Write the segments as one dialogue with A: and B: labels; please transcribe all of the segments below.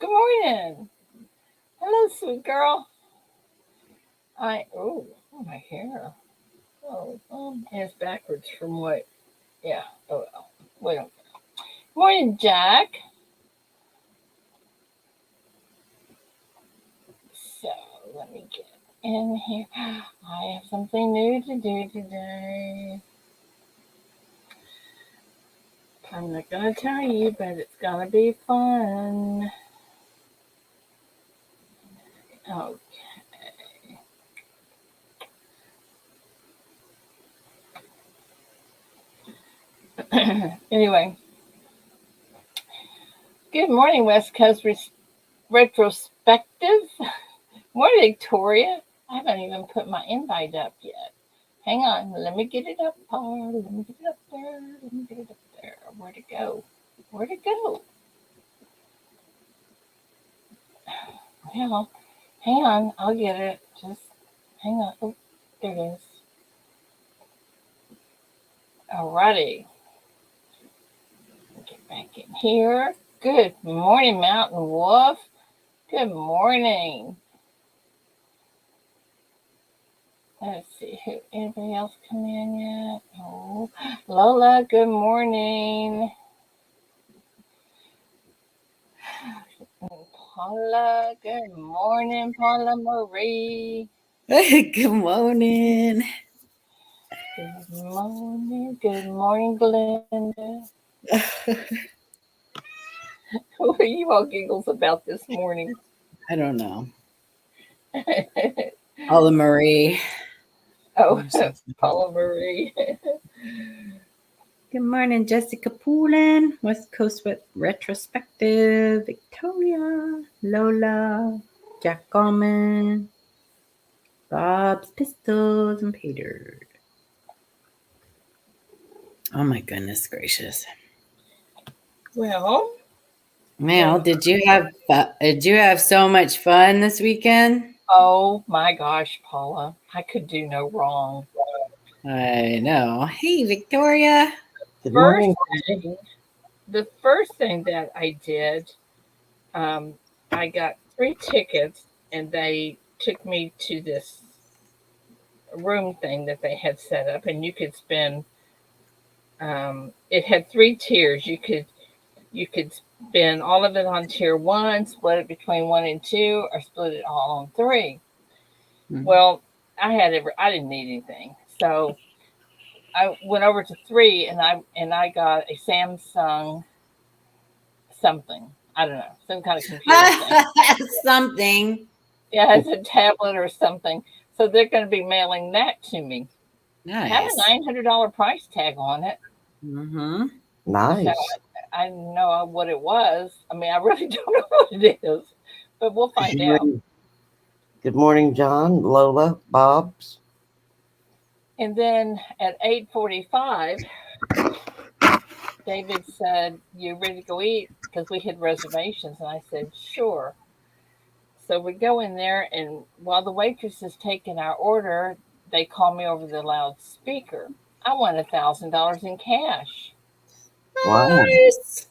A: Good morning. Hello, sweet girl. My hair. It's backwards from what? Yeah. Oh well. Wait. Morning, Jack. So let me get in here. I have something new to do today. I'm not gonna tell you, but it's gonna be fun. Oh, anyway. Good morning, West Coast retrospective. Morning, Victoria. I haven't even put my invite up yet. Hang on, let me get it up, Paul. Let me get it up there. Let me get it up there. Where'd it go? Where'd it go? Well, hang on, I'll get it. Just hang on. Oh, there it is. Alrighty. Get back in here. Good morning, Mountain Wolf. Good morning. Let's see who anybody else come in yet? Oh, Lola, good morning. Paula, good morning, Paula Marie.
B: Good morning.
A: Good morning, Glenda. What are you all giggles about this morning?
B: I don't know. Paula Marie.
A: Oh, Paula Marie.
B: Good morning, Jessica Poulin, West Coast Retrospective, Victoria, Lola, Jack Gorman, Bob's Pistols, and Peter. Oh my goodness gracious!
A: Well,
B: Mel, did you have so much fun this weekend?
A: Oh my gosh, Paula, I could do no wrong.
B: I know. Hey, Victoria.
C: Good morning.
A: The first thing that I did, I got 3 tickets, and they took me to this room thing that they had set up, and you could spend. It had 3 tiers. You could spend all of it on tier 1, split it between 1 and 2, or split it all on 3. Mm-hmm. Well, I didn't need anything, so I went over to 3, and I got a Samsung something. I don't know, some kind of computer thing.
B: Something.
A: Yeah, it's a tablet or something. So they're going to be mailing that to me.
B: Nice.
A: Had a $900 price tag on it.
B: Mm-hmm.
C: Nice.
A: So I didn't know what it was. I mean, I really don't know what it is, but we'll find out.
C: Good morning, John, Lola, Bob's.
A: And then at 8:45, David said, "You ready to go eat?" Because we had reservations, and I said, "Sure." So we go in there, and while the waitress is taking our order, they call me over the loudspeaker. I won $1,000 in cash.
C: Wow.
B: Nice.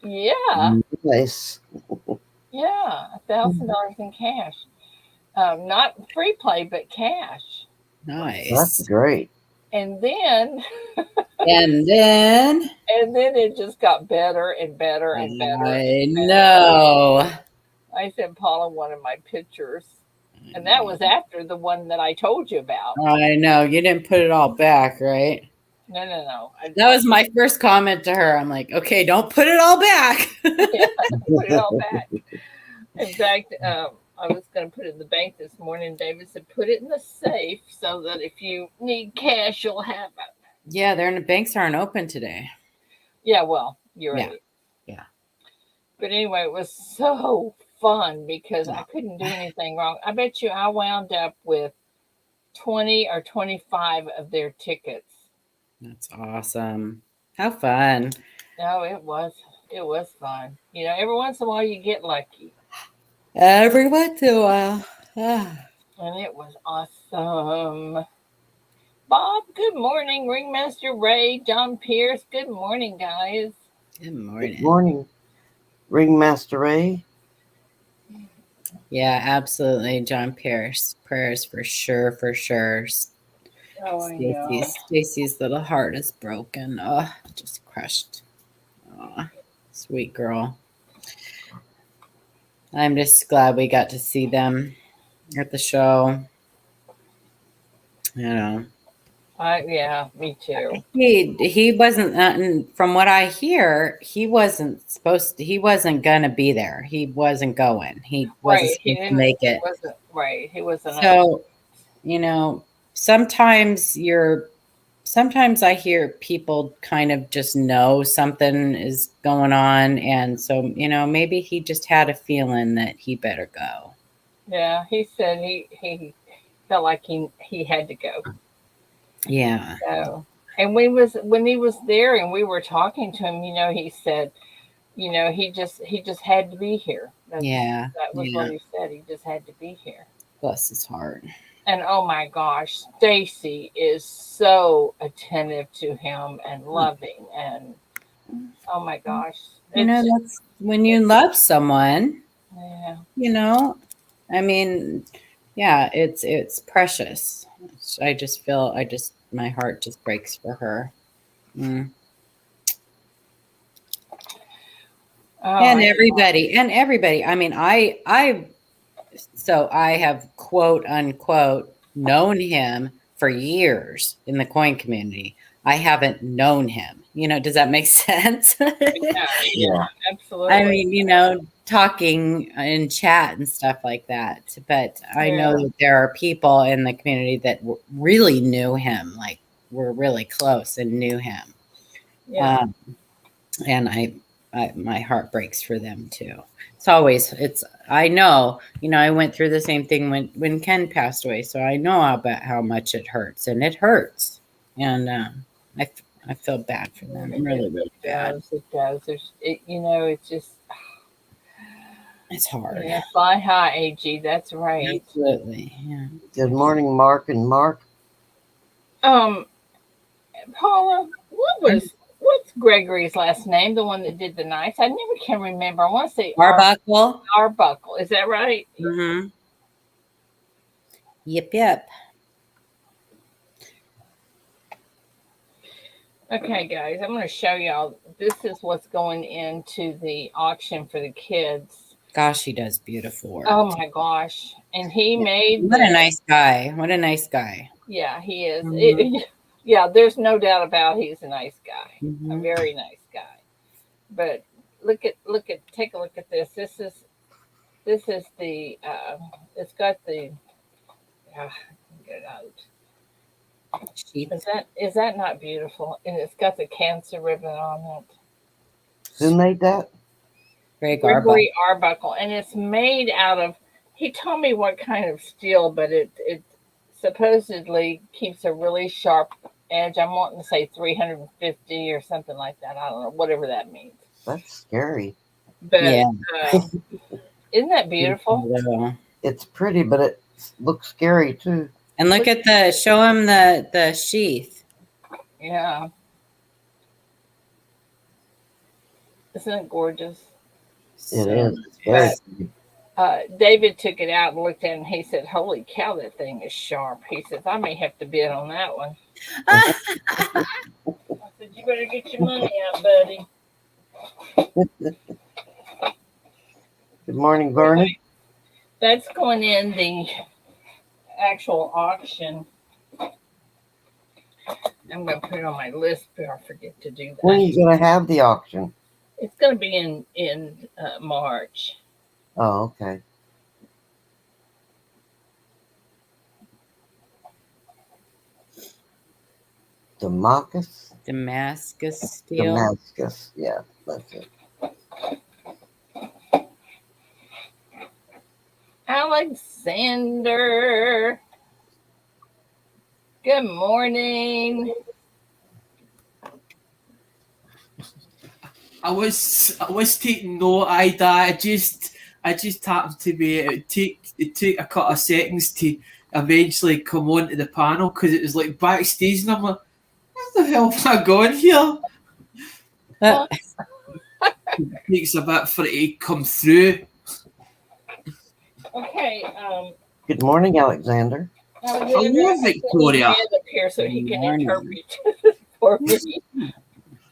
A: Yeah.
C: Nice.
A: Yeah, $1,000 in cash. Not free play, but cash.
B: Nice.
C: That's great.
A: And then
B: and then
A: it just got better and better and better.
B: I know.
A: I sent Paula one of my pictures. And that was after the one that I told you about.
B: I know. You didn't put it all back, right?
A: No.
B: That was my first comment to her. I'm like, okay, don't put it all back.
A: Yeah, put it all back. In fact, I was going to put it in the bank this morning. David said, put it in the safe so that if you need cash, you'll have it.
B: Yeah, the banks aren't open today.
A: Yeah, well, you're right.
B: Yeah.
A: But anyway, it was so fun because I couldn't do anything wrong. I bet you I wound up with 20 or 25 of their tickets.
B: That's awesome. How fun.
A: No, it was fun. You know, every once in a while you get lucky.
B: Every once in a while.
A: And it was awesome. Bob, good morning. Ringmaster Ray, John Pierce, good morning, guys.
B: Good morning.
C: Good morning, Ringmaster Ray.
B: Yeah, absolutely. John Pierce. Prayers for sure, for sure.
A: Oh, I know.
B: Stacy's little heart is broken. Oh, just crushed. Oh, sweet girl. I'm just glad we got to see them at the show. You know,
A: Yeah, me too.
B: he wasn't. And from what I hear, he wasn't supposed to. He wasn't gonna be there. He wasn't going. He wasn't
A: Right.
B: supposed to make
A: He
B: it.
A: wasn't right. He wasn't on.
B: So you know, sometimes you're. Sometimes I hear people kind of just know something is going on, and so maybe he just had a feeling that he better go.
A: Yeah, he said he felt like he had to go.
B: Yeah,
A: So, and when he was there and we were talking to him, he said, he just had to be here.
B: yeah,
A: That was what
B: yeah.
A: he said. He just had to be here.
B: Bless his heart.
A: And oh my gosh, Stacy is so attentive to him and loving, and oh my gosh,
B: That's when you love someone.
A: yeah.
B: You know, I mean, yeah, it's precious. My heart just breaks for her. Mm.
A: Oh,
B: And
A: I
B: everybody. I mean, so I have quote unquote known him for years in the coin community. I haven't known him. Does that make sense?
A: yeah,
C: Yeah.
B: I
A: absolutely.
B: mean, talking in chat and stuff like that. But I know
A: Yeah,
B: that there are people in the community that really knew him, like were really close and knew him.
A: yeah,
B: Um, and my heart breaks for them too. I know, I went through the same thing when Ken passed away, so I know about how much it hurts, and it hurts, and I I feel bad for them, really, really
A: it
B: bad.
A: does. It does. It's just
B: It's hard,
A: yeah. Fly high, Ag. That's right.
B: absolutely, yeah.
C: Good morning, Mark and Mark.
A: Um, Paula, what's Gregory's last name? The one that did the knife? I never can remember. I want to say
B: Arbuckle.
A: Arbuckle. Is that right?
B: Mm-hmm. Yep, yep.
A: Okay, guys, I'm going to show y'all. This is what's going into the auction for the kids.
B: Gosh, he does beautiful work.
A: Oh my gosh! And he made
B: What a
A: this.
B: nice guy. What a nice guy.
A: Yeah, he is.
B: Mhm.
A: Yeah, there's no doubt about he's a nice guy, a
B: Mhm.
A: very nice guy. But take a look at this. This is the. It's got the. Get it out.
B: Sheath.
A: Is that not beautiful? And it's got the cancer ribbon on it.
C: Who made that?
B: Greg Arbuckle.
A: Gregory Arbuckle, and it's made out of. He told me what kind of steel, but it supposedly keeps a really sharp edge. I'm wanting to say 350 or something like that. I don't know, whatever that means.
C: That's scary.
A: But
B: Yeah.
A: isn't that beautiful?
C: It's pretty, but it looks scary too.
B: And look at show him the sheath.
A: Yeah. Isn't it gorgeous?
C: It is. It's very pretty.
A: David took it out and looked at it and he said, "Holy cow, that thing is sharp." He says, "I may have to bid on that one." I said, "You better get your money out, buddy."
C: Good morning, Vernon.
A: That's going in the actual auction. I'm going to put it on my list before I forget to do that.
C: When are you going to have the auction?
A: It's going to be in March.
C: Oh, okay.
B: Damascus steel.
C: Damascus. Yeah, that's it.
A: Alexander. Good morning.
D: I was taking note, Ida. I just happened to be. It took a couple of seconds to eventually come onto the panel because it was like backstage, and I'm like, where the hell am I going here? It takes a bit for it to come through.
A: Okay,
C: Good morning, Alexander.
A: Alexander,
D: Hello,
A: I'm going to put his
D: Victoria.
A: hand up here so he
B: Good
A: can
B: morning.
A: interpret for me.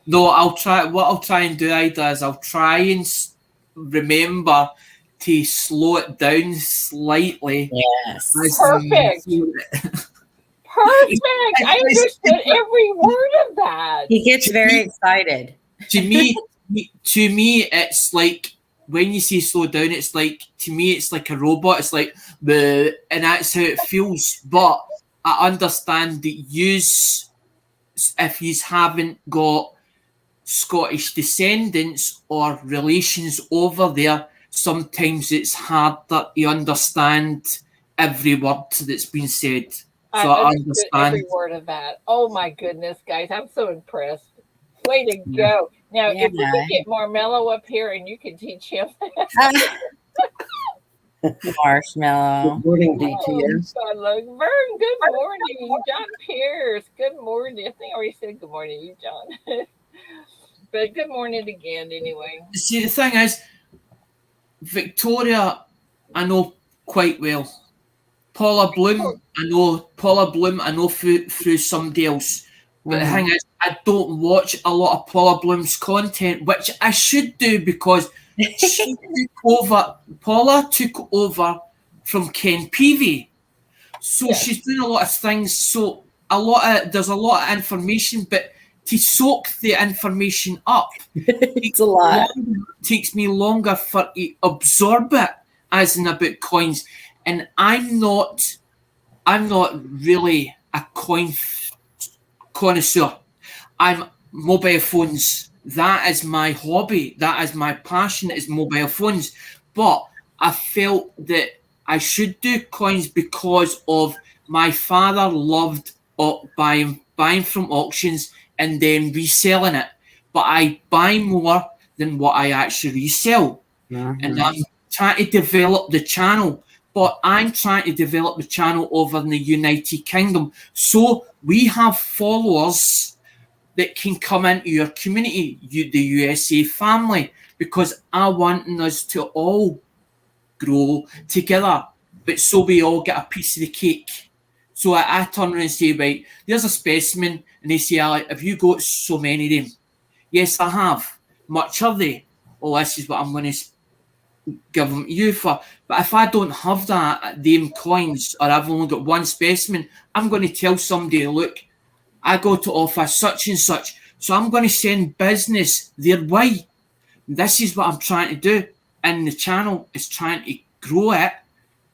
D: No, I'll try. What I'll try and do, Ida, is I'll try and remember to slow it down slightly.
B: Yes.
A: Perfect. Perfect. I understood every word of that.
B: He gets very excited.
D: to me, it's like when you say slow down, it's like to me, it's like a robot. It's like and that's how it feels. But I understand that yous, if yous haven't got Scottish descendants or relations over there, sometimes it's harder to understand every word that's been said.
A: I
D: So I
A: understood every
D: understand.
A: word of that. Oh my goodness, guys, I'm so impressed. Way to go. Now,
B: Yeah.
A: if we could get more mellow up here and you could teach him.
B: Marshmallow.
C: Good morning,
A: Oh,
C: DTS.
A: God, look. Vern, good morning. John Pierce, good morning. I think I already said good morning to you, John. But good morning again, anyway.
D: See, the thing is, Victoria, I know quite well. Paula Bloom, I know through somebody else. But the thing is, I don't watch a lot of Paula Bloom's content, which I should do because Paula took over from Ken Peavy. So
A: Yes.
D: she's doing a lot of things. So there's a lot of information, but to soak the information up
B: It's a lot.
D: takes me longer for to absorb it, as in about coins. And I'm not really a coin connoisseur. I'm mobile phones. That is my hobby. That is my passion, is mobile phones. But I felt that I should do coins because of my father loved buying from auctions and then reselling it. But I buy more than what I actually resell. And I'm trying to develop the channel. But I'm trying to develop the channel over in the United Kingdom. So we have followers that can come into your community, the USA family, because I want us to all grow together, but so we all get a piece of the cake. So I turn around and say, right, there's a specimen, and they say, have you got so many of them? Yes, I have. Much are they? Oh, this is what I'm going to give them to you for. But if I don't have them coins, or I've only got one specimen, I'm going to tell somebody, look, I go to office such and such, so I'm going to send business their way. This is what I'm trying to do, and the channel is trying to grow it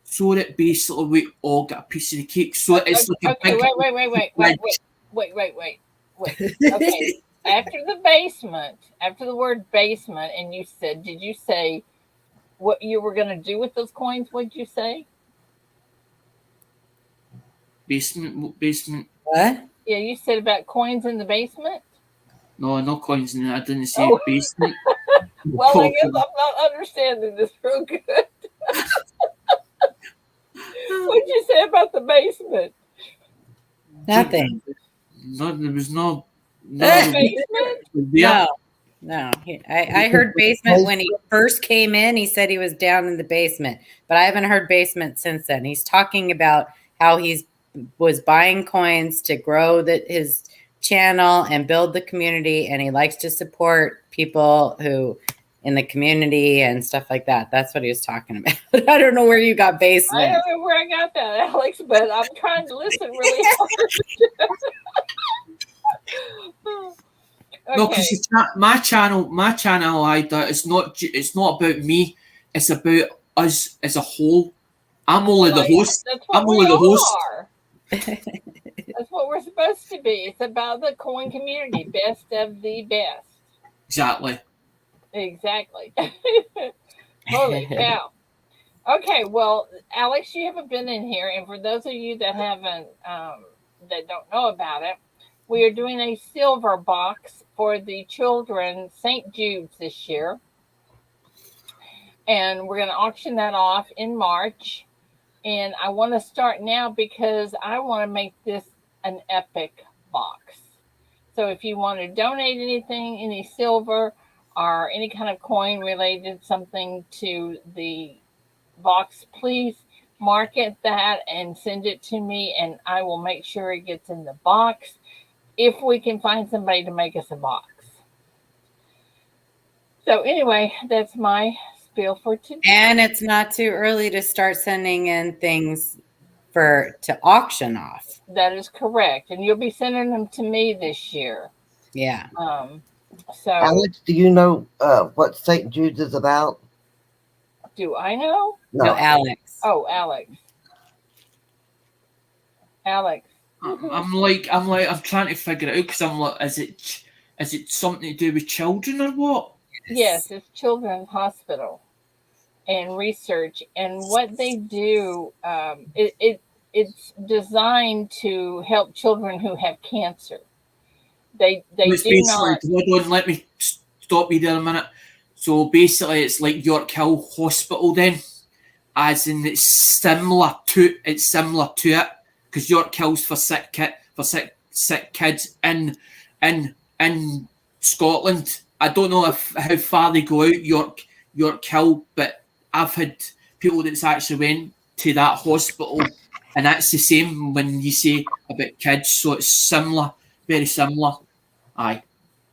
D: so that basically we all get a piece of the cake. So it's like a
A: Okay,
D: big
A: wait. Okay, after the basement, after the word basement, and you said, did you say what you were going to do with those coins? What did you say?
D: basement.
B: What?
A: Yeah, you said about coins in the basement.
D: No coins in it. I didn't say
A: Oh,
D: basement.
A: well, I guess I'm not understanding this real good. What'd you say about the basement?
B: Nothing.
D: No, there was no.
A: The basement?
D: Yeah.
B: No. I heard basement when he first came in. He said he was down in the basement, but I haven't heard basement since then. He's talking about how was buying coins to grow his channel and build the community, and he likes to support people who in the community and stuff like that. That's what he was talking about. I don't know where you got basement.
A: I don't know where I got that, Alex, but I'm trying to listen really hard.
D: No,
A: Okay.
D: because my channel, Ida, it's not about me. It's about us as a whole. I'm only the host.
A: That's what
D: I'm
A: we
D: only the
A: all
D: host.
A: are. That's what we're supposed to be. It's about the coin community, best of the best.
D: Exactly.
A: Holy cow. Okay, well, Alex, you haven't been in here, and for those of you that haven't, that don't know about it, we are doing a silver box for the children St. Jude's this year, and we're going to auction that off in March. And I want to start now because I want to make this an epic box. So if you want to donate anything, any silver or any kind of coin related something to the box, please market that and send it to me, and I will make sure it gets in the box if we can find somebody to make us a box. So anyway, that's my spiel for today.
B: And it's not too early to start sending in things to auction off.
A: That is correct, and you'll be sending them to me this year.
B: Yeah.
A: So
C: Alex, do you know what St. Jude's is about?
A: do I know?
B: No,
C: No.
B: Alex.
A: Oh, Alex. Alex.
D: I'm trying to figure it out because I'm like, is it something to do with children or what?
A: Yes, it's Children's Hospital and research, and what they do. It's designed to help children who have cancer. They
D: It's
A: do
D: basically,
A: not.
D: hold on, let me stop you there a minute. So basically, it's like York Hill Hospital then, as in it's similar to it because York Hill's for sick kids in Scotland. I don't know how far they go out York Hill, but I've had people that's actually went to that hospital, and that's the same when you say about kids. So it's similar, very similar. Aye,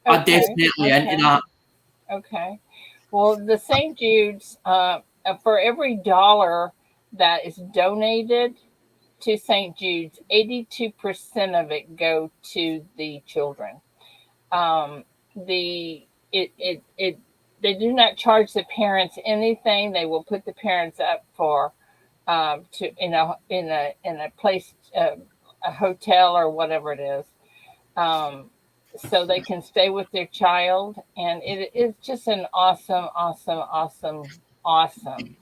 D: I
A: Okay.
D: definitely into
A: Okay.
D: that.
A: Okay. Well, the St. Jude's, for every dollar that is donated to St. Jude's, 82% of it go to the children. The it they do not charge the parents anything. They will put the parents up for to in a place, a hotel or whatever it is, um, so they can stay with their child. And it is just an awesome, awesome, awesome, awesome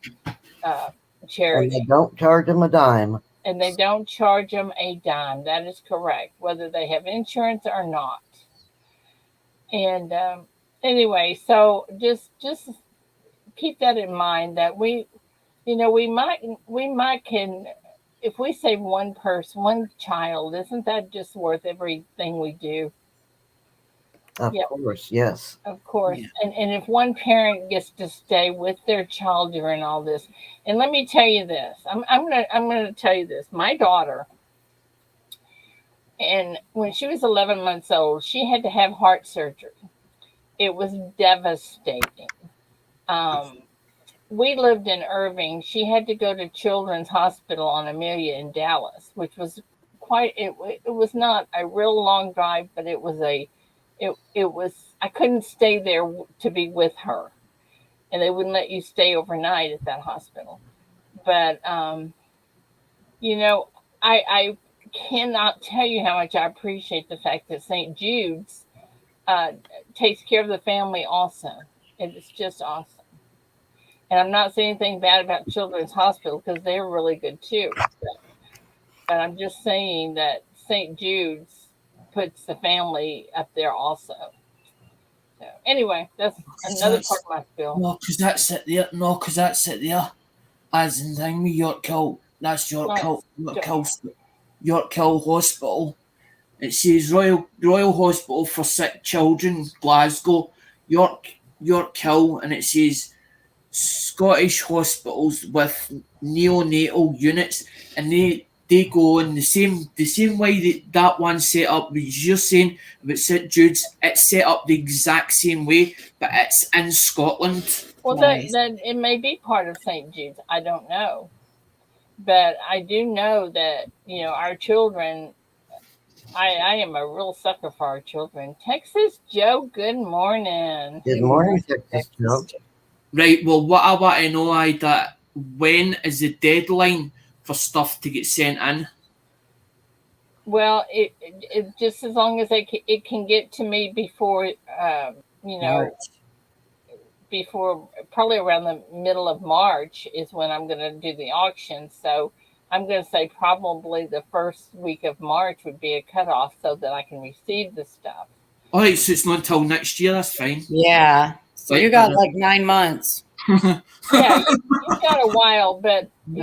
A: uh,
C: And they
A: charity.
C: don't charge them a dime.
A: And they don't charge them a dime. That is correct, whether they have insurance or not. And anyway, so just keep that in mind that we might can, if we save one person, one child, isn't that just worth everything we do?
C: Of
A: Yeah,
C: course, yes.
A: of course.
B: Yeah.
A: And if one parent gets to stay with their child during all this, and let me tell you this, I'm gonna tell you this. My daughter, and when she was 11 months old, she had to have heart surgery. It was devastating. Um, we lived in Irving. She had to go to Children's Hospital on Amelia in Dallas, which was it was not a real long drive, but it was. I couldn't stay there to be with her, and they wouldn't let you stay overnight at that hospital. But you know, I cannot tell you how much I appreciate the fact that St. Jude's uh, takes care of the family also. It is just awesome. And I'm not saying anything bad about Children's Hospital because they're really good too. But I'm just saying that St. Jude's puts the family up there also. So anyway, that's another part
D: That's
A: of my spiel.
D: no, because that's it there. No, because that's it there. As in thing with York Hill. That's
A: Nice.
D: York Hill Hospital. It says Royal Hospital for Sick Children, Glasgow, York Hill, and it says Scottish hospitals with neonatal units, and they go in the same way that one set up. As you're saying about St Jude's, it's set up the exact same way, but it's in Scotland.
A: Well,
B: Nice.
A: that it may be part of St. Jude's. I don't know, but I do know that our children. I am a real sucker for our children. Texas Joe, good morning.
C: Good
B: Good morning,
C: morning, Texas
B: Texas.
C: Joe.
D: Right. Well, what I want to know is that when is the deadline for stuff to get sent in?
A: Well, it just as long as it can get to me before you know
B: March.
A: before probably around the middle of March is when I'm going to do the auction. So I'm going to say probably the first week of March would be a cutoff so that I can receive the stuff.
D: All right, so it's not until next year. That's fine.
B: Yeah. So you
D: Right.
B: got like 9 months.
A: Yeah, you've got a while, but you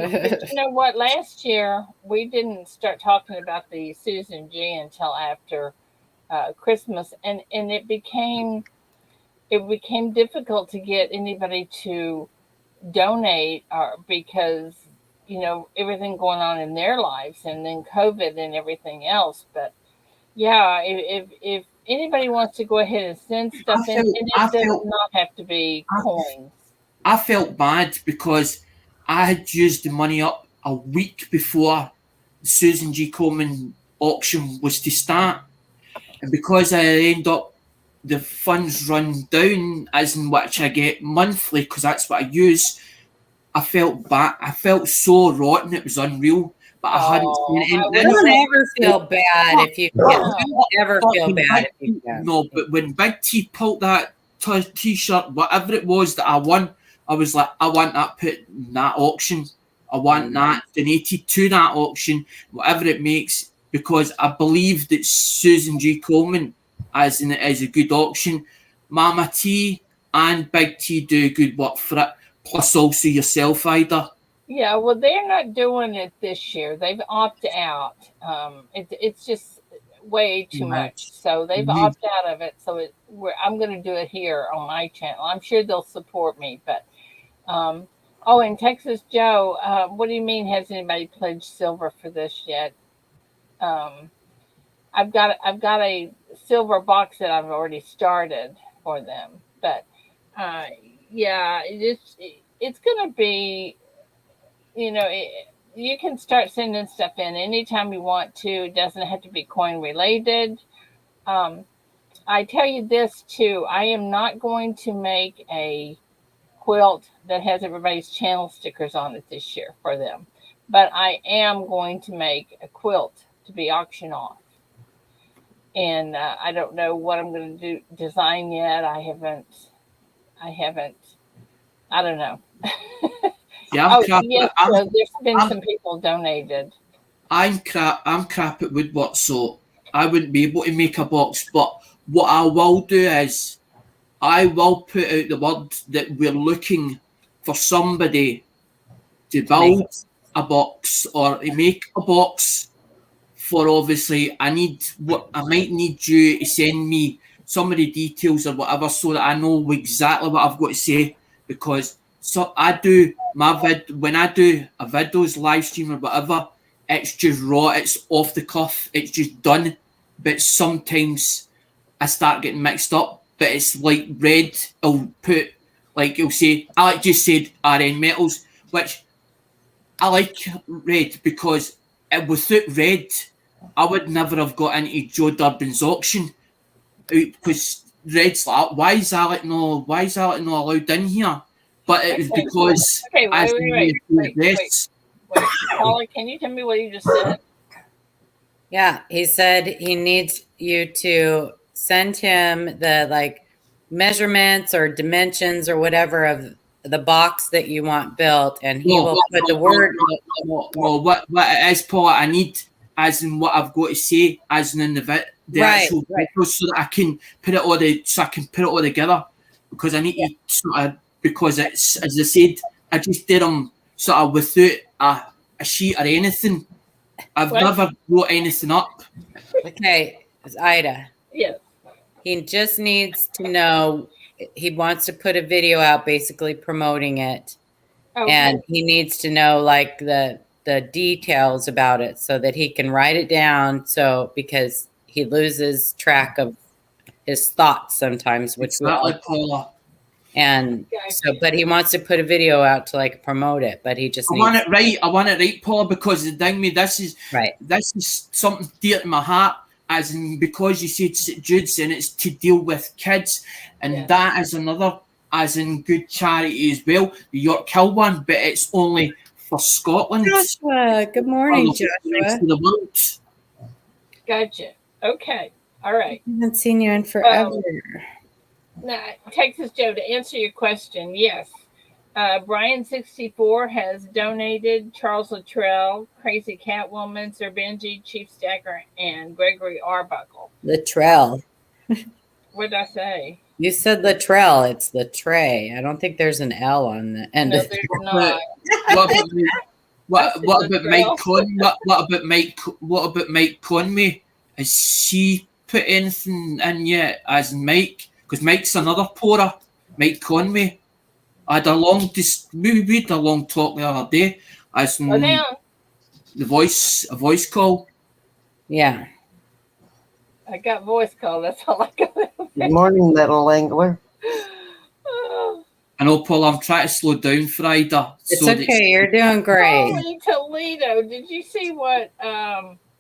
A: know what? Last year we didn't start talking about the Susan G until after Christmas, and it became difficult to get anybody to donate because everything going on in their lives, and then COVID and everything else. But yeah, if anybody wants to go ahead and send stuff
D: I
A: in,
D: felt
A: and
D: I
A: it does
D: felt
A: not have to be coins.
D: I felt bad because I had used the money up a week before the Susan G. Komen auction was to start, and because I end up the funds run down as in which I get monthly because that's what I use. I felt bad. I felt so rotten. It was unreal. But I hadn't seen
A: Oh,
D: it.
A: I
D: And
A: wish
D: then
B: Don't
A: I.
B: ever feel bad if you can.
A: No.
B: Don't ever
D: but
B: feel
D: when
B: bad if you can.
D: no, but when Big T pulled that t-shirt, whatever it was that I won, I was like, I want that put in that auction. I want that donated to that auction, whatever it makes, because I believe that Susan G. Coleman is a good auction. Mama T and Big T do good work for it. Plus also yourself, Ida.
A: Yeah, well, they're not doing it this year. They've opted out. It's just way too much.
D: Much.
A: So they've
D: You,
A: opted out of it. So I'm going to do it here on my channel. I'm sure they'll support me. But oh, and Texas Joe, what do you mean? Has anybody pledged silver for this yet? Um, I've got a silver box that I've already started for them. But uh, yeah, it's going to be you can start sending stuff in anytime you want to. It doesn't have to be coin related. Um, I tell you this too. I am not going to make a quilt that has everybody's channel stickers on it this year for them, but I am going to make a quilt to be auctioned off. And I don't know what I'm going to do design yet. I haven't. I haven't. I don't know.
D: yeah,
A: Oh yes, so there's been
D: I'm
A: some people donated.
D: I'm crap at woodwork, so I wouldn't be able to make a box. But what I will do is I will put out the word that we're looking for somebody to
B: To make
D: build a box or to make a box for obviously I might need you to send me some of the details or whatever so that I know exactly what I've got to say because so I do my when I do a videos live stream or whatever, it's just raw, it's off the cuff, it's just done. But sometimes I start getting mixed up. But it's like red, I'll put like it'll say Alec just said RN metals, which I like red because without red, I would never have got into Joe Durbin's auction because red's like, why is Alec not allowed in here? But it was
A: Okay.
D: because
A: Okay,
D: as the this,
A: wait. Paula, can you tell me what you just said?
B: Yeah, he said he needs you to send him the measurements or dimensions or whatever of the box that you want built, and he will put the word.
D: no, what it is, Paul, I need as in what I've got to say, as in the
B: Right,
D: actual
B: right.
D: video, so that I can put it all together because I need to sort of because it's as I said, I just did them sort of without a sheet or anything. I've
A: What?
D: never wrote anything up.
B: Okay, it's Ida.
A: Yes.
B: He just needs to know. He wants to put a video out, basically promoting it,
A: Okay.
B: and he needs to know like the details about it so that he can write it down. So because he loses track of his thoughts sometimes, which we all.
D: Exactly, Paula.
B: And so, but he wants to put a video out to like promote it, but he just
D: I
B: needs
D: want it right. I want it right, Paula, because the thing me, this
B: right.
D: is something dear to my heart. As in, because you said St Jude's and it's to deal with kids, and that is another, as in good charity as well. The York Hill one, but it's only for Scotland.
B: Joshua, good morning,
D: For the rest
B: Joshua.
D: of the world.
A: Gotcha. Okay. All right.
B: I haven't seen you in forever.
A: Now, Texas Joe, to answer your question, yes. Brian64 has donated. Charles Luttrell, Crazy Catwoman, Sir Benji, Chief Stacker, and Gregory Arbuckle.
B: Luttrell.
A: What did I say?
B: You said Luttrell. It's Luttrell. I don't think there's an L on the end.
A: No,
B: of
A: there's not.
D: What about Mike Conway? What about Mike Conway? Has he put anything in yet? As in Mike, because Mike's another pourer. Mike Conway. I had a long we had a long talk the other day. As
A: Go down.
D: a voice call.
B: Yeah.
A: I got voice call. That's all I got.
C: Good morning, little angler.
A: Oh,
D: I know, Paul. I'm trying to slow down for Ida.
B: It's
D: So
B: okay. You're doing great.
A: holy Toledo! Did you see what?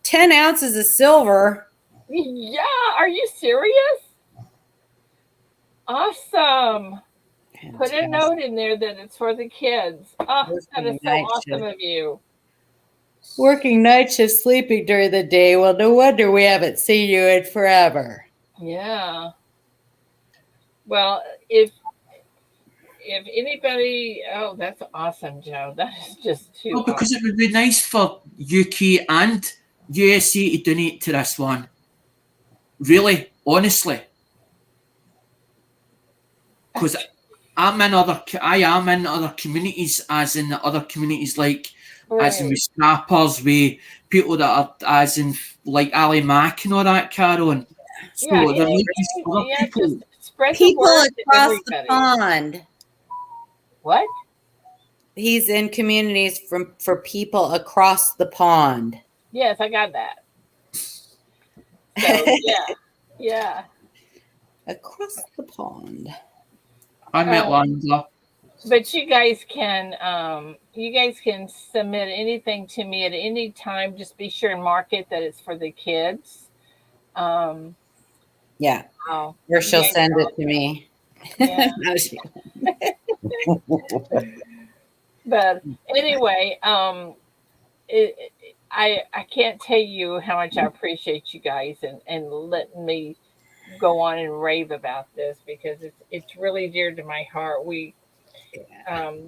B: 10 ounces of silver.
A: Yeah, are you serious? Awesome. Put a note in there that it's for the kids. Oh, that is so awesome of you.
B: Working night shift, sleeping during the day. Well, no wonder we haven't seen you in forever.
A: Yeah. Well, if anybody, oh, that's awesome, Joe. That is just too.
D: no, because it would be nice for UK and USA to donate to this one. Really, honestly, because I am in other communities, as in other communities like as in
A: Right.
D: with scrappers, with people that are as in like Ali Mack and all that, Karen. So
A: Yeah,
D: there might be other people.
A: just spread the
B: People
A: word to
B: across the
A: everybody.
B: pond.
A: What?
B: He's in communities for people across the pond.
A: Yes, I got that. So yeah.
B: Across the pond.
D: I met Landa.
A: But you guys can submit anything to me at any time. Just be sure and mark it that it's for the kids.
B: Yeah.
A: Oh,
B: Or she'll send it to me.
A: Yeah.
B: No,
A: But anyway, I can't tell you how much I appreciate you guys and letting me go on and rave about this because it's really dear to my heart. We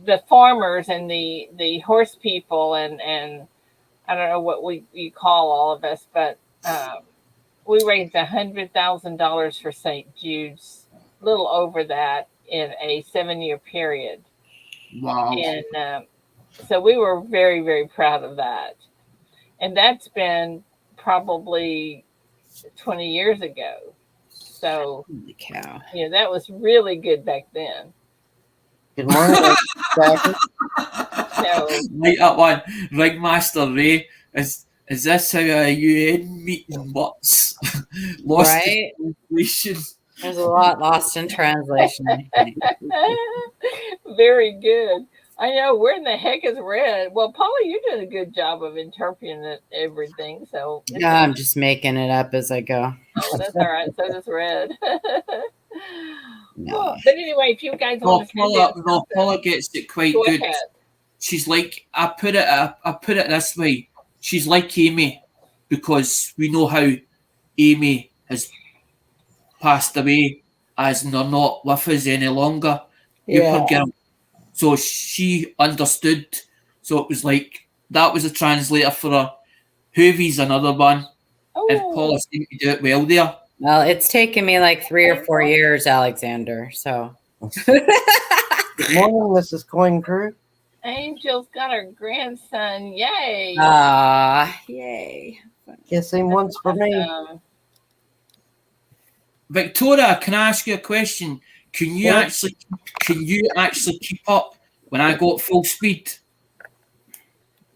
A: the farmers and the horse people and I don't know what you call all of us, but we raised $100,000 for St. Jude's, a little over that in a 7-year period,
D: Wow.
A: and so we were very very proud of that, and that's been probably 20 years ago. So
B: holy cow.
A: that was really good back then.
C: Good morning, Jackie.
A: So
D: Like that one, Ringmaster Ray. Is this how a UN meeting works? Lost
B: Right?
D: in translation.
B: There's a lot lost in translation, I think.
A: very good. I know. Where in the heck is Red? Well, Paula, you're doing a good job of interpreting everything. So
B: No, I'm just making it up as I go.
A: oh, that's all right. So does Red.
B: No.
A: Oh, but anyway, if you guys want to send in
D: Paula gets it quite
A: go
D: good.
A: ahead.
D: She's like I put it this way. She's like Amy because we know how Amy has passed away, as they're not with us any longer.
B: Yeah.
D: Girl. So she understood. So it was like that was a translator for her. Hoovy's another one, and Paula seemed to do it well there.
B: Well, it's taken me like 3 or 4 years, Alexander. So.
C: Good morning, Mrs. Coin Crew.
A: Angel's got her grandson. Yay!
B: Yay!
C: Kissing once for me.
D: Victoria, can I ask you a question? Can you actually keep up when I go at full speed?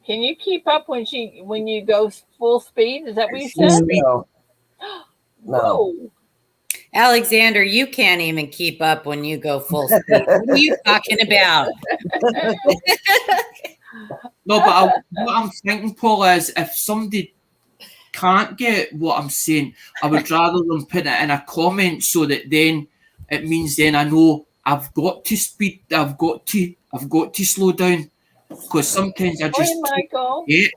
A: Can you keep up when you go full speed? Is that what you said?
C: No.
A: Whoa.
B: Alexander, you can't even keep up when you go full speed. What are you talking about?
D: No, but what I'm thinking, Paul, is if somebody can't get what I'm saying, I would rather them put it in a comment so that then it means then I know I've got to speed, I've got to slow down because sometimes I just
A: Michael.
D: Yeah.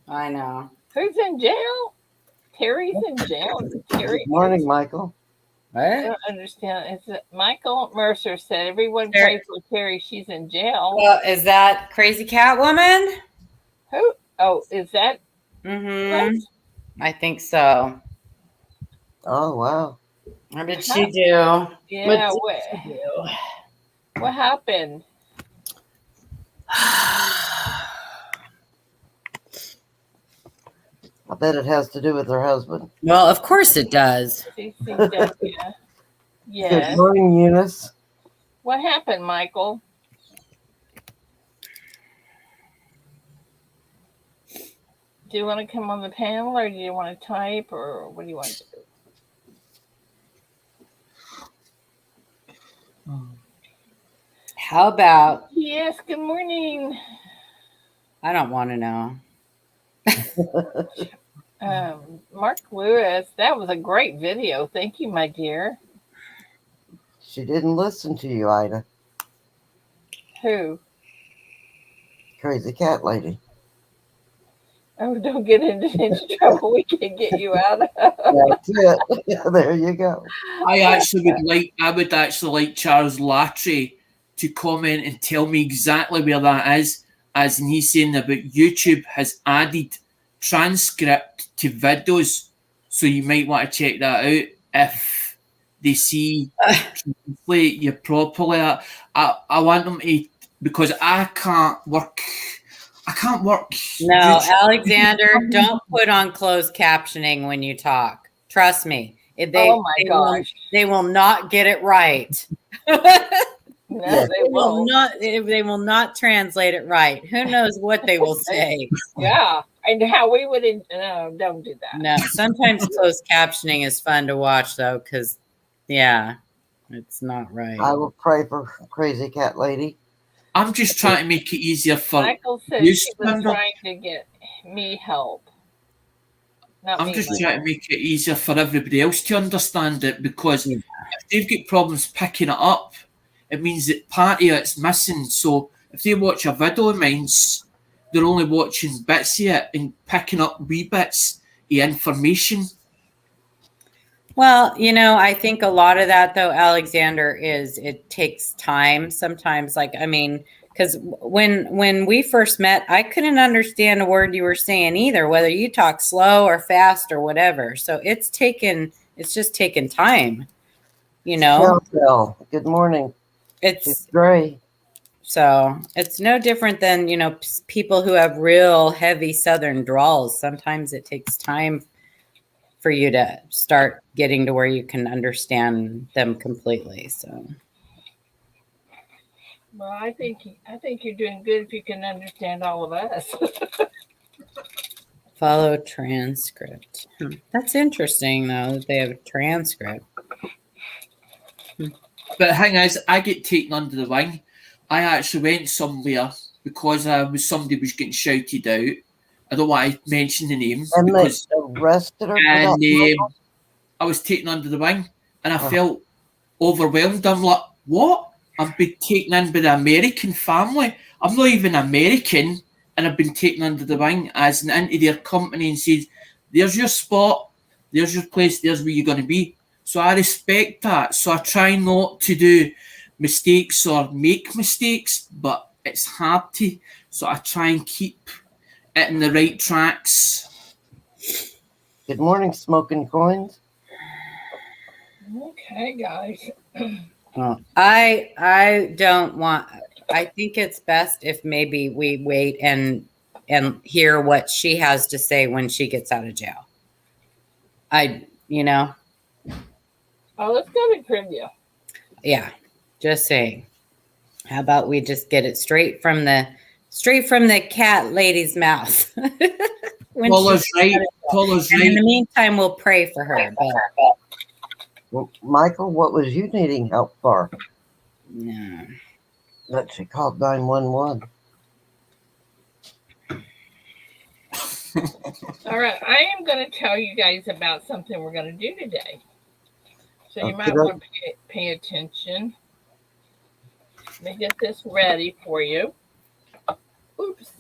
B: I know.
A: Who's in jail? Terry's in jail. Terry.
C: Good morning, Michael.
A: I don't understand. Is it Michael Mercer said everyone pray for Terry? She's in jail.
B: Is that Crazy Cat Woman?
A: Who? Oh, is that?
B: Mm-hmm. I think so.
C: Oh wow.
B: What did she do?
A: Yeah. What happened?
C: I bet it has to do with her husband.
B: Well, of course it does.
A: CCW. Yeah.
C: Good morning, Eunice.
A: What happened, Michael? Do you want to come on the panel, or do you want to type, or what do you want to do?
B: How about,
A: Yes, good morning.
B: I don't want to know.
A: Mark Lewis, that was a great video. Thank you, my dear.
C: She didn't listen to you, Ida.
A: Who?
C: Crazy cat lady.
A: Oh, don't get into trouble. We can get you out of.
C: That's it. There you go.
D: I would actually like Charles Latry to comment and tell me exactly where that is. As in he's saying about YouTube has added transcript to videos, so you might want to check that out if they see translate you properly. I want them to, because I can't work.
B: No,
D: YouTube.
B: Alexander, don't put on closed captioning when you talk. Trust me.
A: Oh my gosh.
B: They will not get it right.
A: No,
C: Yeah.
B: They will not translate it right. Who knows what they will say?
A: Yeah, and how we would. No, don't do that.
B: No, sometimes closed captioning is fun to watch though, because yeah, it's not right.
C: I will pray for Crazy cat lady.
D: I'm just trying to make it easier for
A: Michael said
D: you,
A: she was
D: Sandra.
A: trying to get me help. Not
D: I'm
A: me,
D: just
A: Michael.
D: trying to make it easier for everybody else to understand it, because if they've got problems picking it up, it means that part of it's missing. So if they watch a video of mine, they're only watching bits of it and picking up wee bits of information.
B: Well, I think a lot of that though, Alexander, is it takes time sometimes. Like, I mean, because when we first met, I couldn't understand a word you were saying either, whether you talk slow or fast or whatever. So it's just taken time,
C: Bell. Good morning. She's
B: It's
C: gray.
B: so it's no different than, people who have real heavy Southern drawls. Sometimes it takes time for you to start getting to where you can understand them completely. So,
A: Well, I think you're doing good if you can understand all of us.
B: follow transcript. That's interesting, though, that they have a transcript.
D: But the thing is, I get taken under the wing. I actually went somewhere because somebody was getting shouted out. I don't want to mention the name
C: And
D: because
C: they arrested her for
D: and
C: that.
D: I was taken under the wing and I felt overwhelmed. I'm like, what? I've been taken in by the American family. I'm not even American, and I've been taken under the wing as an into their company and said, there's your spot, there's your place, there's where you're going to be. So I respect that. So I try not to do mistakes or make mistakes, but it's hard to. So I try and keep it in the right tracks.
C: Good morning, Smoking Coins.
A: Okay, guys.
B: Well, I don't want. I think it's best if maybe we wait and hear what she has to say when she gets out of jail.
A: Oh, let's go to trivia.
B: Yeah, just saying. How about we just get it straight from the cat lady's mouth?
D: Paula's right. Paula's
B: And in the
D: right.
B: meantime, we'll pray for her. But
C: Well, Michael, what was you needing help for?
B: no.
C: That she called 911.
A: All right, I am going to tell you guys about something we're going to do today. So you might
C: Okay.
A: want to pay attention. Let me get this ready for you. Oops.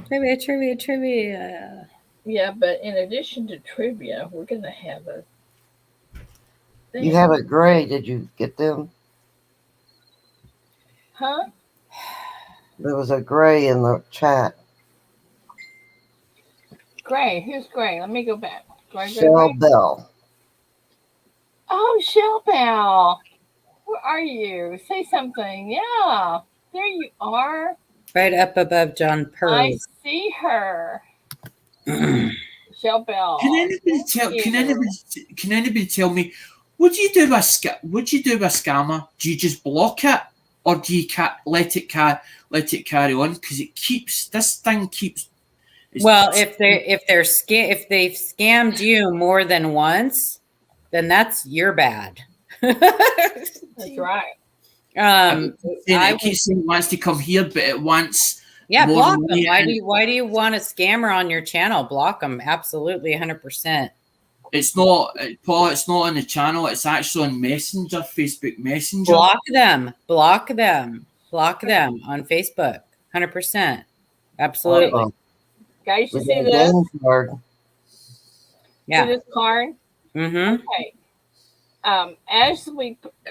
B: Trivia.
A: Yeah, but in addition to trivia, we're going to have a thing.
C: You have a gray. Did you get them?
A: Huh?
C: There was a gray in the chat.
A: Gray. Who's Gray? Let me go back. Gray.
C: Shell Bell.
A: Oh, Shell Bell. Where are you? Say something. Yeah. There you are.
B: Right up above John
A: I
B: Pearl.
A: see her. Shell Bell.
D: Can anybody tell me What do you do with a scammer? Do you just block it, or do you let it carry on? Because this thing keeps.
B: Well, if they've scammed you more than once, then that's your bad.
A: That's right.
D: It keeps saying it wants to come here, but it wants
B: block them.
D: money.
B: Why do you want a scammer on your channel? Block them. Absolutely, 100%.
D: It's not, Paul. It's not on the channel. It's actually on Messenger, Facebook Messenger.
B: Block them on Facebook. 100%. Absolutely.
A: Guys, you
C: We
A: see
C: got a
A: this?
C: game card.
B: Yeah.
A: See this card?
B: Mm-hmm.
A: Okay.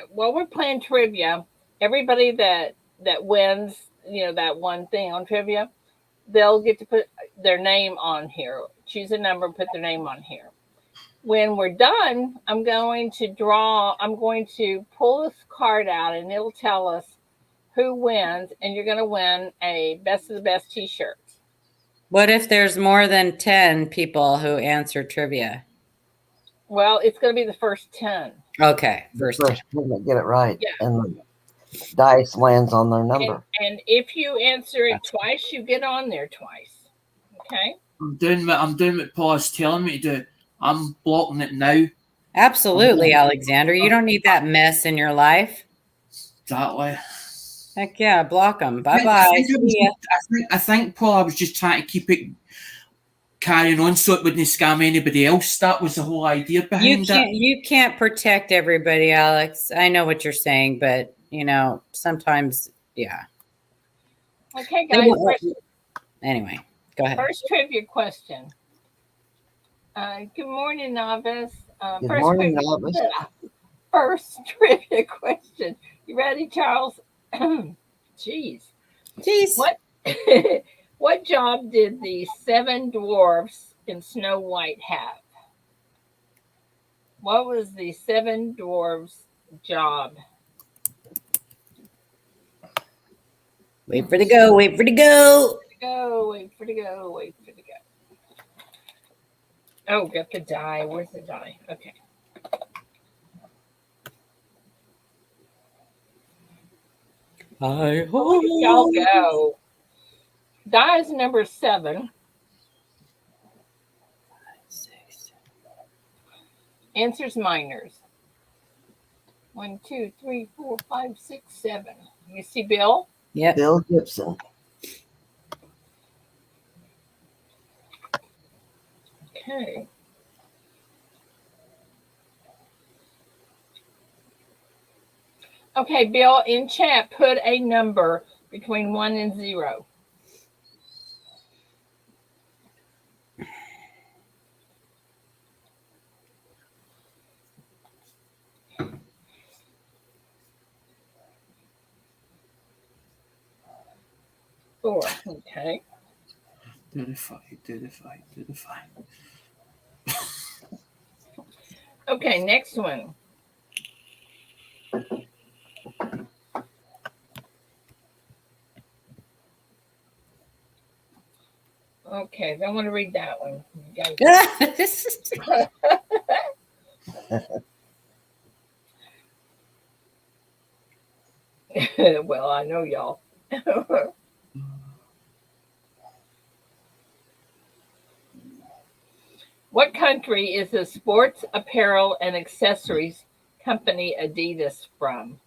A: While we're playing trivia, everybody that wins, that one thing on trivia, they'll get to put their name on here. Choose a number and put their name on here. When we're done, I'm going to pull this card out, and it'll tell us who wins, and you're going to win a Best of the Best t-shirt.
B: What if there's more than 10 people who answer trivia?
A: Well, it's going to be the first 10.
B: Okay,
C: First 10 that get it right.
A: Yeah.
C: And the dice lands on their number.
A: And if you answer it twice, you get on there twice. Okay?
D: I'm doing what Paul's telling me to do. I'm blocking it now.
B: Absolutely, Alexander. You don't need that mess in your life.
D: Exactly.
B: Heck yeah, block them. Bye-bye.
D: I think, Paul, I was just trying to keep it carrying on so it wouldn't scam anybody else. That was the whole idea behind it.
B: You can't protect everybody, Alex. I know what you're saying, but, sometimes, yeah.
A: Okay, guys.
B: Anyway, go ahead.
A: First trivia question. Good morning, novice.
C: Good morning, novice.
A: First trivia question. You ready, Charles? Jeez. What job did the 7 dwarfs in Snow White have? What was the 7 dwarfs' job?
B: Wait for the go.
A: Wait for the go. Oh, got the die. Where's the die? Okay. Y'all go. Die is number 7.
B: 6.
A: Answers minors. 1, 2, 3, 4, 5, 6, 7. You see Bill?
B: Yep.
C: Bill Gibson.
A: Okay. Okay, Bill, in chat, put a number between 1 and 0. Four. Okay.
D: Do the fight.
A: Okay, next one. Okay, I want to read that one. Well, I know y'all. What country is the sports apparel and accessories company Adidas from?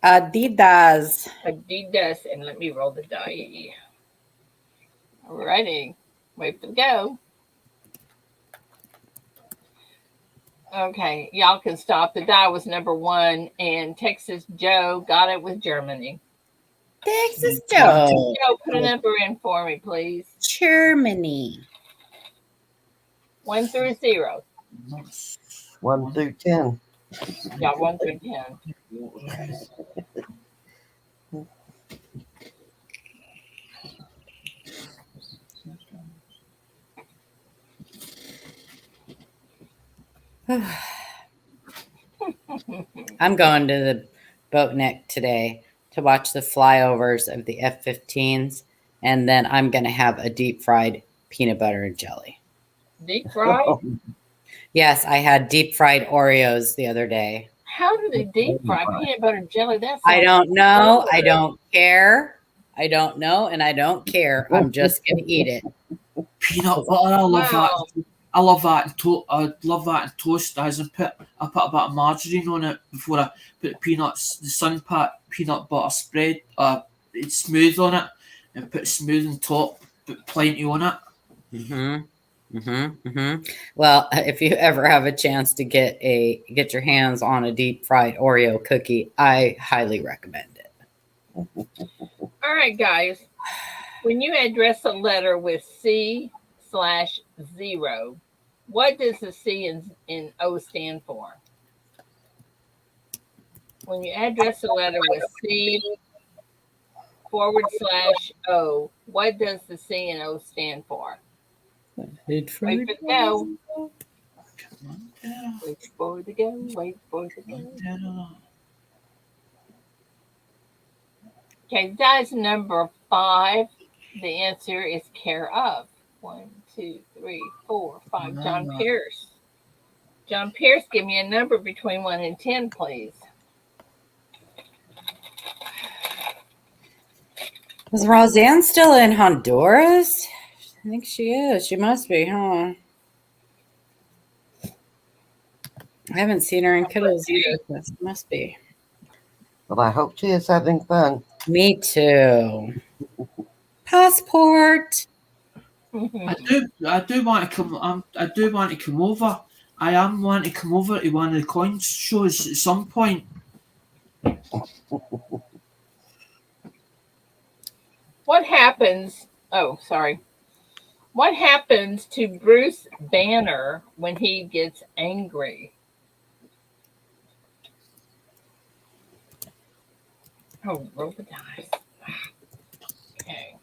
B: Adidas.
A: And let me roll the die. Alrighty, wait for the go. Okay, y'all can stop. The die was number 1, and Texas Joe got it with Germany.
B: Texas Joe.
A: Joe, put a number in for me, please.
B: Germany.
A: 1 through 0.
C: 1 through 10.
A: Yeah, 1 through 10.
B: I'm going to the boat neck today to watch the flyovers of the F-15s, and then I'm going to have a deep fried peanut butter and jelly.
A: Deep fried?
B: Yes, I had deep fried Oreos the other day.
A: How do they deep fry peanut butter and jelly? That's
B: I don't know. I don't care. I don't know, and I don't care. I'm just gonna eat it.
D: Peanut butter, I love that.
A: Wow.
D: I love that. I love that in toast. I put a bit of margarine on it before I put peanuts. The sun pat peanut butter spread. It's smooth on it, and put smooth on top. Put plenty on it.
B: Well, if you ever have a chance to get your hands on a deep fried Oreo cookie, I highly recommend it.
A: All right, guys. When you address a letter with C/0, what does the C in O stand for? When you address a letter with C/O, what does the C and O stand for? Wait for the go. Wait for the go. Wait for the go. Okay, dice number 5. The answer is care of. 1, 2, 3, 4, 5. John Pierce. John Pierce, give me a number between 1 and 10, please.
B: Is Roseanne still in Honduras? I think she is. She must be, huh? I haven't seen her in Kittles either. This must be.
C: Well, I hope she is having fun.
B: Me too. Passport.
D: I do want to come. I do want to come over. I am wanting to come over to one of the coin shows at some point.
A: What happens? Oh, sorry. What happens to Bruce Banner when he gets angry? Oh, roll the dice. Okay.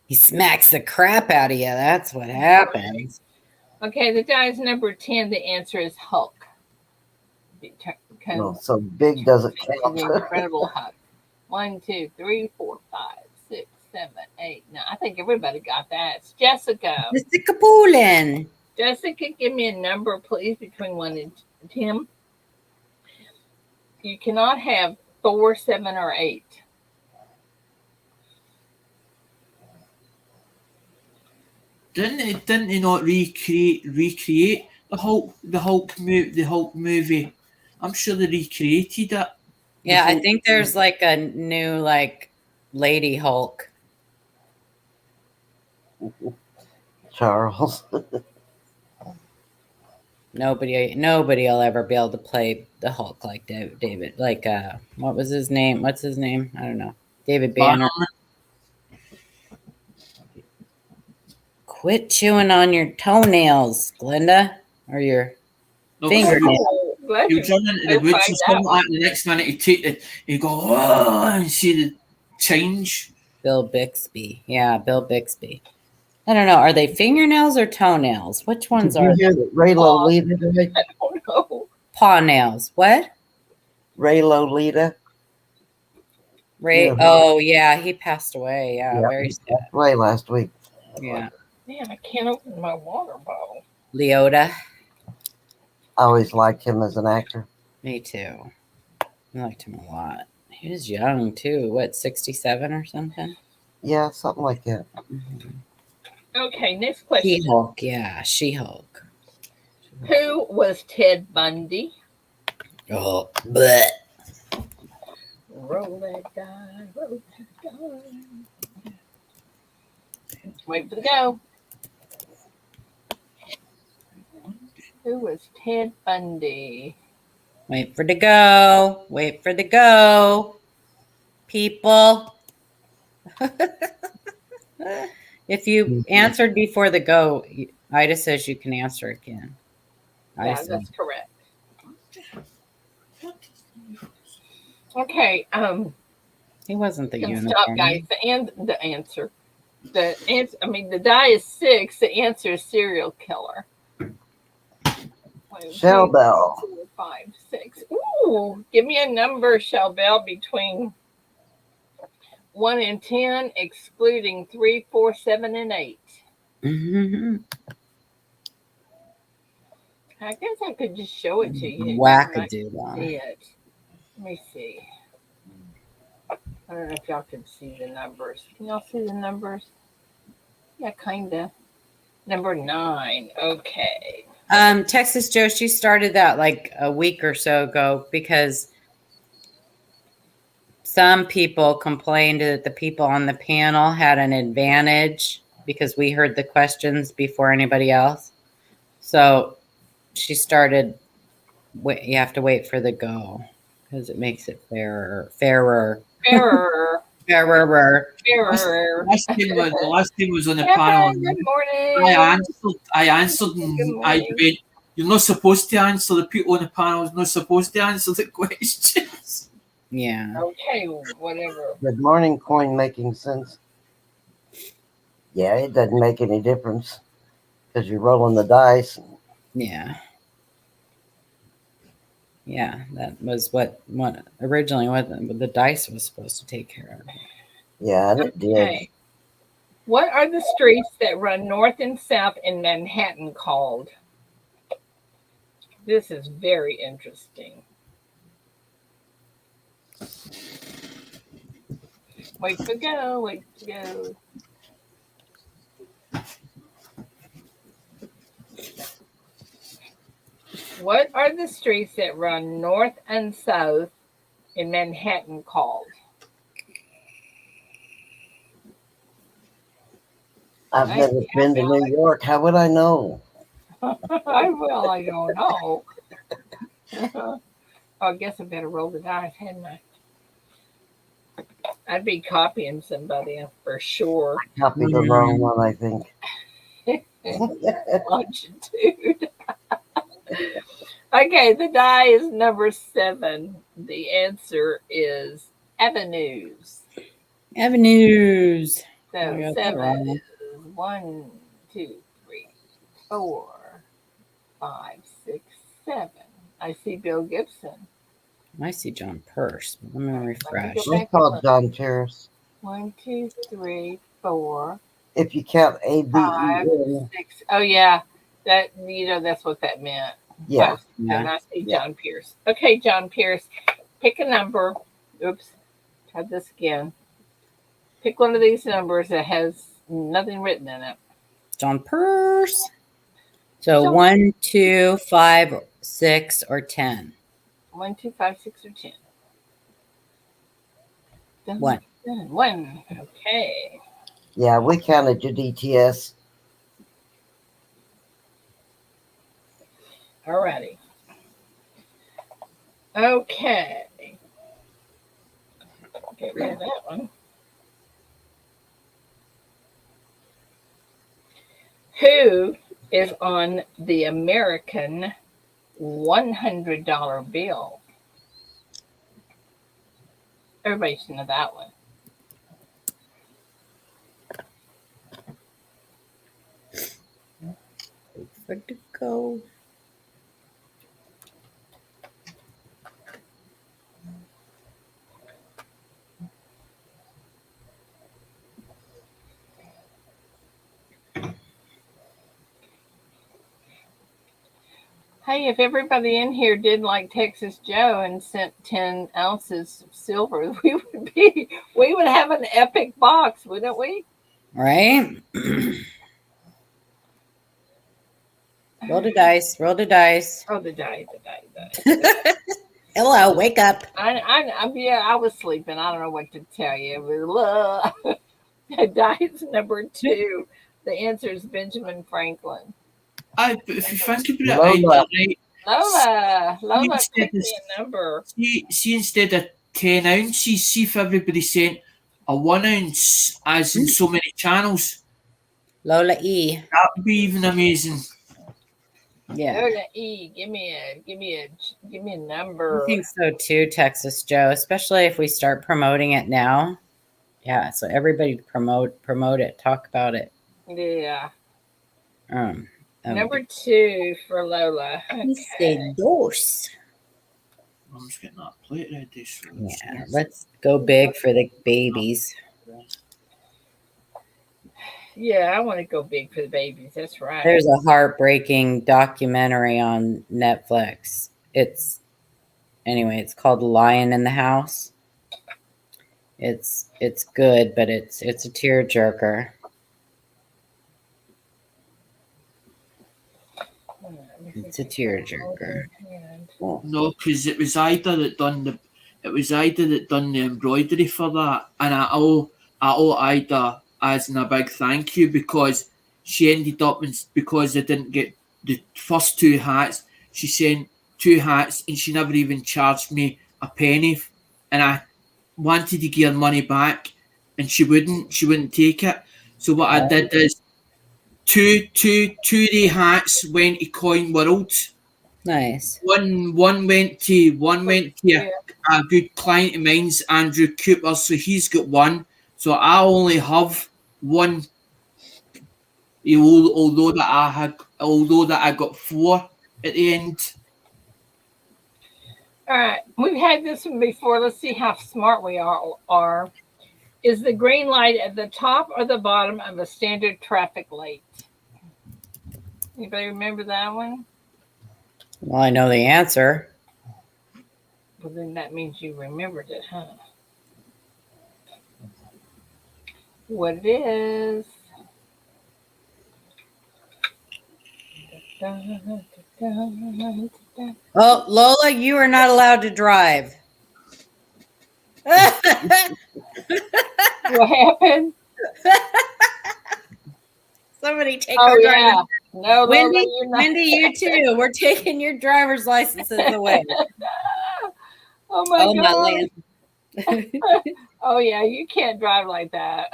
B: He smacks the crap out of you. That's what happens.
A: Okay, the dice number 10, the answer is Hulk.
C: No, so big doesn't count.
A: The Incredible Hulk. 1, 2, 3, 4, 5, 6, 7, 8, 9. I think everybody got that. It's Jessica.
B: Jessica Poulin.
A: Jessica, give me a number, please, between 1 and 10. You cannot have 4, 7, or 8.
D: Didn't he not recreate the Hulk movie? I'm sure they recreated it.
B: Yeah, I think there's like a new Lady Hulk.
C: Charles.
B: Nobody will ever be able to play the Hulk like David. Like what was his name? What's his name? I don't know. David Banner. Quit chewing on your toenails, Glenda, or your fingernails.
D: You jump into the woods and something like the next minute you go, oh, and see the change.
B: Bill Bixby. Yeah, Bill Bixby. I don't know. Are they fingernails or toenails? Which ones are
C: they? Ray Lolita.
A: I don't know.
B: Paw nails. What?
C: Ray Lolita.
B: Ray. Yeah. Oh, yeah. He passed away. Yeah, very sad.
C: Passed away last week.
B: Yeah.
A: Man, I can't open my water bottle.
B: Leota.
C: I always liked him as an actor.
B: Me too. I liked him a lot. He was young too. What, 67 or something?
C: Yeah, something like that.
B: Mm-hmm.
A: Okay, next question.
B: She-Hulk, yeah, She-Hulk.
A: Who was Ted Bundy?
B: Oh, bleh.
A: Roll that die, roll that die. Wait for the go. Who was Ted Bundy?
B: Wait for the go. Wait for the go. People. If you answered before the go, Ida says you can answer again.
A: Yeah, that's correct. Okay.
B: He wasn't the unicorn.
A: Stop, guys. The answer. The die is 6. The answer is serial killer.
C: Shell Bell.
A: 4, 5, 6. Ooh, give me a number, Shell Bell, between 1 and 10, excluding 3, 4, 7, and 8.
B: Mm-hmm.
A: I guess I could just show it to you. You might
B: Wackadoodle.
A: see it. Let me see. I don't know if y'all can see the numbers. Can y'all see the numbers? Yeah, kind of. Number 9. Okay.
B: Texas Joe, she started that like a week or so ago because some people complained that the people on the panel had an advantage because we heard the questions before anybody else. So she started, you have to wait for the go because it makes it fairer.
A: Error.
B: Fairer.
A: Error.
D: The last thing was on the panel.
A: Kevin, good morning.
D: I answered,
A: Good
D: and I
A: morning.
D: went, "You're not supposed to answer. The people on the panel is not supposed to answer the questions."
B: Yeah.
A: Okay, whatever.
C: Good morning, coin making sense. Yeah, it doesn't make any difference because you're rolling the dice.
B: Yeah. Yeah, that was what originally what the dice was supposed to take care of.
C: Yeah, and it did.
A: Okay. What are the streets that run north and south in Manhattan called? This is very interesting. Wait for go. Wait for go. What are the streets that run north and south in Manhattan called?
C: I've never been to New York. How would I know?
A: I don't know. I guess I better roll the dice, hadn't I? I'd be copying somebody for sure.
C: Copied the wrong one, I think.
A: Longitude. Okay, the die is number 7. The answer is avenues.
B: Avenues.
A: So
B: I got that
A: 7
B: wrong.
A: is 1, 2, 3, 4, 5, 6, 7. I see Bill Gibson.
B: I see John Purse. Let me refresh.
C: I called John Terrace.
A: 1, 2, 3, 4,
C: If you count
A: 5,
C: ABEN.
A: 6. Oh yeah, that that's what that meant.
C: Yeah.
A: And I see John Pierce. Okay, John Pierce, pick a number. Oops, try this again. Pick one of these numbers that has nothing written in it.
B: John Purse. So 1, 2, 5, 6, or 10.
A: 1, 2, 5, 6, or 10.
B: 1.
A: 1. Okay.
C: Yeah, we counted your DTS.
A: Alrighty. Okay. Get rid of that one. Who is on the American $100 bill? Everybody should know that one.
B: Where to go?
A: Hey, if everybody in here did like Texas Joe and sent 10 ounces of silver, we would have an epic box, wouldn't we?
B: Right? Roll the dice. Roll the dice.
A: Oh, the die.
B: Hello, wake up.
A: I was sleeping. I don't know what to tell you. Dice number 2. The answer is Benjamin Franklin.
D: But if you think about it, right?
A: Lola, pick me a number.
D: See, instead of 10 ounces, see if everybody sent a 1 ounce, as in so many channels.
B: Lola E.
D: That would be even amazing.
B: Yeah.
A: Lola E. Give me a number.
B: I think so too, Texas Joe. Especially if we start promoting it now. Yeah. So everybody promote it. Talk about it.
A: Yeah. Number 2 for Lola.
B: He said dos.
D: I'm just getting that plate ready. So
B: Yeah, let's go big for the babies.
A: Yeah, I want to go big for the babies. That's right.
B: There's a heartbreaking documentary on Netflix. It's called Lion in the House. It's good, but it's a tearjerker. It's a tearjerker.
D: No, because it was Ida that done the embroidery for that, and I owe Ida as in a big thank you because she ended up because I didn't get the first 2 hats. She sent 2 hats and she never even charged me a penny, and I wanted to give her money back, and she wouldn't take it. So what I did is two of the hats went to Coin World.
B: Nice.
D: One went to a good client of mine's, Andrew Cooper. So he's got one. So I only have one. Although that I got 4 at the end.
A: All right, we've had this one before. Let's see how smart we are. Is the green light at the top or the bottom of a standard traffic light? Anybody remember that one?
B: Well, I know the answer.
A: Well, then that means you remembered it, huh? What it is.
B: Oh, Lola, you are not allowed to drive.
A: What happened?
B: Somebody take
A: Oh,
B: our
A: yeah.
B: driver's.
A: No,
B: Wendy,
A: Lola, you're not.
B: Wendy, you too. We're taking your driver's licenses away.
A: Oh, my
B: Oh, my
A: God.
B: land.
A: Oh, yeah, you can't drive like that.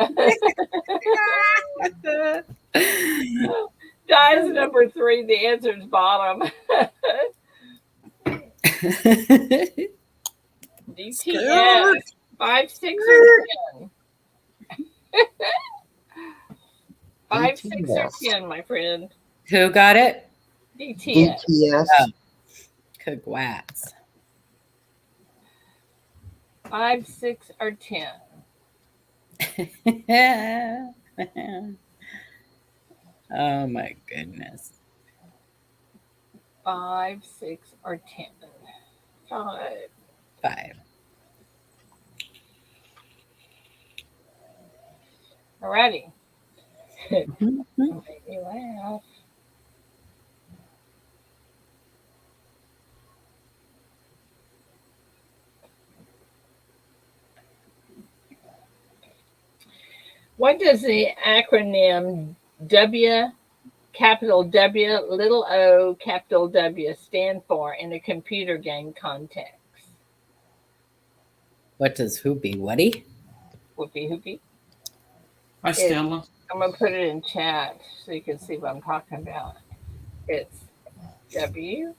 A: Dies number 3. The answer is bottom. DTS. 5, 6, or 10. 5, 6, or 10, my friend.
B: Who got it?
A: DTS.
C: DTS.
B: Oh. Congrats.
A: 5, 6, or 10.
B: Oh my goodness.
A: 5, 6, or 10. 5.
B: 5.
A: Alrighty.
B: Mm-hmm.
A: Make me laugh. What does the acronym capital W, little O, capital W stand for in a computer game context?
B: What does Hoopy Woody?
A: Whoopie.
D: Hi, Stella.
A: I'm going to put it in chat so you can see what I'm talking about. It's W-O-W.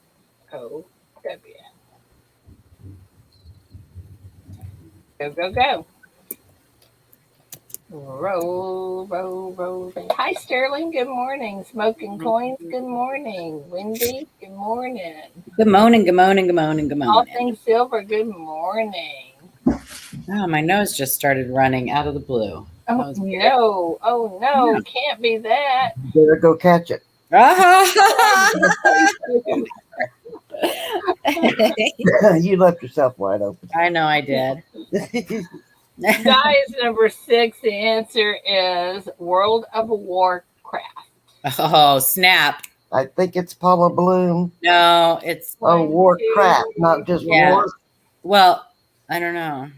A: Go. Roll. Hi, Sterling. Good morning. Smoking Coins. Good morning. Wendy. Good morning.
B: Good morning.
A: All things silver. Good morning.
B: Oh, my nose just started running out of the blue.
A: Oh no!
B: Yeah.
A: Can't be that.
C: Better go catch it. You left yourself wide open.
B: I know I did.
A: Guys, number 6. The answer is World of Warcraft.
B: Oh, snap.
C: I think it's Paula Bloom.
B: No, it's
C: Warcraft, not just war.
B: Well, I don't know.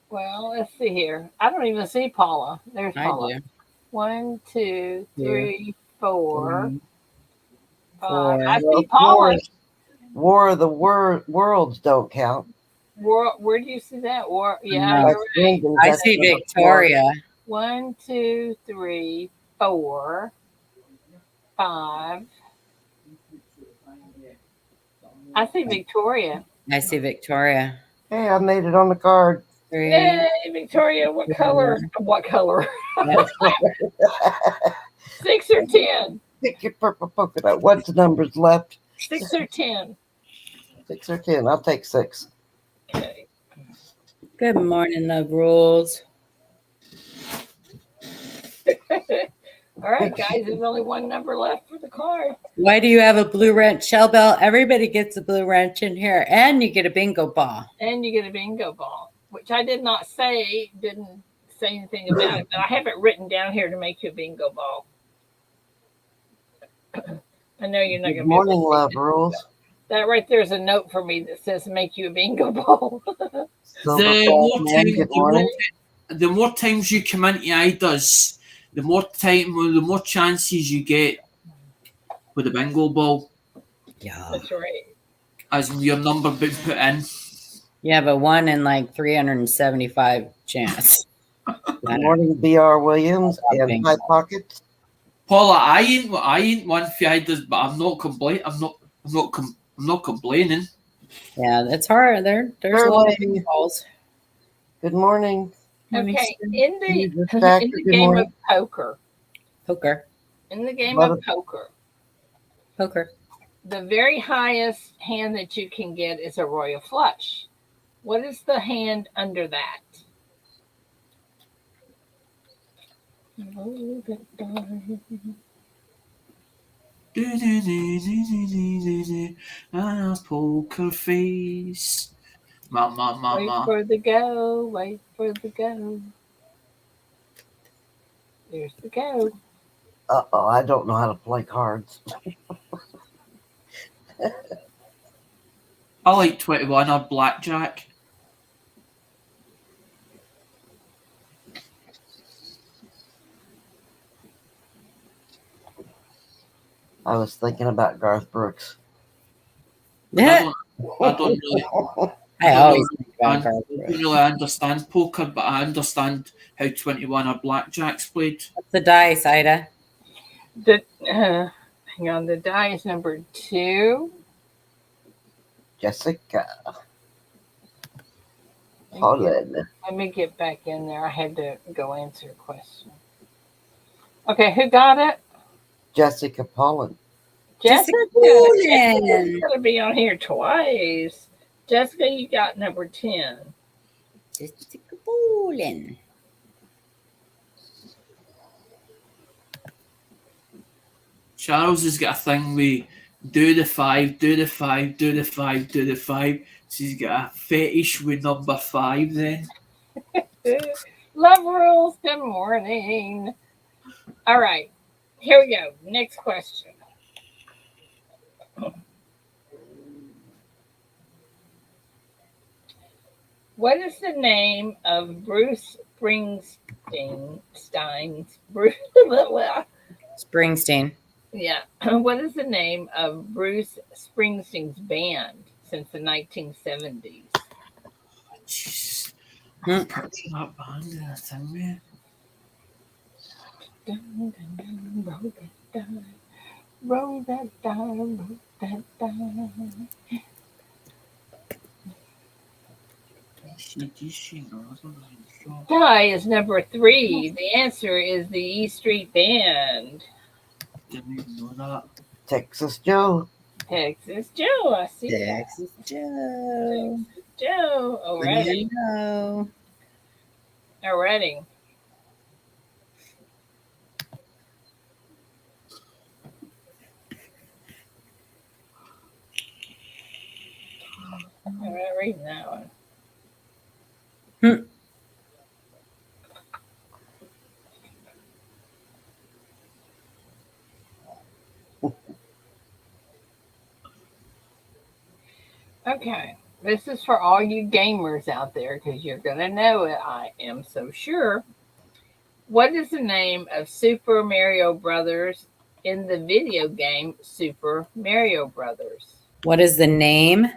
A: Well, let's see here. I don't even see Paula. There's Paula.
B: I do.
A: 1, 2, 3, 4,
B: 4.
A: I see Paula.
C: War of the Worlds don't count.
A: Where do you see that? Yeah,
B: No.
A: you're right.
B: I see Victoria.
A: 1, 2, 3, 4, 5. I see Victoria.
B: I see Victoria.
C: Hey, I made it on the card.
B: 3.
A: Yay, Victoria. What color? What color? 6 or 10?
C: Pick your purple polka dot. What's the numbers left?
A: 6 or 10?
C: 6 or 10? I'll take 6.
A: Okay.
B: Good morning, Love Rules.
A: All right, guys, there's only one number left for the card.
B: Why do you have a blue wrench? Shell Bell, everybody gets a blue wrench in here, and you get a bingo ball.
A: And you get a bingo ball, which I didn't say anything about it, but I have it written down here to make you a bingo ball. I know you're not going to
C: Good
A: be
C: morning,
A: able to
C: Love Rules.
A: that right there is a note for me that says make you a bingo ball.
C: Silver
D: The
C: Ball
D: more,
C: Man,
D: time,
C: good morning.
D: the more times you come into IDAs, the more chances you get with the bingo ball
B: Yeah.
A: That's right.
D: as your number being put in.
B: You have a 1 in like 375 chance.
C: Good morning, B.R. Williams and High Pockets.
D: Paula, I ain't one for IDAs, but I'm not complaining. I'm not complaining.
B: Yeah, it's hard. There's a lot of bingo balls.
C: Good morning.
A: Okay, in
C: Jesus
A: the
C: Factor,
A: in the
C: good
A: game
C: morning.
A: of poker,
B: Poker. Poker.
A: the very highest hand that you can get is a royal flush. What is the hand under that?
D: Poker face.
A: Wait for the go. Wait for the go. There's the go.
C: Uh-oh, I don't know how to play cards.
D: I like 21 or blackjack.
C: I was thinking about Garth Brooks.
B: Yeah.
D: I don't really.
B: I always think
D: I
B: about Garth
D: don't
B: Brooks.
D: really understand poker, but I understand how 21 or blackjack's played.
B: What's the dice, Ida?
A: Hang on, the die is number 2.
C: Jessica. Holland.
A: Let me get back in there. I had to go answer a question. Okay, who got it?
C: Jessica Pollen.
A: Jessica.
B: Jessica.
A: Jessica's going to be on here twice. Jessica, you got number 10.
B: Jessica Bolin.
D: Charles has got a thing with do the 5, do the 5, do the 5, do the 5. So he's got a fetish with number 5 then.
A: Love Rules, good morning. All right, here we go. Next question. What is the name of Bruce Springsteen's
B: Springsteen.
A: Yeah. What is the name of Bruce Springsteen's band since the 1970s?
D: Jesus. I'm purchasing that band in a thing, man.
A: Roll that down, roll that down. Die is number 3. The answer is the E Street Band.
D: Didn't even know that.
C: Texas Joe.
A: Texas Joe, I see
B: Texas Joe.
A: Texas Joe. Alrighty. Alrighty. I'm not reading that one. Okay, this is for all you gamers out there because you're going to know it, I am so sure. What is the name of Super Mario Brothers in the video game Super Mario Brothers?
B: What is the name?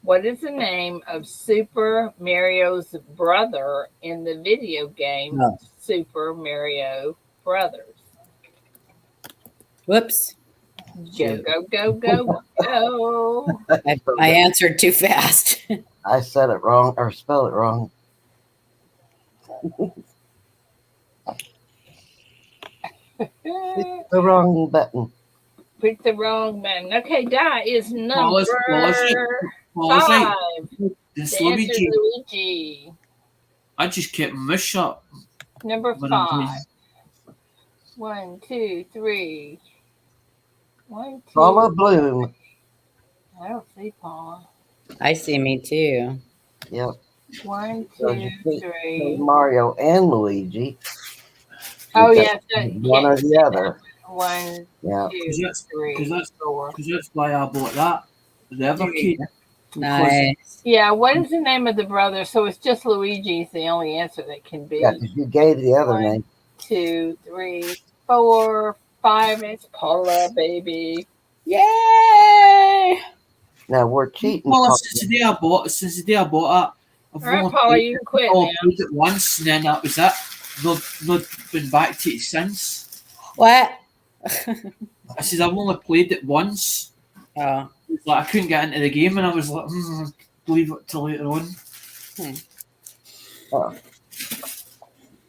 A: What is the name of Super Mario's brother in the video game Super Mario Brothers?
B: Whoops.
A: Go, go, go, go, go.
B: I answered too fast.
C: I said it wrong or spelled it wrong. Hit the wrong button.
A: Pick the wrong man. Okay, that is number
D: Paula's right.
A: 5.
D: It's
A: The answer is
D: Luigi.
A: Luigi.
D: I just kept my mouth shut.
A: Number
D: when I'm
A: 5.
D: playing.
A: 1, 2, 3. 1, 2.
C: Paula Bloom.
A: I don't see Paula.
B: I see me too.
C: Yep.
A: 1,
C: So
A: 2,
C: you see
A: 3.
C: Mario and Luigi.
A: Oh,
C: You
A: yes.
C: got one or the other.
A: 1,
C: Yeah.
A: 2, 3, 4.
D: Because that's why I bought that. The Evercade.
B: Nice.
A: Yeah, what is the name of the brother? So it's just Luigi is the only answer that can be.
C: Yeah, because you gave the other
A: 1,
C: name.
A: 2, 3, 4, 5. It's Paula, baby.
B: Yay!
C: Now we're cheating.
D: Well,
C: Paula.
D: since the day I bought it, I've
A: All right,
D: only
A: Paula,
D: played,
A: you can quit
D: I've
A: now.
D: played it once, and then that was it. Not been back to it since.
B: What?
D: I said I've only played it once.
B: Oh,
D: It's like I couldn't get into the game, and I was like, leave it till later on.
C: Oh,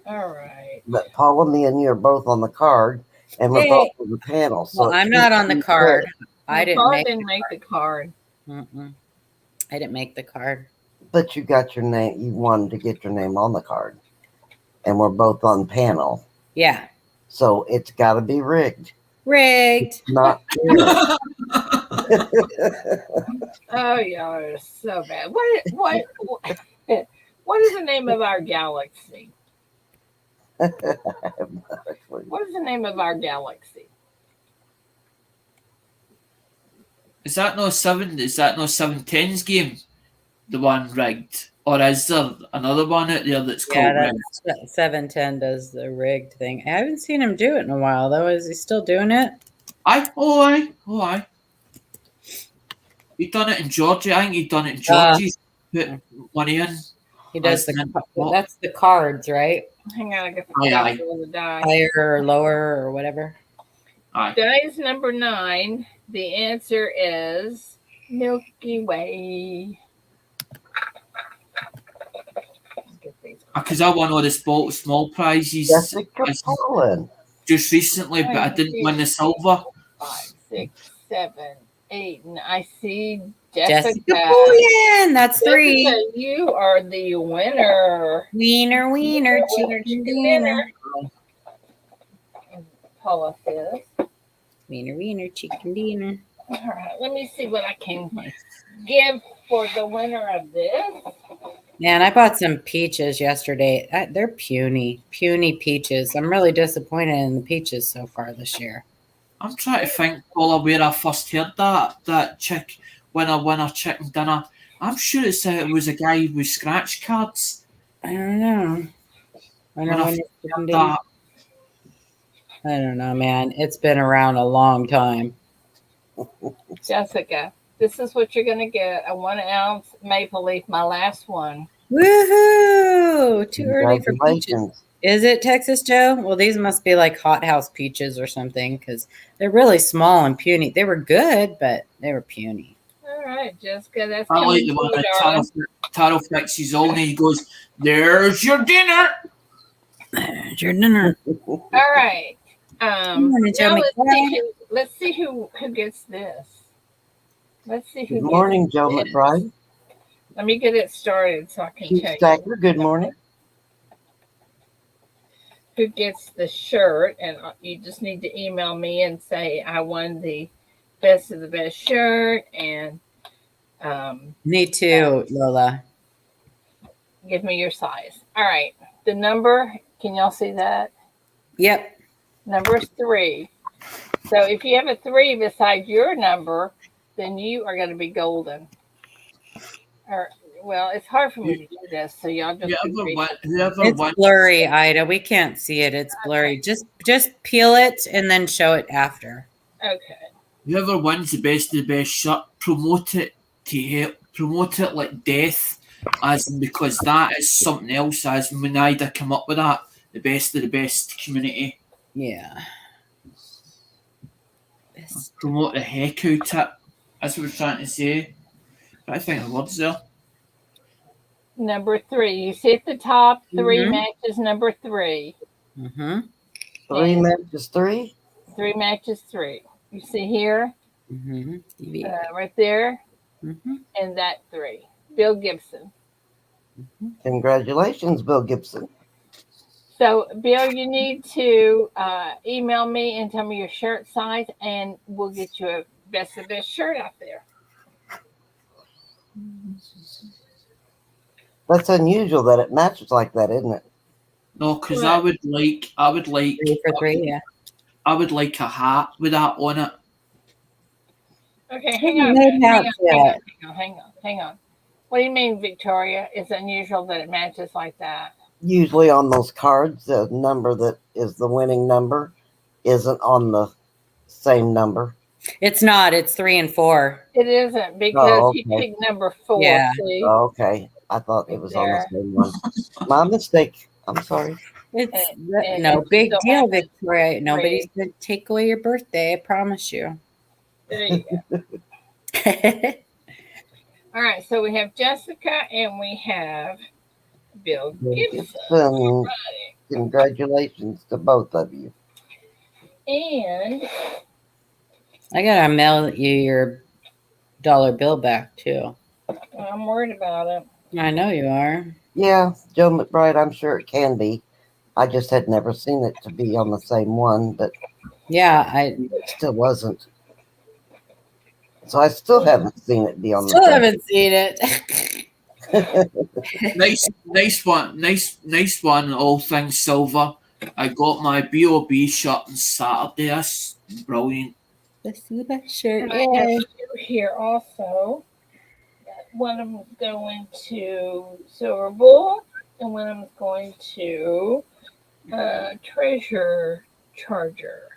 A: All right.
C: but Paula, me and you are both on the card, and we're
B: Yay.
C: both on the panel. So
B: well, I'm not on the card. I didn't
A: Paula
B: make.
A: didn't make the card.
B: Mm-mm. I didn't make the card.
C: But you got your name. You wanted to get your name on the card, and we're both on panel.
B: Yeah,
C: So it's got to be rigged.
B: rigged.
C: Not fair.
A: Oh, y'all are so bad. What is the name of our galaxy? What is the name of our galaxy?
D: Is that no 710's game? The one rigged? Or is there another one out there that's
B: Yeah,
D: called rigged?
B: that's 710 does the rigged thing. I haven't seen him do it in a while though. Is he still doing it?
D: Aye. He done it in Georgia. I think he done it in Georgia. Put money in.
B: He does
D: As
B: that's the cards, right?
A: Hang on, I got
D: Aye.
A: the die.
B: Higher or lower or whatever.
D: Aye.
A: Die is number 9. The answer is Milky Way.
D: Because I won all the small prizes
C: Jessica Pollen.
D: just recently, but I didn't win the silver.
A: 5, 6, 7, 8. And I see
B: Jessica
A: Jessica.
B: Bullion. That's 3.
A: Jessica, you are the winner.
B: Wiener, chicken dinner.
A: Paula says.
B: Wiener, chicken dinner.
A: All right, let me see what I can give for the winner of this.
B: Man, I bought some peaches yesterday. They're puny peaches. I'm really disappointed in the peaches so far this year.
D: I'm trying to think, Paula, where I first heard that chick winner chicken dinner. I'm sure it was a guy with scratch cards.
B: I don't know. I don't know, man. It's been around a long time.
A: Jessica, this is what you're going to get. A 1 ounce maple leaf, my last one.
B: Woohoo! Too early for peaches.
C: Congratulations.
B: Is it Texas Joe? Well, these must be like hothouse peaches or something because they're really small and puny. They were good, but they were puny.
A: All right, Jessica, that's
D: I like
A: coming
D: the
A: to
D: one
A: you,
D: that
A: darling.
D: Taro fixes all and he goes, "There's your dinner."
B: There's your dinner.
A: All right. Now let's see who gets this. Let's see who
C: Good morning,
A: gets
C: Joe
A: this.
C: McBride.
A: Let me get it started so I can
C: Keith
A: tell you
C: Stacker, good morning.
A: who gets the shirt. And you just need to email me and say I won the best of the best shirt and
B: Me too, Lola.
A: give me your size. All right. The number, can y'all see that?
B: Yep.
A: Number is 3. So if you have a 3 beside your number, then you are going to be golden. Or, well, it's hard for me to do this, so y'all just.
B: It's blurry, Ida. We can't see it. It's blurry. Just peel it and then show it after.
A: Okay.
D: Whoever wins the best of the best shirt, promote it like death, as in, because that is something else. As when Ida come up with that, the best of the best community.
B: Yeah.
D: Promote the heck out it. That's what we're trying to say. I think the words there.
A: Number 3. You see at the top, 3 matches number 3.
B: Mm-hmm.
C: Three
A: And
C: matches, three.
A: 3 matches 3. You see here,
B: Mm-hmm.
A: right there,
B: Mm-hmm.
A: and that 3. Bill Gibson.
C: Congratulations, Bill Gibson.
A: So, Bill, you need to email me and tell me your shirt size, and we'll get you a best of best shirt out there.
C: That's unusual that it matches like that, isn't it?
D: No, because
A: What?
D: I would like,
B: 3 for 3, yeah.
D: I would like a hat with that on it.
A: Okay, hang on a
B: Made
A: minute.
B: out to it.
A: Hang on. What do you mean, Victoria? It's unusual that it matches like that.
C: Usually on those cards, the number that is the winning number isn't on the same number.
B: It's not. It's 3 and 4.
A: It isn't because
C: Oh,
A: he
C: okay.
A: picked number 4.
B: Yeah.
A: See,
C: Oh, okay. I thought it
A: right
C: was on the
A: there.
C: same one. My mistake. I'm sorry.
B: It's
A: And
B: no
A: it
B: big
A: still
B: deal,
A: happens
B: Victoria. Nobody's
A: 3.
B: going to take away your birthday. I promise you.
A: There you go. All right, so we have Jessica and we have Bill Gibson.
C: Gibson. Congratulations to both of you.
A: And
B: I got to mail you your dollar bill back, too.
A: I'm worried about it.
B: I know you are.
C: Yeah, Joe McBride, I'm sure it can be. I just had never seen it to be on the same one, but
B: Yeah, I
C: it still wasn't. So I still haven't seen it be on the
B: still
C: same.
B: haven't seen it.
D: Nice one. All things silver. I got my B.O.B. shirt on Saturday. That's brilliant.
B: The Suba shirt.
A: And I have
B: Yay.
A: 2 here also. One of them is going to Silver Bull, and one of them is going to Treasure Charger.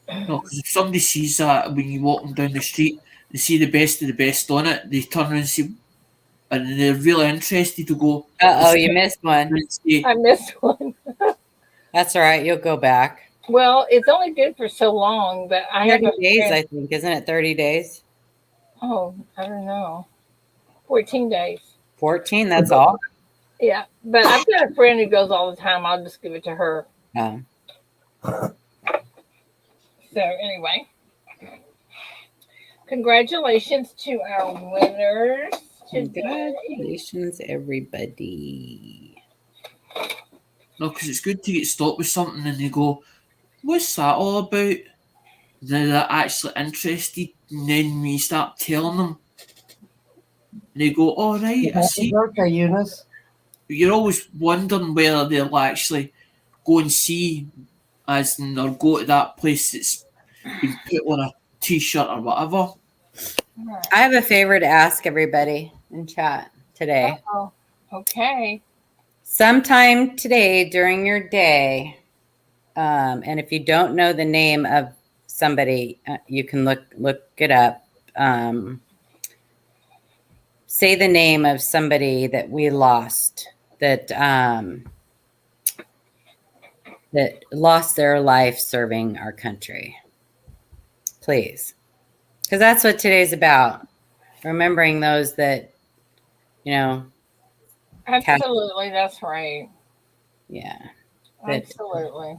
D: No, because if somebody sees that when you walk them down the street, they see the best of the best on it, they turn around and say, and they're really interested to go.
B: Uh-oh, you missed one.
D: And say,
A: I missed one.
B: That's all right. You'll go back.
A: Well, it's only good for so long, but I have
B: 30
A: a
B: days,
A: friend.
B: I think. Isn't it 30 days?
A: Oh, I don't know. 14 days.
B: 14, that's all?
A: Yeah, but I've got a friend who goes all the time. I'll just give it to her.
B: Oh.
A: So anyway, congratulations to our winners today.
B: Congratulations, everybody.
D: no, because it's good to get stopped with something and they go, what's that all about? They're actually interested, and then we start telling them, and they go, all right, I
C: Happy
D: see.
C: birthday, Eunice.
D: You're always wondering whether they'll actually go and see, as in, or go to that place that's been put on a t-shirt or whatever.
B: I have a favor to ask everybody in chat today.
A: Oh, okay.
B: Sometime today during your day, and if you don't know the name of somebody, you can look it up. Say the name of somebody that we lost, that that lost their life serving our country. Please, because that's what today's about. Remembering those that, you know,
A: Absolutely, that's right.
B: yeah, that
A: Absolutely.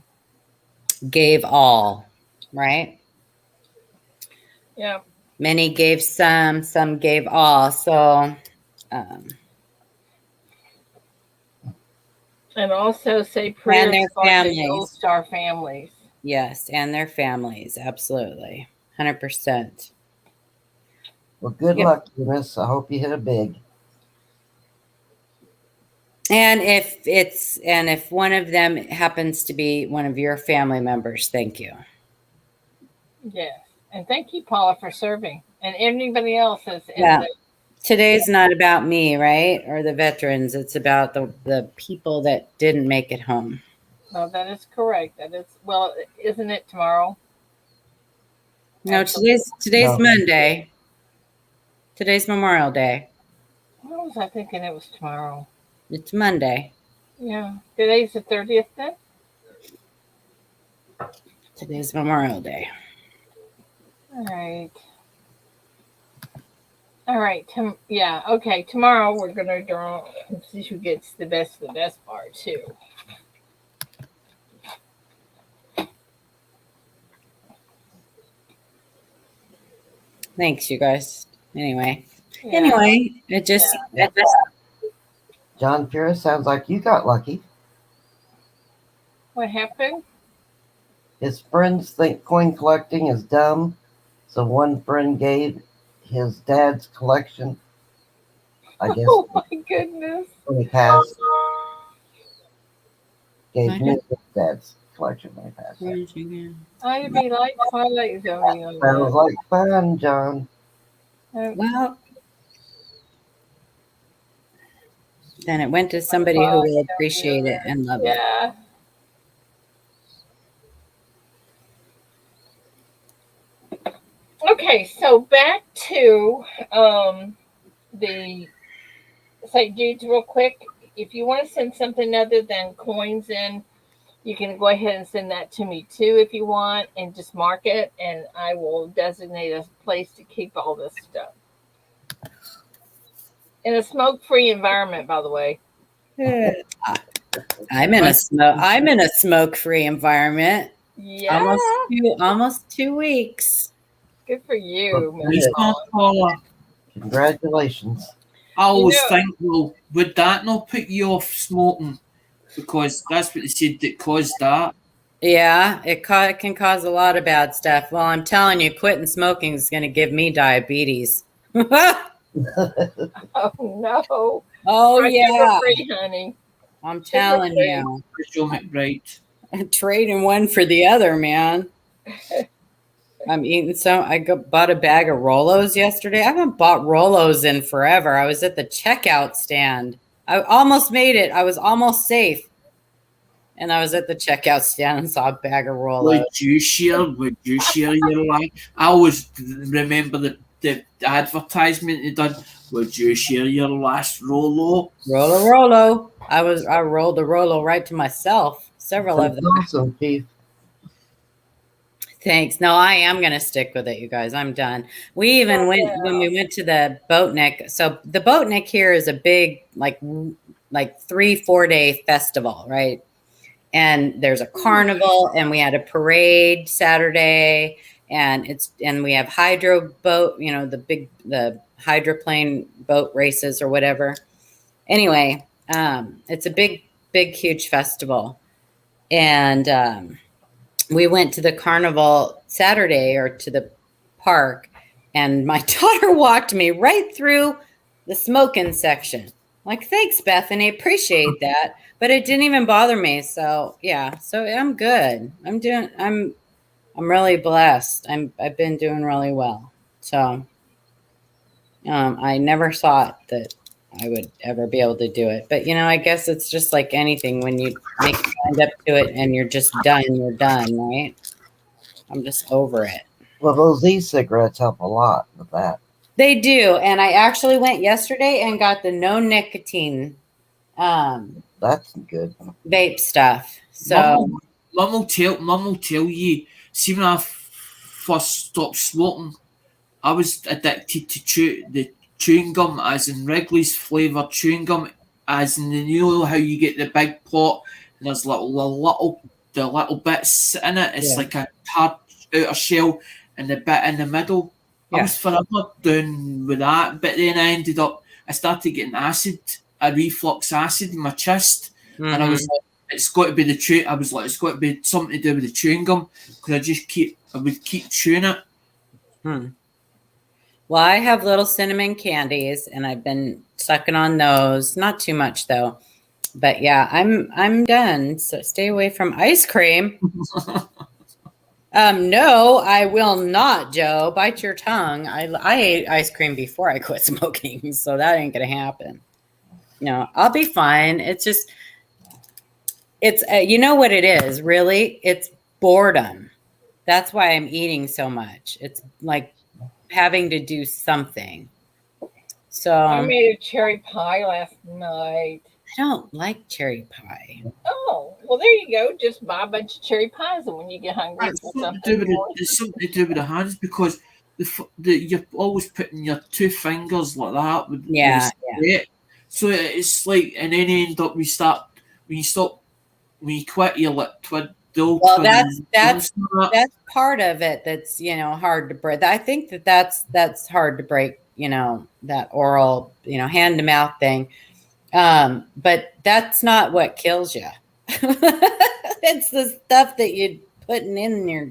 B: gave all, right?
A: Yeah.
B: Many gave some gave all. So,
A: And also say prayers
B: their
A: for the
B: families.
A: Gold Star families.
B: Yes, and their families, absolutely, 100%.
C: Well, good
B: Yep.
C: luck, Eunice. I hope you hit a big.
B: And if one of them happens to be one of your family members, thank you.
A: Yes. And thank you, Paula, for serving. And anybody else is in
B: Yeah.
A: the
B: Today's not about me, right? Or the veterans. It's about the people that didn't make it home.
A: No, that is correct. That is, well, isn't it tomorrow?
B: No,
A: Actually,
B: today's
C: No.
B: Monday. Today's Memorial Day.
A: what was I thinking it was tomorrow?
B: It's Monday.
A: Yeah. Today's the 30th then?
B: Today's Memorial Day.
A: All right. All right. Yeah. Okay. Tomorrow we're going to draw and see who gets the best of the best part, too.
B: Thanks, you guys. Anyway,
A: Yeah.
B: it just
C: John Pura, sounds like you got lucky.
A: What happened?
C: His friends think coin collecting is dumb, so one friend gave his dad's collection, I guess,
A: Oh my goodness.
C: when he passed,
B: I
C: gave me
B: don't-
C: his dad's collection when he passed.
A: I'd be like Twilight Zone on
C: Sounds like fun, John.
A: that.
B: Well, then it went to somebody who will appreciate it and love it.
A: Yeah. Okay, so back to the St. Jude's real quick. If you want to send something other than coins in, you can go ahead and send that to me too if you want, and just mark it, and I will designate a place to keep all this stuff. In a smoke-free environment, by the way.
B: I'm in a smoke-free environment.
A: Yeah.
B: Almost 2 weeks.
A: Good for you,
D: Nice
A: Miss
D: one, Paula.
C: Congratulations.
D: I always
A: You know-
D: think, well, would that not put you off smoking? Because that's what they said that caused that.
B: Yeah, it can cause a lot of bad stuff. Well, I'm telling you, quitting smoking is going to give me diabetes.
A: Oh no.
B: Oh
A: Try
B: yeah,
A: sugar-free, honey.
B: I'm telling
A: Sugar-free.
B: you,
D: Rachel McBride.
B: I'm trading one for the other, man. I'm eating some. Bought a bag of Rolos yesterday. I haven't bought Rolos in forever. I was at the checkout stand. I almost made it. I was almost safe. And I was at the checkout stand and saw a bag of Rolos.
D: Would you share your life? I always remember the advertisement they done. Would you share your last Rolo?
B: Rolo. I rolled a Rolo right to myself. Several of
C: That's
B: them.
C: awesome, Keith.
B: Thanks. No, I am going to stick with it, you guys. I'm done. We even went when we went to the Boatnik. So the Boatnik here is a big, like 3-4 day festival, right? And there's a carnival, and we had a parade Saturday, and we have hydro boat, the hydroplane boat races or whatever. Anyway, it's a big, huge festival, and we went to the carnival Saturday, or to the park, and my daughter walked me right through the smoking section. Like, thanks, Bethany, appreciate that. But it didn't even bother me. So yeah, so I'm good. I'm really blessed. I've been doing really well. So I never thought that I would ever be able to do it. But I guess it's just like anything. When you make your mind up to it and you're just done, you're done, right? I'm just over it.
C: Well, those e-cigarettes help a lot with that.
B: They do. And I actually went yesterday and got the no nicotine
C: That's good.
B: vape stuff. So
D: Mum will tell you. See, when I first stopped smoking, I was addicted to the chewing gum, as in Wrigley's flavour chewing gum, as in how you get the big pot and there's the little bits in it. It's like a hard outer shell and the bit in the middle. I was forever down with that, but then I started getting a reflux acid in my chest, and I was like, it's got to be the chew. I was like, it's got to be something to do with the chewing gum, because I would keep chewing it.
B: Well, I have little cinnamon candies, and I've been sucking on those. Not too much though, but yeah, I'm done. So stay away from ice cream. No, I will not, Joe. Bite your tongue. I ate ice cream before I quit smoking, so that ain't gonna happen. I'll be fine. It's just, it's you know what it is, really? It's boredom. That's why I'm eating so much. It's like having to do something. So
A: I made a cherry pie last night.
B: I don't like cherry pie.
A: Oh, well, there you go. Just buy a bunch of cherry pies, and when you get hungry
D: It's
A: for
D: something
A: something more.
D: it's something to do with the hands, because you're always putting your two fingers like that with
B: Yeah.
D: So it's like, and then you end up when you quit, you're like still
B: Well,
D: trying.
B: that's part of it. That's hard to break. I think that's hard to break. That oral, hand to mouth thing. But that's not what kills you. It's the stuff that you're putting in your.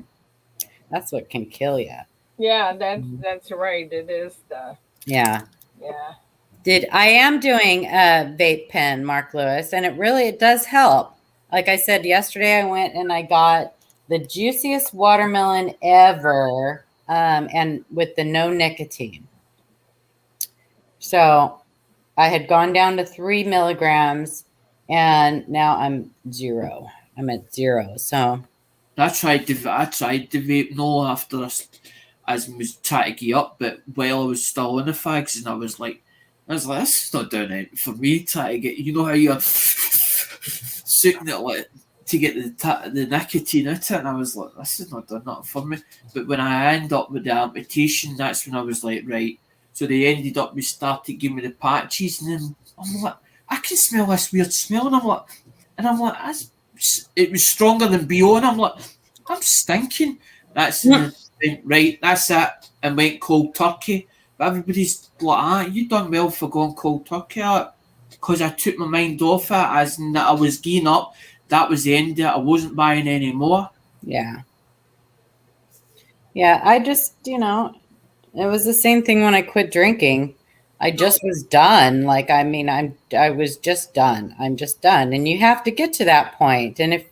B: That's what can kill you.
A: Yeah, that's right. It is the
B: Yeah.
A: yeah.
B: I am doing a vape pen, Mark Lewis, and it does help. Like I said yesterday, I went and I got the juiciest watermelon ever, and with the no nicotine. So I had gone down to 3 milligrams, and now I'm 0. I'm at 0. So
D: I tried the vape no after as I was trying to get up, but while I was still on the fags, and I was like, this is not doing it for me. Trying to get, how you're sucking it like to get the nicotine out it, and I was like, this is not doing nothing for me. But when I end up with the amputation, that's when I was like, right. So they ended up with started giving me the patches, and then I'm like, I can smell this weird smell, and I'm like, it was stronger than BO, and I'm like, I'm stinking. That's right. That's it, and went cold turkey. But everybody's like, you done well for going cold turkey, because I took my mind off it, as in that I was geeing up. That was the end of it. I wasn't buying any more.
B: Yeah. I just, it was the same thing when I quit drinking. I just was done. Like, I mean, I was just done. I'm just done. And you have to get to that point. And if,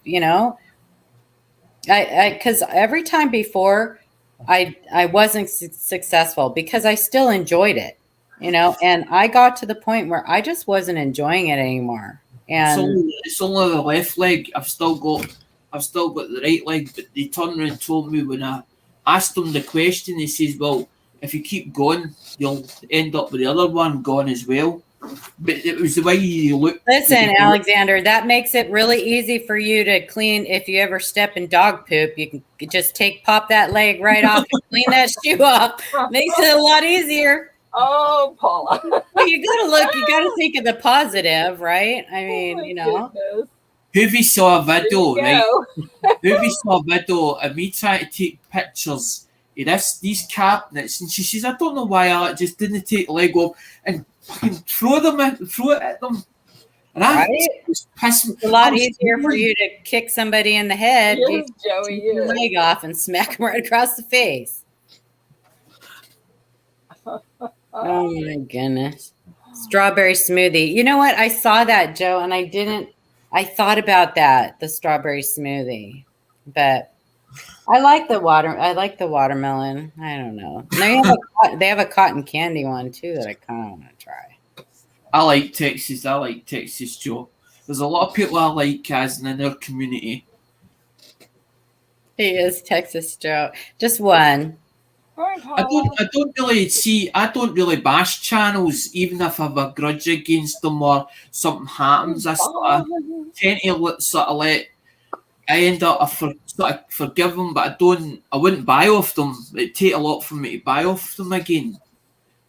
B: because every time before I wasn't successful because I still enjoyed it, and I got to the point where I just wasn't enjoying it anymore. And
D: it's only the left leg. I've still got the right leg, but they turned around and told me when I asked them the question, he says, well, if you keep going, you'll end up with the other one gone as well. But it was the way you look.
B: Listen, Alexander, that makes it really easy for you to clean. If you ever step in dog poop, you can just pop that leg right off and clean that shoe off. Makes it a lot easier.
A: Oh, Paula.
B: Well, you got to think of the positive, right? I mean,
A: Goodness.
D: Hoovy saw a video, right? Hoovy saw a video of me trying to take pictures of these cabinets, and she says, I don't know why I just didn't take the leg off and throw it at them. And
B: it's a lot easier for you to kick somebody in the head,
A: yes, Joey,
B: take your leg off and smack them right across the face. Oh my goodness. Strawberry smoothie. You know what? I saw that, Joe, and I thought about that, the strawberry smoothie. But I like the watermelon. I don't know. They have a cotton candy one too that I kind of want to try.
D: I like Texas, Joe. There's a lot of people I like as in their community.
B: He is Texas Joe. Just one.
D: I don't really bash channels, even if I have a grudge against them or something happens. I tend to I end up I forgive them, but I wouldn't buy off them. It'd take a lot for me to buy off them again.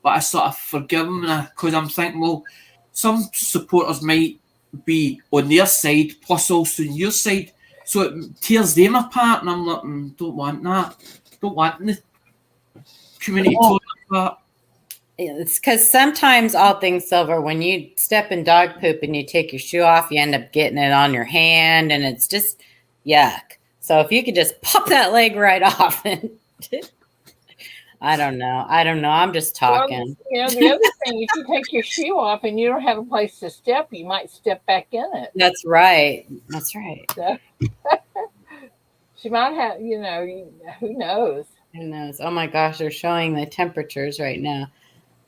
D: But I sort of forgive them because I'm thinking, well, some supporters might be on their side, plus also on your side, so it tears them apart, and I'm like, don't want that. Don't want the community torn apart.
B: It's because sometimes all things silver, when you step in dog poop and you take your shoe off, you end up getting it on your hand, and it's just yuck. So if you could just pop that leg right off, and I don't know. I'm just talking.
A: Well, the other thing, if you take your shoe off and you don't have a place to step, you might step back in it.
B: That's right.
A: So, she might have, who knows?
B: Who knows? Oh my gosh, they're showing the temperatures right now.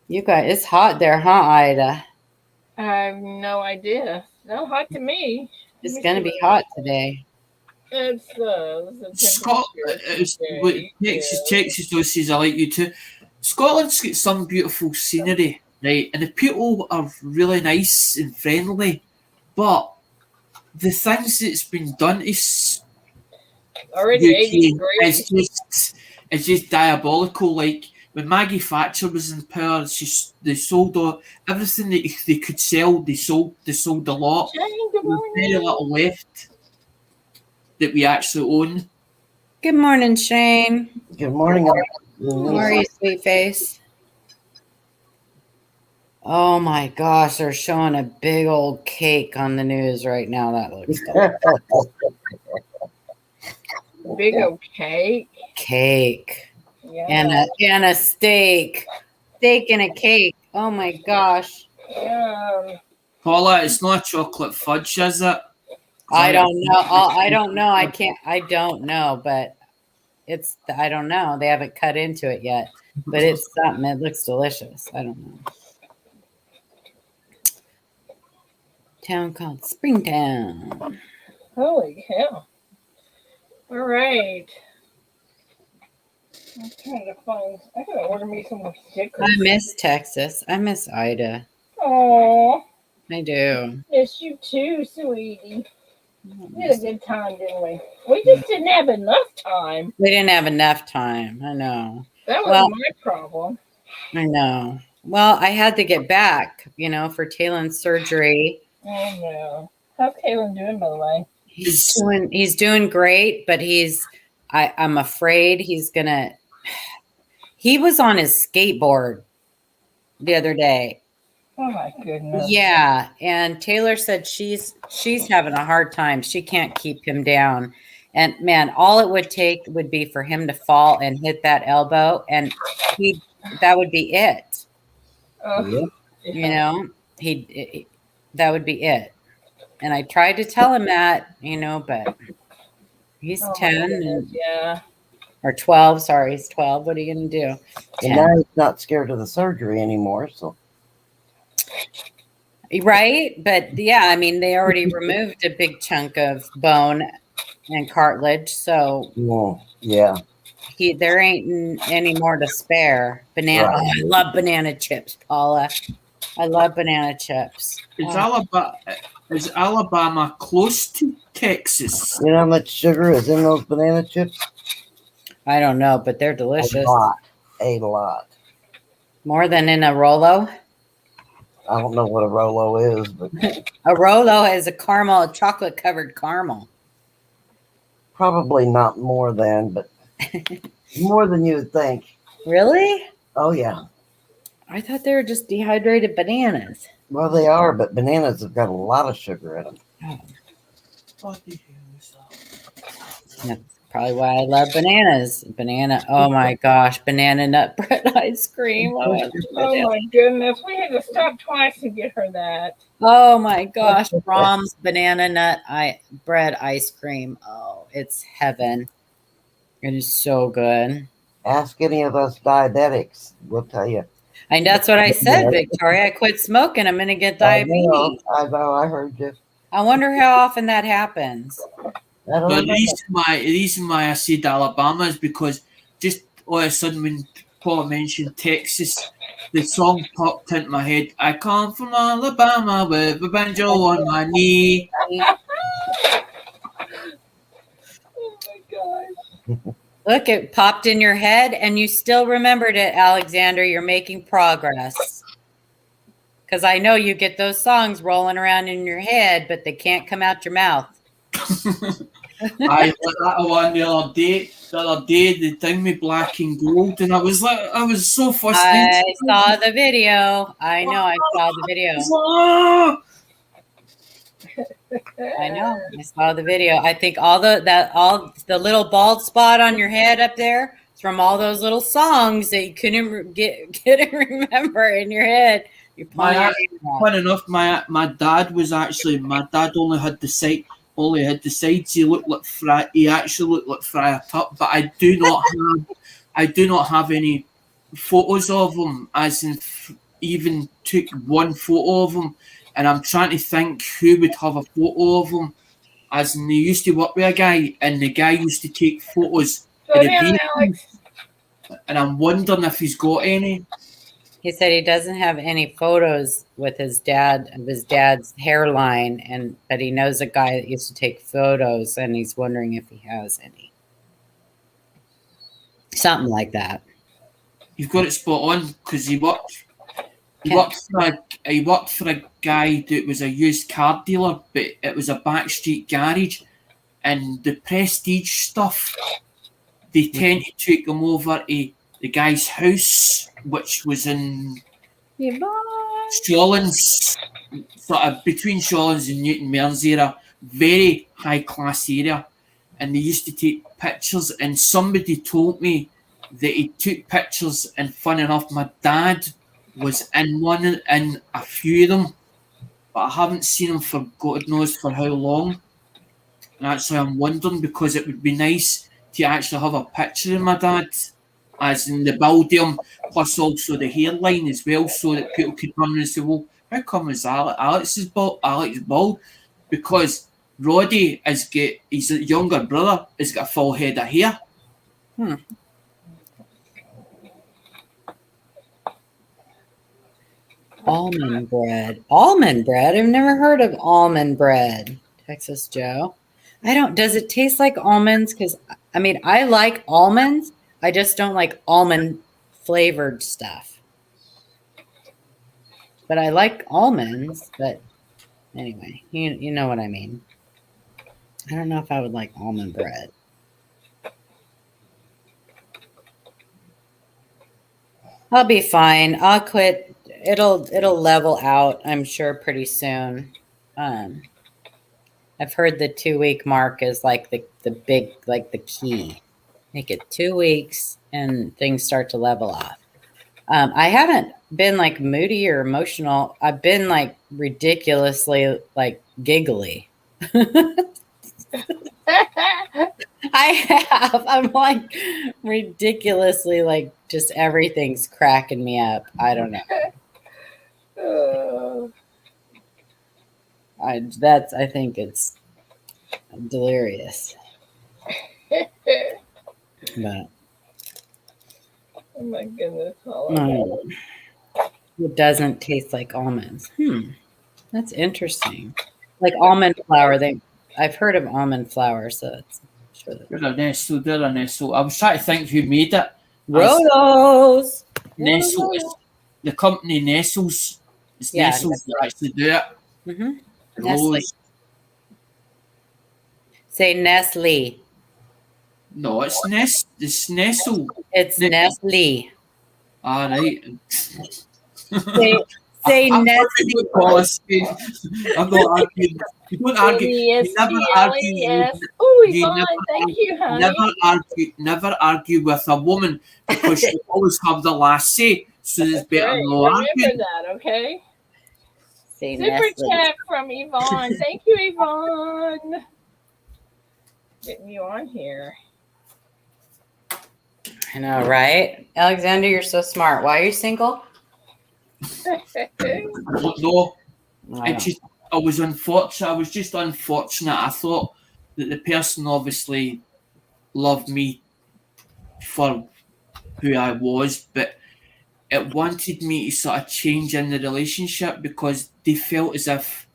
B: You guys, it's hot there, huh, Ida?
A: I have no idea. No, hot to me.
B: It's going to be hot today.
A: It's
D: Texas says I like you too. Scotland's got some beautiful scenery, right? And the people are really nice and friendly, but the things that's been done is
A: already 80 degrees.
D: It's just diabolical. Like when Maggie Thatcher was in power, they sold everything that they could sell. They sold a lot. There was very little left. that we actually own.
B: Good morning, Shane.
C: Good morning.
B: How are you, sweet face? Oh my gosh, they're showing a big old cake on the news right now. That looks delicious.
A: Big old cake.
B: Cake
A: Yeah.
B: and a steak. Steak and a cake. Oh my gosh.
D: Paula, it's not chocolate fudge, is it?
B: I don't know. I don't know. I can't. I don't know, but it's. I don't know. They haven't cut into it yet, but it's something. It looks delicious. I don't know. Town called Springtown.
A: Holy cow. All right. I'm trying to find. I gotta order me some more stickers.
B: I miss Texas. I miss Ida.
A: Oh,
B: I do.
A: miss you too, sweetie. We had a good time, didn't we? We just didn't have enough time.
B: We didn't have enough time. I know.
A: That was my problem.
B: I know. Well, I had to get back, for Taylor's surgery.
A: Oh no. How's Kaylin doing, by the way?
B: He's doing great, but I'm afraid he's gonna. He was on his skateboard the other day.
A: Oh my goodness.
B: Yeah, and Taylor said she's having a hard time. She can't keep him down. And man, all it would take would be for him to fall and hit that elbow, and that would be it.
A: Yeah.
B: That would be it. And I tried to tell him that, but he's 10 or 12. Sorry, he's 12. What are you going to do? 10.
C: And now he's not scared of the surgery anymore. So,
B: right? But yeah, I mean, they already removed a big chunk of bone and cartilage. So
C: yeah.
B: There ain't any more to spare. Banana. Right. Oh, I love banana chips, Paula. I love banana chips.
D: Is Alabama close to Texas?
C: You know how much sugar is in those banana chips?
B: I don't know, but they're delicious.
C: A lot.
B: More than in a Rolo?
C: I don't know what a Rolo is, but
B: a Rolo is a chocolate covered caramel.
C: Probably not more than, but more than you would think.
B: Really?
C: Oh yeah.
B: I thought they were just dehydrated bananas.
C: Well, they are, but bananas have got a lot of sugar in them.
B: Oh. What the hell is that? That's probably why I love bananas. Oh my gosh, banana nut bread ice cream.
A: Oh my goodness, we had to stop twice to get her that.
B: Oh my gosh, Brahms banana nut bread ice cream. Oh, it's heaven. It is so good.
C: Ask any of us diabetics. We'll tell you.
B: And that's what I said, Victoria. I quit smoking. I'm going to get diabetes.
C: I know. I heard you.
B: I wonder how often that happens.
D: The reason why I said Alabama is because just all of a sudden when Paul mentioned Texas, the song popped into my head. I come from Alabama with a banjo on my knee.
A: Oh my gosh.
B: Look, it popped in your head and you still remembered it, Alexander. You're making progress. Because I know you get those songs rolling around in your head, but they can't come out your mouth.
D: I like that one the other day. They did me Black and Gold, and I was so frustrated.
B: I saw the video. I know, I saw the video. I know. I saw the video. I think all the little bald spot on your head up there is from all those little songs that you couldn't get remember in your head.
D: Funny enough, my dad only had the sides. He looked like he actually looked like Friar Tuck, but I do not have any photos of him, as in even took one photo of him. And I'm trying to think who would have a photo of him. As in, they used to work with a guy, and the guy used to take photos. And I'm wondering if he's got any.
B: He said he doesn't have any photos with his dad's hairline, but he knows a guy that used to take photos, and he's wondering if he has any. Something like that.
D: You've got it spot on, because he worked for a guy that was a used car dealer, but it was a backstreet garage, and the prestige stuff, they tend to take them over to the guy's house, which was in
B: Yvonne.
D: Shawlands, sort of between Shawlands and Newton Mearns area, very high class area. And they used to take pictures, and somebody told me that he took pictures, and fun enough, my dad was in a few of them, but I haven't seen him for God knows for how long. And actually, I'm wondering, because it would be nice to actually have a picture of my dad, as in the baldium, plus also the hairline as well, so that people could come and say, well, how come is Alex is bald? Alex is bald? Because Roddy his younger brother has got a full head of hair.
B: Almond bread. Almond bread? I've never heard of almond bread. Texas Joe. Does it taste like almonds? Because, I mean, I like almonds. I just don't like almond flavored stuff. But I like almonds. But anyway, you know what I mean. I don't know if I would like almond bread. I'll be fine. I'll quit. It'll level out, I'm sure, pretty soon. I've heard the 2-week mark is like the big, like the key. Make it 2 weeks and things start to level off. I haven't been like moody or emotional. I've been like ridiculously like giggly. I have. I'm like ridiculously like just everything's cracking me up. I don't know. I think it's delirious. But
A: Oh my goodness.
B: It doesn't taste like almonds. That's interesting. Like almond flour. I've heard of almond flour, so it's sure that
D: They're a Nestle. I was trying to think who made it.
B: Rolos.
D: Nestle, the company Nestles. It's
B: Yeah,
D: Nestles that actually do it.
B: Nestle.
D: Rose.
B: Say Nestle.
D: No, it's Nestle.
B: It's Nestle.
D: All right.
B: Say
D: I'm
B: Nestle.
D: I'm not arguing. You don't argue. You never argue.
A: Oh,
D: You
A: Yvonne, thank you, honey.
D: Never argue with a woman, because she always have the last say. So it's better
A: Great.
D: no
A: Remember
D: arguing.
A: that, okay?
B: Say
A: Super
B: Nestle.
A: chat from Yvonne. Thank you, Yvonne. Getting you on here.
B: I know, right? Alexander, you're so smart. Why are you single?
D: No, I was unfortunate. I was just unfortunate. I thought that the person obviously loved me for who I was, but it wanted me to sort of change in the relationship, because they felt as if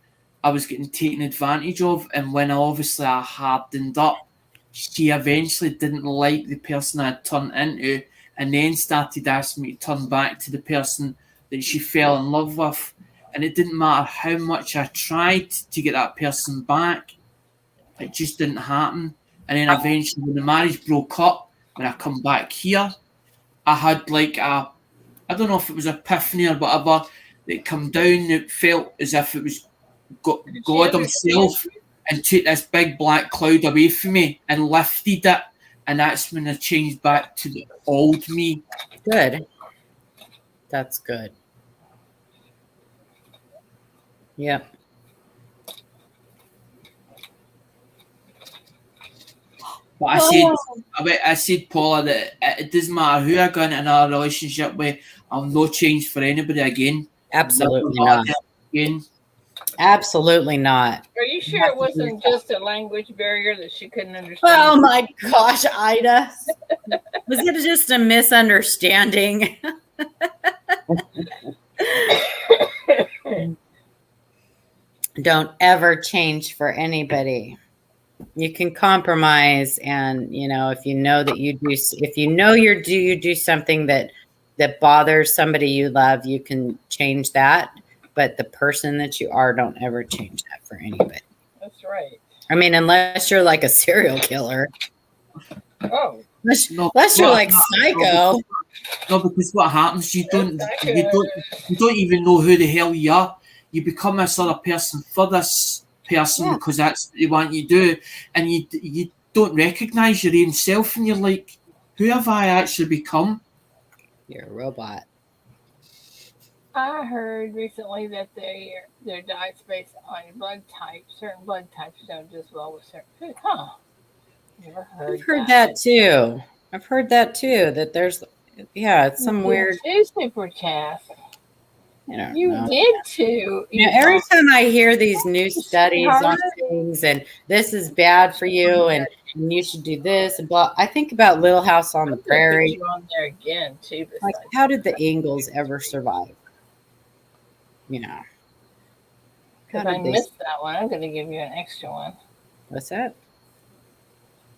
D: I was getting taken advantage of. And when I hardened up, she eventually didn't like the person I had turned into, and then started asking me to turn back to the person that she fell in love with. And it didn't matter how much I tried to get that person back, it just didn't happen. And then eventually, when the marriage broke up, when I come back here, I had like I don't know if it was epiphany or whatever, that come down. It felt as if it was God himself, and took this big black cloud away from me and lifted it. And that's when I changed back to the old me.
B: Good. That's good. Yep.
D: But I said, Paula, that it doesn't matter who I go into another relationship with, I'll no change for anybody again.
B: Absolutely not.
D: Again.
B: Absolutely not.
A: Are you sure it wasn't just a language barrier that she couldn't understand?
B: Oh my gosh, Ida. Was it just a misunderstanding? Don't ever change for anybody. You can compromise, and if you know that you do something that bothers somebody you love, you can change that. But the person that you are, don't ever change that for anybody.
A: That's right.
B: I mean, unless you're like a serial killer.
A: Oh,
B: Unless you're like psycho.
D: No, because what happens, you don't even know who the hell you are. You become this other person for this person
B: Yeah.
D: because that's what they want you to do, and you don't recognise your own self, and you're like, who have I actually become?
B: You're a robot.
A: I heard recently that their diet's based on blood type. Certain blood types don't do as well with certain food. Huh? Never heard.
B: I've heard that too. I've heard that too. That there's, it's some weird.
A: Too, super chats.
B: I don't
A: You
B: know.
A: did too.
B: You know, every time I hear these new studies on
A: Sweetheart.
B: things and this is bad for you and you should do this and blah, I think about Little House on the
A: I'm gonna put
B: Prairie.
A: you on there again too.
B: Like,
A: besides
B: how did the
A: that.
B: Ingalls ever survive? You know, how
A: If I
B: did they?
A: missed that one, I'm going to give you an extra one.
B: What's that?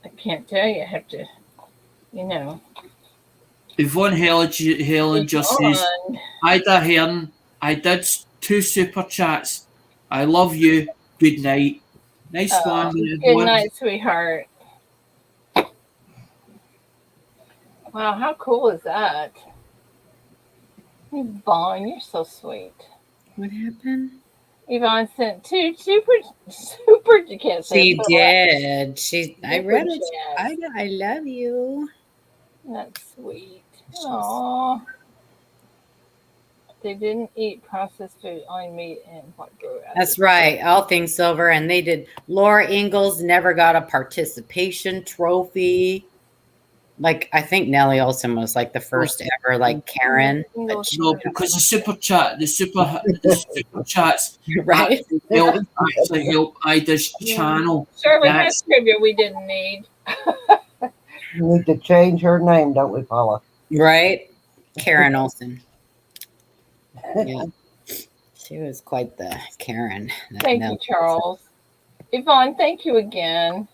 A: I can't tell you. I have to, you know.
D: Yvonne Helen just says,
A: On.
D: Ida Hearn, I did 2 super chats. I love you. Good night. Nice one,
A: Good
D: Yvonne.
A: night, sweetheart. Wow, how cool is that? Yvonne, you're so sweet.
B: What happened?
A: Yvonne sent 2 super. You can't say
B: She
A: it, but
B: did. I
A: super
B: read it.
A: chats.
B: I love you.
A: That's sweet. Aww. They didn't eat processed food, only meat and what grew out.
B: That's right. All things silver. And they did. Laura Ingalls never got a participation trophy. Like, I think Nellie Olson was like the first ever, like, Karen. But
D: No, because the super chats
B: right?
D: actually help Ida's channel.
A: Shirley
D: That's-
A: has trivia we didn't need.
C: We need to change her name, don't we, Paula?
B: Right? Karen Olson. Yeah. She was quite the Karen.
A: Thank you, Charles. Yvonne, thank you again.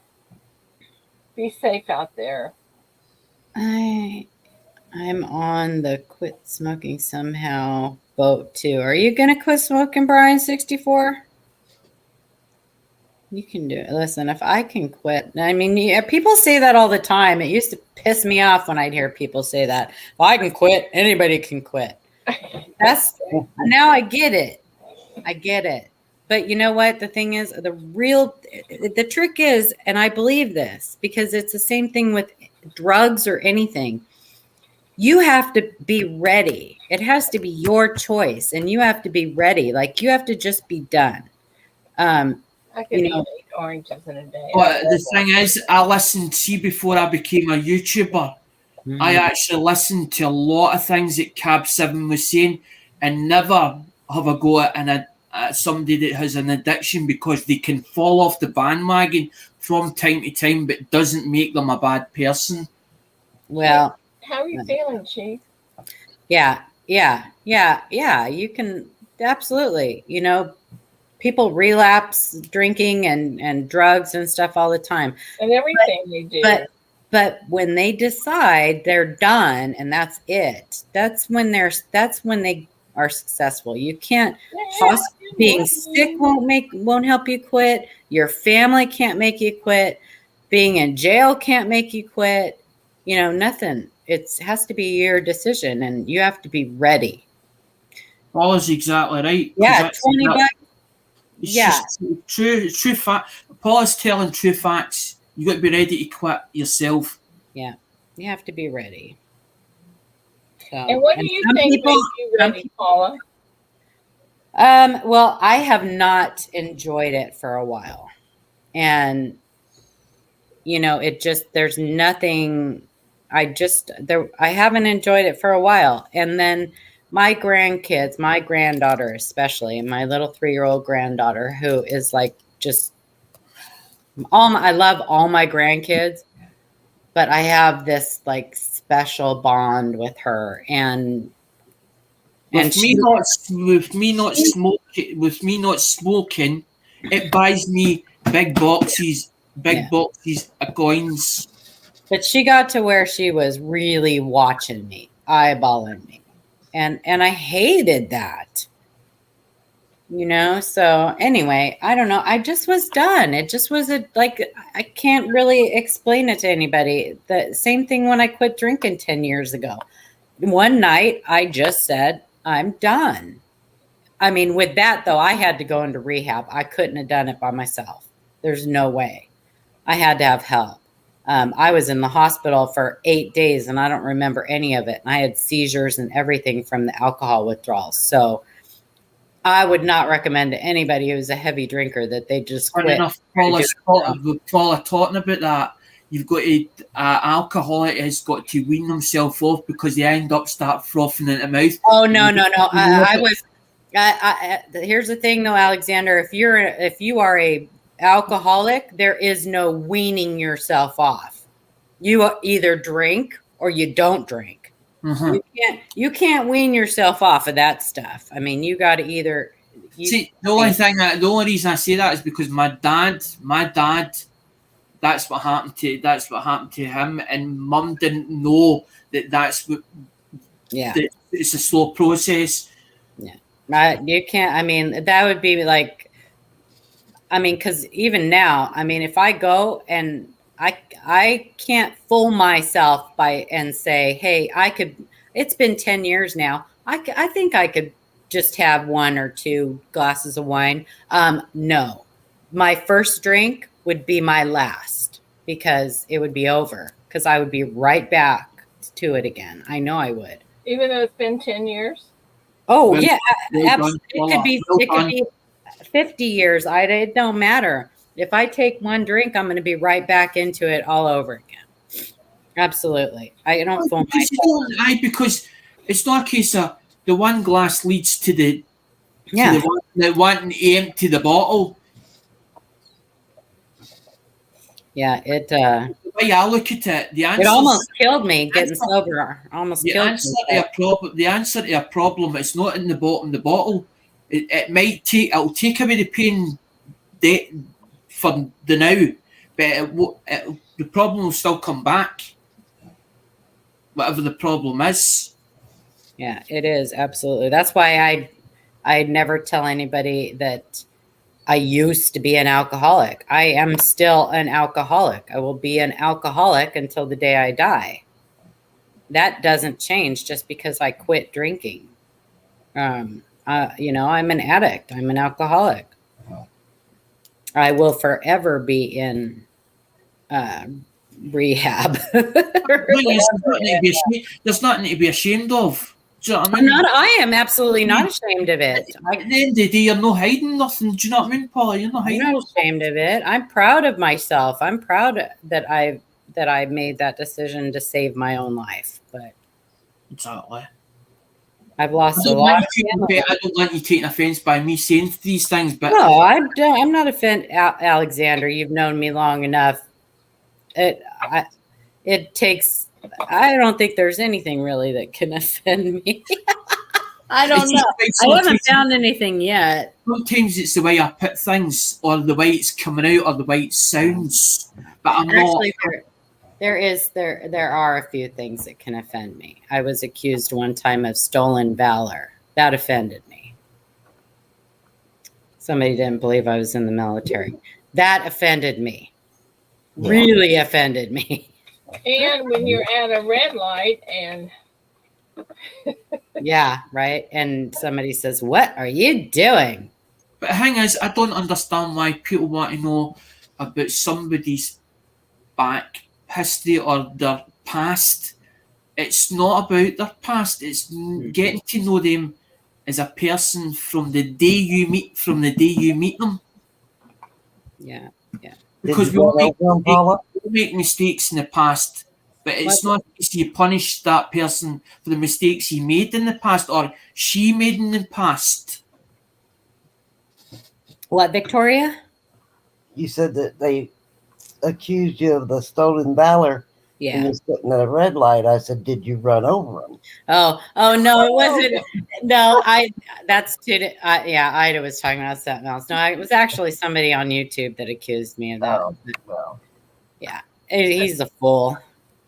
A: Be safe out there.
B: I'm on the quit smoking somehow boat too. Are you gonna quit smoking, Brian 64? You can do it. Listen, if I can quit, I mean, people say that all the time. It used to piss me off when I'd hear people say that. Well, I can quit. Anybody can quit. Now I get it. I get it. But you know what? The thing is, the trick is, and I believe this because it's the same thing with drugs or anything. You have to be ready. It has to be your choice, and you have to be ready. Like, you have to just be done.
A: I could eat 8 oranges in a day.
D: But the thing is, I listened, see, before I became a YouTuber, I actually listened to a lot of things that Cab 7 was saying and never have a go at somebody that has an addiction because they can fall off the bandwagon from time to time, but it doesn't make them a bad person.
B: Well,
A: how are you feeling, Chief?
B: Yeah. You can absolutely, people relapse drinking and drugs and stuff all the time.
A: And everything they do.
B: But when they decide they're done and that's it, that's when they are successful. You can't being sick won't help you quit. Your family can't make you quit. Being in jail can't make you quit. Nothing. It has to be your decision and you have to be ready.
D: Paula's exactly right.
B: Yeah, $20.
D: It's just true fact. Paula's telling true facts. You got to be ready to quit yourself.
B: Yeah, you have to be ready. So,
A: and what do you think makes you ready, Paula?
B: Well, I have not enjoyed it for a while, and there's nothing. I haven't enjoyed it for a while, and then my grandkids, my granddaughter especially, my little 3-year-old granddaughter, who is like just I love all my grandkids, but I have this like special bond with her, and
D: with me not smoking, it buys me big boxes of coins.
B: But she got to where she was really watching me, eyeballing me, and I hated that. you know. So anyway, I don't know. I just was done. It just was I can't really explain it to anybody. The same thing when I quit drinking 10 years ago. One night I just said, I'm done. I mean, with that though, I had to go into rehab. I couldn't have done it by myself. There's no way. I had to have help. I was in the hospital for 8 days and I don't remember any of it. And I had seizures and everything from the alcohol withdrawals. So I would not recommend to anybody who's a heavy drinker that they just
D: Funny
B: quit.
D: enough, Paula talking about that. You've got to, alcoholic has got to wean themselves off because they end up start frothing in the mouth.
B: Oh no. I was. Here's the thing, though, Alexander. If you are a alcoholic, there is no weaning yourself off. You either drink or you don't drink.
D: Mm-hmm.
B: You can't wean yourself off of that stuff. I mean, you got to either.
D: See, the only reason I say that is because my dad, that's what happened to him, and Mum didn't know that's what.
B: Yeah,
D: it's a slow process.
B: Yeah, you can't. I mean, that would be like. I mean, because even now, I mean, if I go and I can't fool myself and say, hey, I could. It's been 10 years now. I think I could just have 1 or 2 glasses of wine. No, my first drink would be my last because it would be over because I would be right back to it again. I know I would.
A: Even though it's been 10 years?
B: Oh, yeah. Absolutely. It could be 50 years. It don't matter. If I take 1 drink, I'm going to be right back into it all over again. Absolutely. I don't fool myself.
D: Because it's not a case of the 1 glass leads to the one to empty the bottle.
B: Yeah,
D: the way I look at it,
B: it almost killed me getting sober. Almost killed me.
D: The answer to a problem is not in the bottom of the bottle. It'll take away the pain for the now, but the problem will still come back. Whatever the problem is.
B: Yeah, it is absolutely. That's why I never tell anybody that I used to be an alcoholic. I am still an alcoholic. I will be an alcoholic until the day I die. That doesn't change just because I quit drinking. I'm an addict. I'm an alcoholic. I will forever be in rehab.
D: There's nothing to be ashamed of. Do you know what I mean?
B: I am absolutely not ashamed of it.
D: At the end of the day, you're not hiding nothing. Do you know what I mean, Paula? You're not hiding.
B: I'm not ashamed of it. I'm proud of myself. I'm proud that I made that decision to save my own life. But
D: exactly,
B: I've lost a lot.
D: I don't want you taking offense by me saying these things, but
B: no, I'm not offended, Alexander. You've known me long enough. It takes. I don't think there's anything really that can offend me. I don't know. I haven't found anything yet.
D: Sometimes it's the way I put things, or the way it's coming out, or the way it sounds. But I'm actually
B: not. There are a few things that can offend me. I was accused one time of stolen valor. That offended me. Somebody didn't believe I was in the military. That offended me. Really offended me.
A: And when you're at a red light and
B: yeah, right. And somebody says, "What are you doing?"
D: But the thing is, I don't understand why people want to know about somebody's back history or their past. It's not about their past. It's getting to know them as a person from the day you meet them.
B: Yeah.
D: Because we make mistakes in the past, but it's not because you punish that person for the mistakes he made in the past or she made in the past.
B: What, Victoria?
C: You said that they accused you of the stolen valor.
B: Yeah.
C: And you're sitting at a red light. I said, "Did you run over them?"
B: Oh no, it wasn't. No, that's too. Ida was talking about something else. No, it was actually somebody on YouTube that accused me of that.
C: Oh, well.
B: Yeah, he's a fool.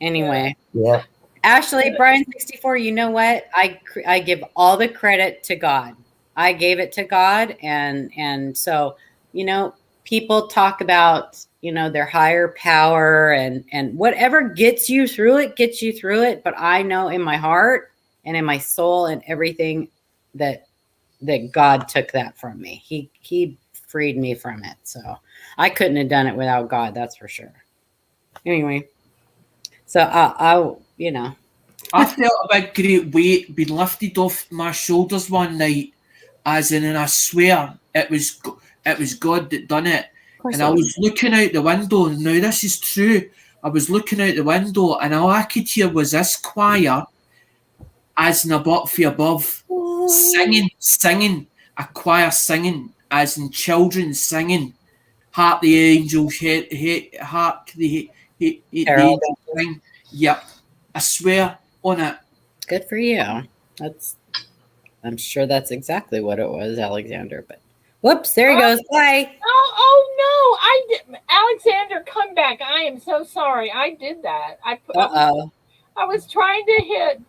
B: Anyway.
C: Yeah.
B: Actually, Brian 64. You know what? I give all the credit to God. I gave it to God, and so, you know, people talk about, you know, their higher power and whatever gets you through it gets you through it. But I know in my heart and in my soul and everything that God took that from me. He freed me from it. So I couldn't have done it without God. That's for sure. Anyway, so I you know,
D: I felt a big great weight being lifted off my shoulders one night, as in, and I swear it was God that done it.
B: of course
D: And
B: it
D: I
B: was.
D: was looking out the window. Now this is true. I was looking out the window, and all I could hear was this choir, as in above for above, singing, a choir singing, as in children singing. Hark the angels, hark the
B: Carol,
D: angels sing. Yep, I swear on it.
B: good for you. That's I'm sure that's exactly what it was, Alexander. But whoops, there he goes. Bye.
A: Oh no! I did, Alexander, come back! I am so sorry. I did that.
B: Uh-oh.
A: I was trying to hit.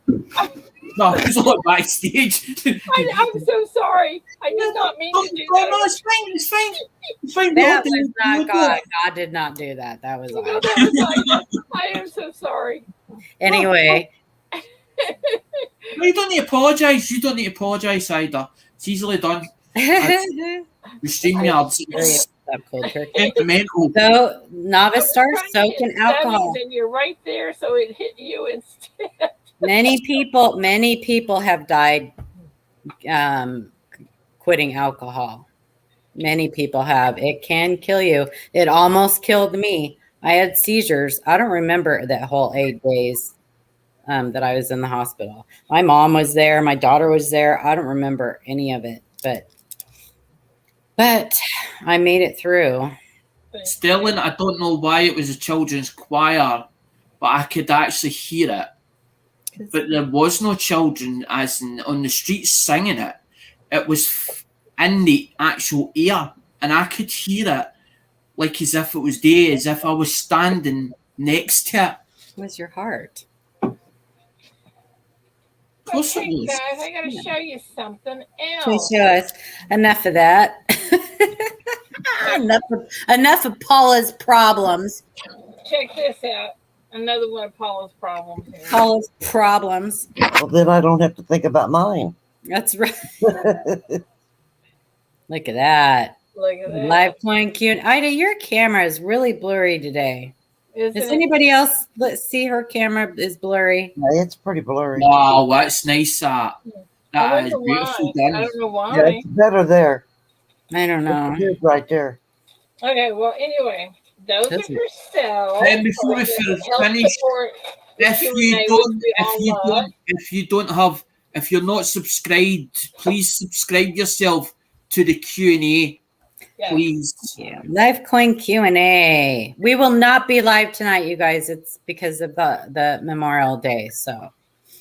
D: No, he's all backstage.
A: I'm so sorry. I did not mean to do
D: No,
A: that.
D: it's fine. It's fine. It's fine.
B: That was not God. God did not do that. That was
A: No,
B: I.
A: that was I am so sorry.
B: Anyway,
D: No, you don't need to apologise. You don't need to apologise either. It's easily done. The StreamYards. It's
B: cold turkey.
D: temperamental.
B: So
A: I
B: novice
A: was
B: start
A: trying to
B: soaking
A: hit
B: alcohol.
A: settings and you're right there, so it hit you instead.
B: Many people have died quitting alcohol. Many people have. It can kill you. It almost killed me. I had seizures. I don't remember that whole 8 days that I was in the hospital. My mom was there. My daughter was there. I don't remember any of it, but I made it through.
D: Sterling, I don't know why it was a children's choir, but I could actually hear it. But there was no children as in on the streets singing it. It was in the actual air, and I could hear it like as if it was there, as if I was standing next to it.
B: It was your heart.
D: Of course
A: Okay,
D: it was.
A: guys, I gotta show you something
B: Please
A: else.
B: show us. Enough of that. enough of Paula's problems.
A: Check this out. Another one of Paula's problems. Here.
B: Paula's problems.
C: Well, then I don't have to think about mine.
B: That's right. Look at that.
A: Look at that.
B: Live point cute. Ida, your camera is really blurry today.
A: Isn't
B: Does
A: it?
B: anybody else see her camera is blurry?
C: Yeah, it's pretty blurry.
D: Wow, that's nice.
A: I
D: That is
A: wonder
D: beautiful
A: why. I
D: done.
A: don't know why.
C: Yeah, it's better there.
B: I don't know.
C: It's right there.
A: Okay, well, anyway, those
B: That's
A: are for sale.
D: And before we finish, if you're not subscribed, please subscribe yourself to the Q&A, please.
B: Yeah. Live coin Q&A. We will not be live tonight, you guys. It's because of the Memorial Day. So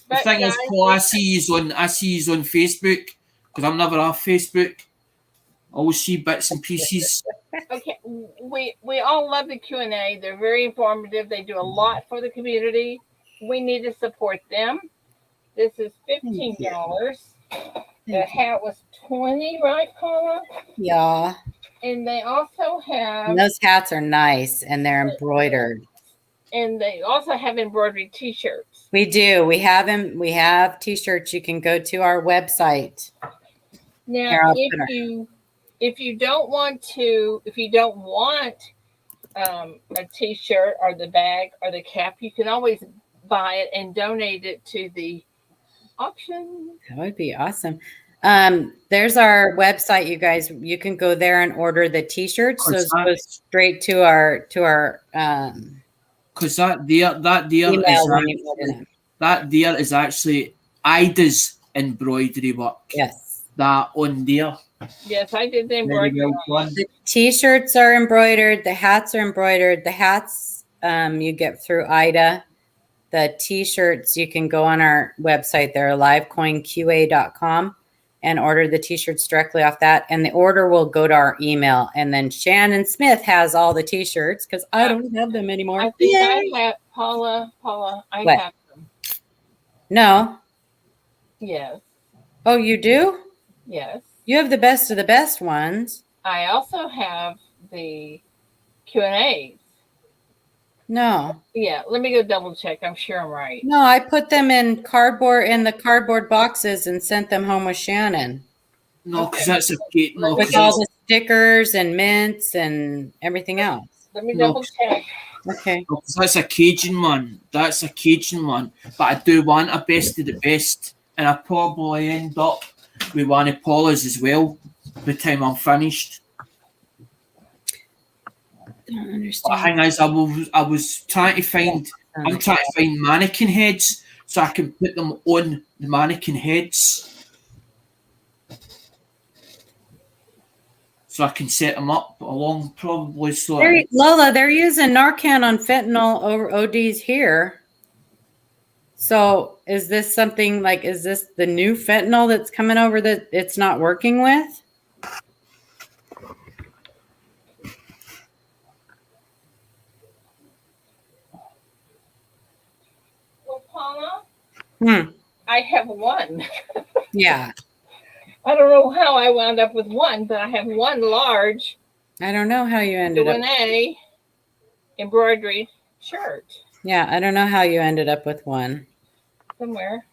D: The thing is, Paul, I see you on Facebook because I'm never off Facebook. I always see bits and pieces.
A: Okay, we all love the Q&A. They're very informative. They do a lot for the community. We need to support them. This is $15. The hat was $20, right, Paula?
B: yeah.
A: And they also have.
B: And those hats are nice and they're embroidered.
A: And they also have embroidery T-shirts.
B: We do. We have them. We have T-shirts. You can go to our website.
A: Now, if you don't want a T-shirt or the bag or the cap, you can always buy it and donate it to the auction.
B: That would be awesome. There's our website, you guys. You can go there and order the T-shirts. So it goes straight to our
D: because that there is actually Ida's embroidery work.
B: Yes.
D: That on there.
A: Yes, I did the embroidery.
B: The T-shirts are embroidered. The hats are embroidered. The hats you get through Ida. The T-shirts, you can go on our website there, livecoinqa.com, and order the T-shirts directly off that. And the order will go to our email. And then Shannon Smith has all the T-shirts because I don't have them anymore.
A: I think I have, Paula, I have them.
B: No.
A: Yes.
B: Oh, you do?
A: Yes.
B: You have the best of the best ones.
A: I also have the Q&As.
B: No.
A: Yeah, let me go double check. I'm sure I'm right.
B: No, I put them in the cardboard boxes and sent them home with Shannon.
D: No, because
A: Okay.
D: that's a kid. No,
B: With
D: because
B: all
D: that's
B: the stickers and mints and everything else.
A: Let me
D: no,
A: double check.
B: Okay.
D: no, 'cause that's a Cajun one. That's a Cajun one. But I do want a best of the best, and I probably end up with one of Paula's as well by the time I'm finished.
B: Don't
D: But the
B: understand.
D: thing is, I was trying to find. I'm trying to find mannequin heads so I can put them on the mannequin heads. So I can set them up along probably so.
B: Lola, they're using Narcan on fentanyl over ODs here. So is this something like, is this the new fentanyl that's coming over that it's not working with?
A: Well, Paula,
B: Hmm.
A: I have one.
B: Yeah.
A: I don't know how I wound up with one, but I have one large
B: I don't know how you ended up.
A: Q&A embroidery shirt
B: Yeah, I don't know how you ended up with one.
A: somewhere.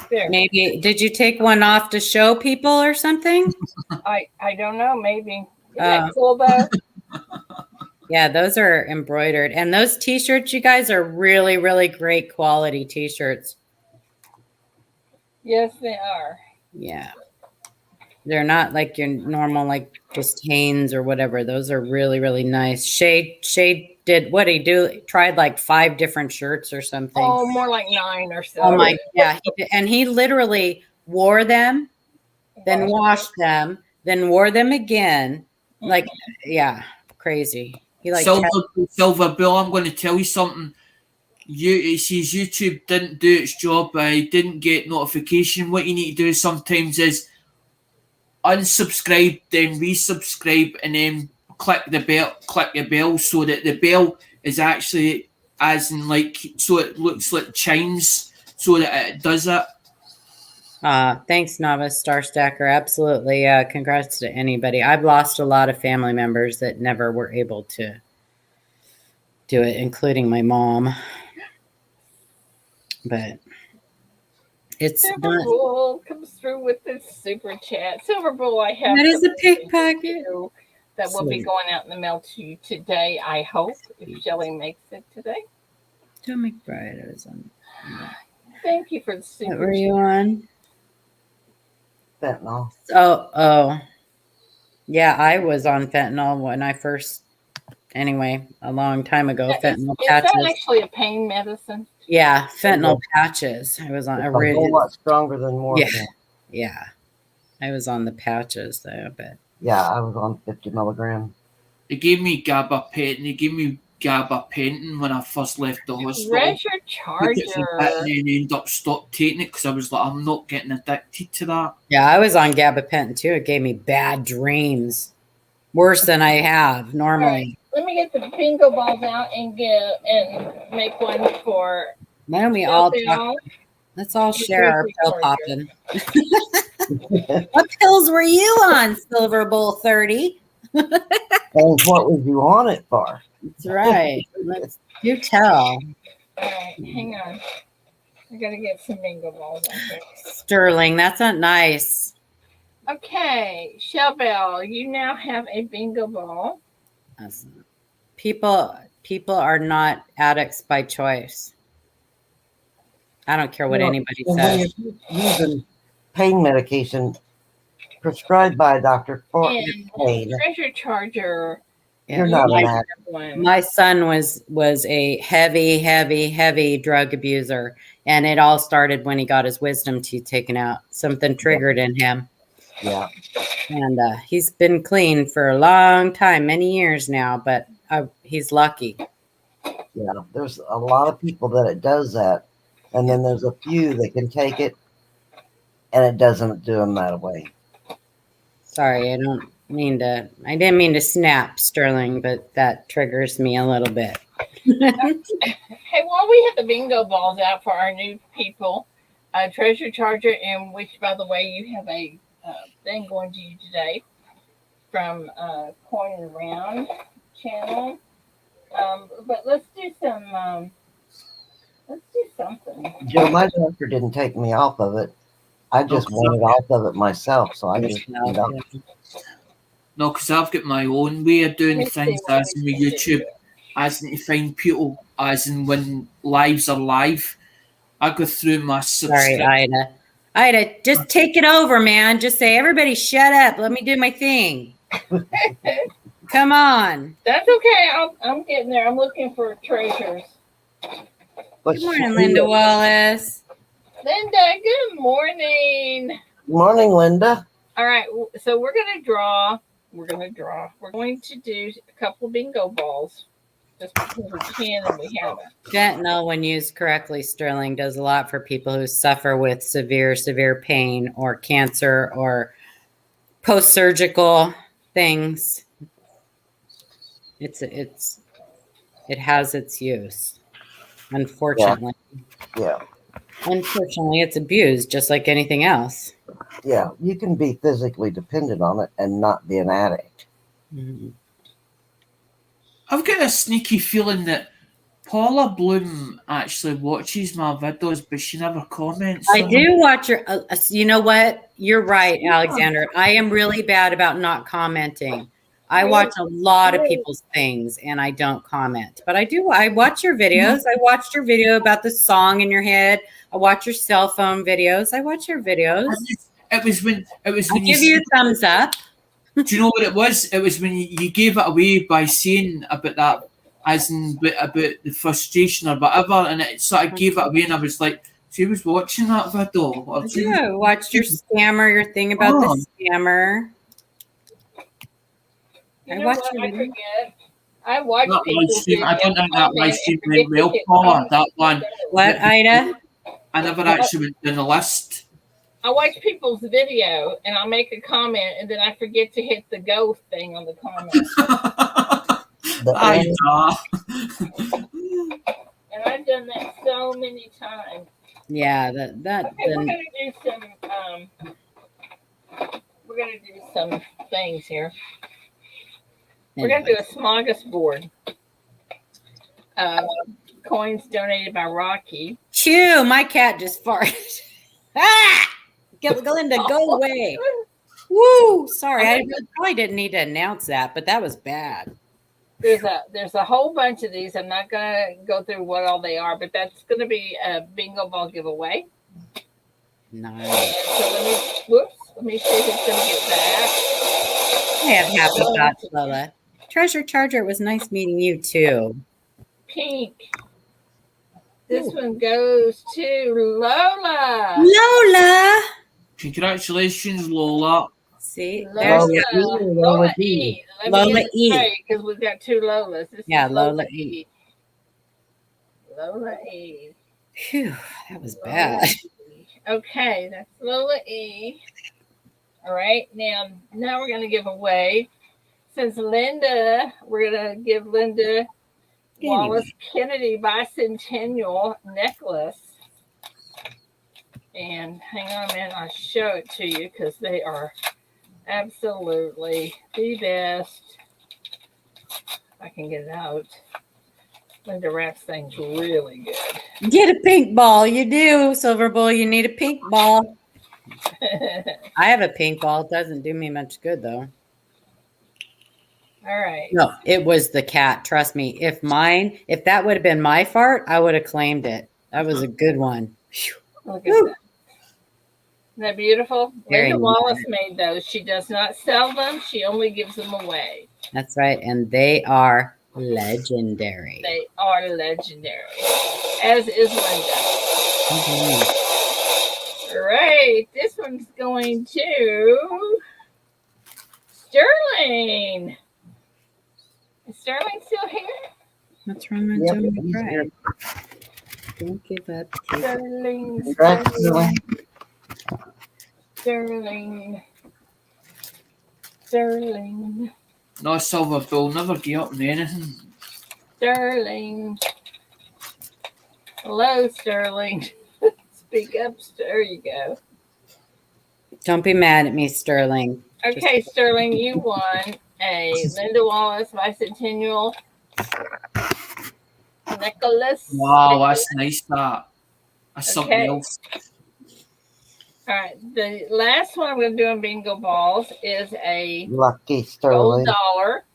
A: There.
B: Maybe did you take one off to show people or something?
A: I don't know. Maybe. Isn't that cool though?
B: Yeah, those are embroidered. And those t-shirts, you guys, are really, really great quality t-shirts.
A: Yes, they are.
B: Yeah. They're not like your normal, like just Hanes or whatever. Those are really, really nice. Shay did, what did he do? Tried like 5 different shirts or something.
A: Oh, more like 9 or so.
B: Oh my, yeah. He did, and he literally wore them, then washed them, then wore them again. Like, yeah, crazy. He like
D: Silver Bill, I'm going to tell you something. It says YouTube didn't do its job. I didn't get notification. What you need to do sometimes is unsubscribe, then resubscribe, and then click the bell, so that the bell is actually as in like so it looks like chimes, so that it does it.
B: Thanks, Novice Star Stacker. Absolutely. Congrats to anybody. I've lost a lot of family members that never were able to do it, including my mom. But it's
A: Silver
B: not.
A: Bull comes through with this super chat. Silver Bull, I have
B: That is a pickpocket.
A: that will be going out in the mail to you today, I hope, if Shelly makes it today.
B: Joe McBride was on.
A: Thank you for the super
B: What were you on?
C: Fentanyl.
B: Oh. Yeah, I was on fentanyl when I first, anyway, a long time ago. Fentanyl patches.
A: Is that actually a pain medicine?
B: Yeah, fentanyl patches. I was on
C: a whole lot stronger than morphine.
B: Yeah. I was on the patches though, but
C: yeah, I was on 50 milligrams.
D: They gave me gabapentin. They gave me gabapentin when I first left the hospital.
A: Treasure Charger.
D: And then ended up stopped taking it because I was like, I'm not getting addicted to that.
B: Yeah, I was on gabapentin too. It gave me bad dreams, worse than I have normally.
A: Right. Let me get the bingo balls out and make one for.
B: Why don't we all talk? Let's all share our pill popping. What pills were you on, Silver Bull 30?
C: And what was you on it for?
B: That's right. Let's do tell.
A: All right, hang on. I gotta get some bingo balls out there.
B: Sterling, that's not nice.
A: Okay, Shellbell, you now have a bingo ball.
B: People are not addicts by choice. I don't care what anybody says.
C: When you're using pain medication prescribed by a doctor for pain,
A: Treasure Charger.
C: You're not an addict.
B: My son was a heavy drug abuser, and it all started when he got his wisdom teeth taken out. Something triggered in him.
C: Yeah.
B: And he's been clean for a long time, many years now, but he's lucky.
C: Yeah, there's a lot of people that it does that, and then there's a few that can take it, and it doesn't do them that way.
B: Sorry, I didn't mean to snap, Sterling, but that triggers me a little bit.
A: Hey, while we have the bingo balls out for our new people, Treasure Charger, and which, by the way, you have a thing going to you today from Coin and Round channel. But let's do something.
C: Joe, my doctor didn't take me off of it. I just wanted off of it myself, so I just
B: No,
C: you know,
D: No, because I've got my own way of doing
A: Let's see
D: things,
A: what
D: as in
A: we
D: with
A: can
D: YouTube,
A: do.
D: as in to find people, as in when lives are live. I go through my
B: sorry,
D: subscription.
B: Ida. Ida, just take it over, man. Just say, everybody shut up. Let me do my thing. Come on.
A: That's okay. I'm getting there. I'm looking for treasures.
C: but
B: Good morning, Linda Wallace.
A: Linda, good morning.
C: Morning, Linda.
A: All right, so we're gonna draw. We're gonna draw. We're going to do a couple of bingo balls, just because we can and we haven't.
B: Fentanyl, when used correctly, Sterling, does a lot for people who suffer with severe pain or cancer or post-surgical things. It has its use. Unfortunately.
C: Yeah.
B: Unfortunately, it's abused just like anything else.
C: Yeah. You can be physically dependent on it and not be an addict.
B: Mm-hmm.
D: I've got a sneaky feeling that Paula Bloom actually watches my videos, but she never comments.
B: I
D: on
B: do
D: them.
B: watch your. You know what? You're right, Alexander. I am really bad about not commenting. I watch a lot of people's things and I don't comment, but I do. I watch your videos. I watched your video about the song in your head. I watch your cell phone videos. I watch your videos.
D: It was when
B: I
D: you
B: give you a thumbs up.
D: do you know what it was? It was when you gave it away by saying about that, as in about the frustration or whatever, and it sort of gave it away, and I was like, she was watching that video. Or
B: I do. I watched your scammer, your thing about the scammer.
A: You know what? I forget. I watch
D: that live
A: people's
D: stream. I don't
A: videos,
D: think that live
A: comment,
D: stream
A: and
D: went
A: forget to
D: well,
A: hit
D: Paula.
A: comment.
D: That one.
B: What, Ida?
D: I never actually went down the list.
A: I watch people's video and I'll make a comment and then I forget to hit the go thing on the comment. And I've done that so many times.
B: Yeah,
A: okay, we're gonna do some things here. We're gonna do a smorgasbord. Coins donated by Rocky.
B: Chew, my cat just farted. Ah! Glinda, go away. Woo! Sorry, I probably didn't need to announce that, but that was bad.
A: There's a whole bunch of these. I'm not gonna go through what all they are, but that's gonna be a bingo ball giveaway.
B: Nice.
A: So let me see who's gonna get that.
B: I have happy thoughts, Lola. Treasure Charger, it was nice meeting you too.
A: Pink. This one goes to Lola.
B: Lola.
D: Congratulations, Lola.
B: See,
A: Lola,
B: there's
A: Lola E.
B: Lola E.
A: Because we've got two Lolas. This
B: yeah,
A: is
B: Lola E.
A: Lola E.
B: Phew, that was bad.
A: Okay, that's Lola E. All right, now we're going to give away. Since Linda, we're going to give Linda Wallace Kennedy bicentennial necklace. And hang on a minute, I'll show it to you because they are absolutely the best. I can get it out. Linda wraps things really good.
B: Get a pink ball. You do, Silver Bull. You need a pink ball. I have a pink ball. It doesn't do me much good, though.
A: All right.
B: No, it was the cat. Trust me. If that would have been my fart, I would have claimed it. That was a good one.
A: Look at that. Isn't that beautiful?
B: Very
A: Linda Wallace made those. She does not sell them. She only gives them away.
B: That's right. And they are legendary.
A: They are legendary. As is Linda. All right. This one's going to Sterling. Is Sterling still here?
B: What's wrong with Joe McBride? Don't give up.
A: Sterling.
D: No, Silver Bull, never give up on anything.
A: Sterling. Hello, Sterling. Speak up. There you go.
B: Don't be mad at me, Sterling.
A: Okay, Sterling, you won a Linda Wallace bicentennial necklace.
D: Wow, that's nice. That's something
A: Okay.
D: else.
A: All right. The last one I'm going to do on bingo balls is a
C: Lucky
A: gold
C: Sterling.
A: dollar.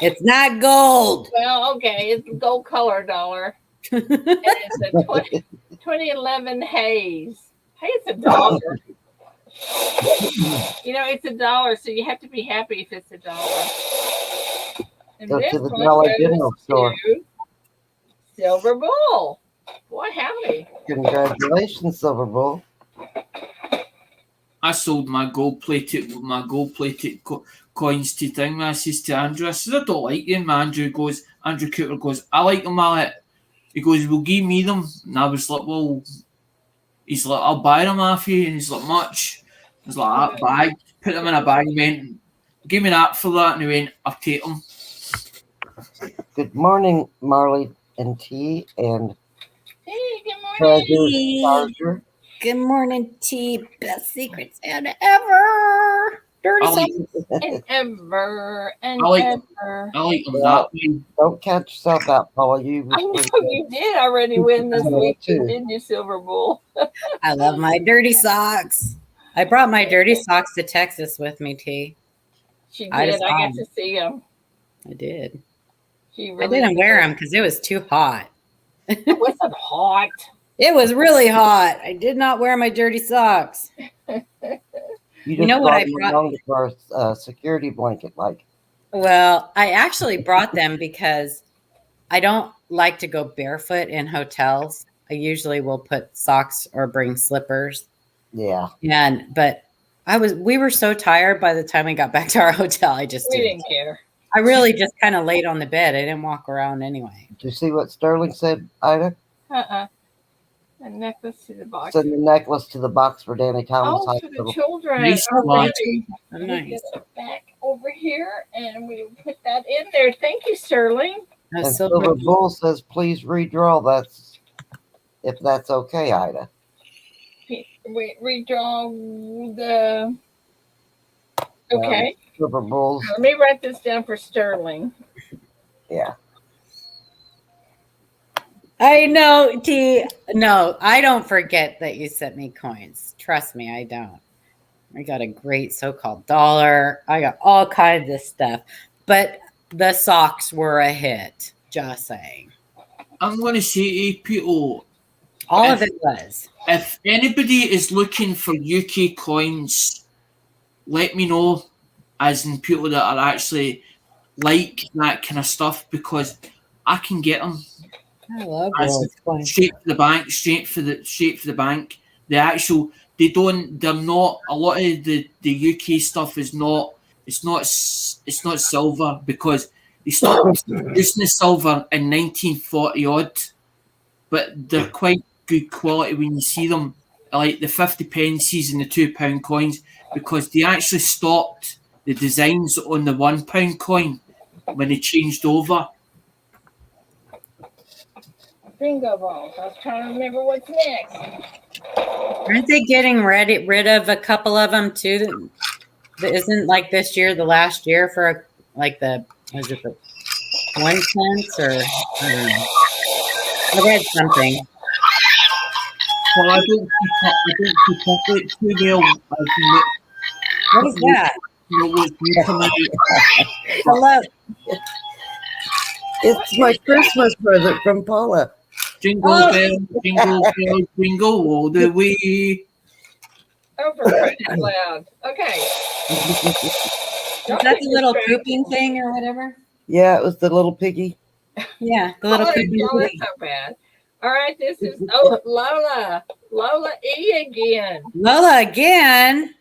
B: It's not gold.
A: Well, okay, it's a gold color dollar. And it's a 2011 Haze. Hey, it's $1. You know, it's $1, so you have to be happy if it's $1. And
C: Go
A: this
C: to the
A: one
C: Dollar
A: goes
C: General store.
A: to Silver Bull. Boy, howdy.
C: Congratulations, Silver Bull.
D: I sold my gold-plated coins to thing. I says to Andrew, I says, I don't like them. Andrew Cooper goes, I like them, Alec. He goes, well, give me them. And I was like, well, he's like, I'll buy them off you. And he's like, much? I was like, that bag. Put them in a bag. He went, give me that for that. And he went, I'll take them.
C: Good morning, Marley and T and
A: Hey, good morning.
C: Treasure Charger.
B: Good morning, T. Best Secret Santa ever. Dirty
D: I like,
B: socks.
A: And ever and
D: I like-
A: ever.
D: I like them
C: Yeah.
D: that way.
C: Don't catch yourself out, Paula. You
A: I know you did already win this week, didn't you, Silver Bull?
B: I love my dirty socks. I brought my dirty socks to Texas with me, T.
A: She did.
B: I
A: I
B: just
A: got
B: saw
A: to see them.
B: I did.
A: She
B: I
A: really
B: didn't wear them because it was too hot.
A: It wasn't hot.
B: It was really hot. I did not wear my dirty socks.
C: You
B: You know what I
C: them
B: brought?
C: along for a security blanket, like.
B: Well, I actually brought them because I don't like to go barefoot in hotels. I usually will put socks or bring slippers.
C: Yeah.
B: But we were so tired by the time we got back to our hotel. I just
A: We
B: didn't.
A: didn't care.
B: I really just kind of laid on the bed. I didn't walk around anyway.
C: Did you see what Sterling said, Ida?
A: A necklace to the box.
C: Send the necklace to the box for Danny Thomas
A: Oh, for the
C: Hospital.
A: children.
D: Nice
A: Already.
B: Oh,
A: Let me
B: nice.
A: get it back over here, and we put that in there. Thank you, Sterling.
B: Oh,
C: And
B: Silver
C: Silver Bull says, please redraw. That's if that's okay, Ida.
A: We redraw the. Okay.
C: Silver Bulls.
A: Let me write this down for Sterling.
C: Yeah.
B: I know, T. No, I don't forget that you sent me coins. Trust me, I don't. I got a great so-called dollar. I got all kinds of stuff. But the socks were a hit. Just saying.
D: I'm going to say to you, people,
B: All of it was.
D: if anybody is looking for UK coins, let me know, as in people that are actually like that kind of stuff, because I can get them.
B: I love
D: As
B: those coins.
D: straight for the bank, straight for the bank. They're not, a lot of the UK stuff is not, it's not silver, because they stopped producing the silver in 1940 odd, but they're quite good quality when you see them, like the 50 pences and the £2 coins, because they actually stopped the designs on the £1 coin when they changed over.
A: Bingo balls. I was trying to remember what's next.
B: Aren't they getting rid of a couple of them too? Isn't like this year the last year for like the 1 cent or I don't know. I read something.
D: Well, I don't keep it too well.
B: What is that?
D: What's new coming out.
B: Hello.
C: It's my Christmas present from Paula.
D: Jingle
B: Oh.
D: bell, jingle all the way.
A: Oh, for crying out loud. Okay.
B: Is that the little pooping thing or whatever?
C: Yeah, it was the little piggy.
B: Yeah, the little pooping
A: Oh, that's
B: thing.
A: so bad. All right, this is Lola E again.
B: Lola again.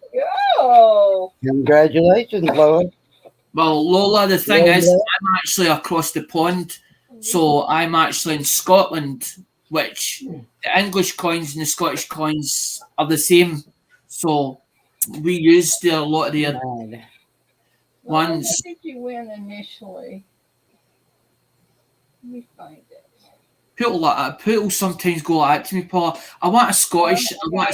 A: Go.
C: Congratulations, Lois.
D: Well, Lola, the thing
C: Yeah,
D: is,
C: yeah.
D: I'm actually across the pond, so I'm actually in Scotland, which the English coins and the Scottish coins are the same. So we use a lot of their
B: God.
A: Lola,
D: ones.
A: what did you win initially? Let me find it.
D: people sometimes go like that to me, Paula. I want a Scottish. I want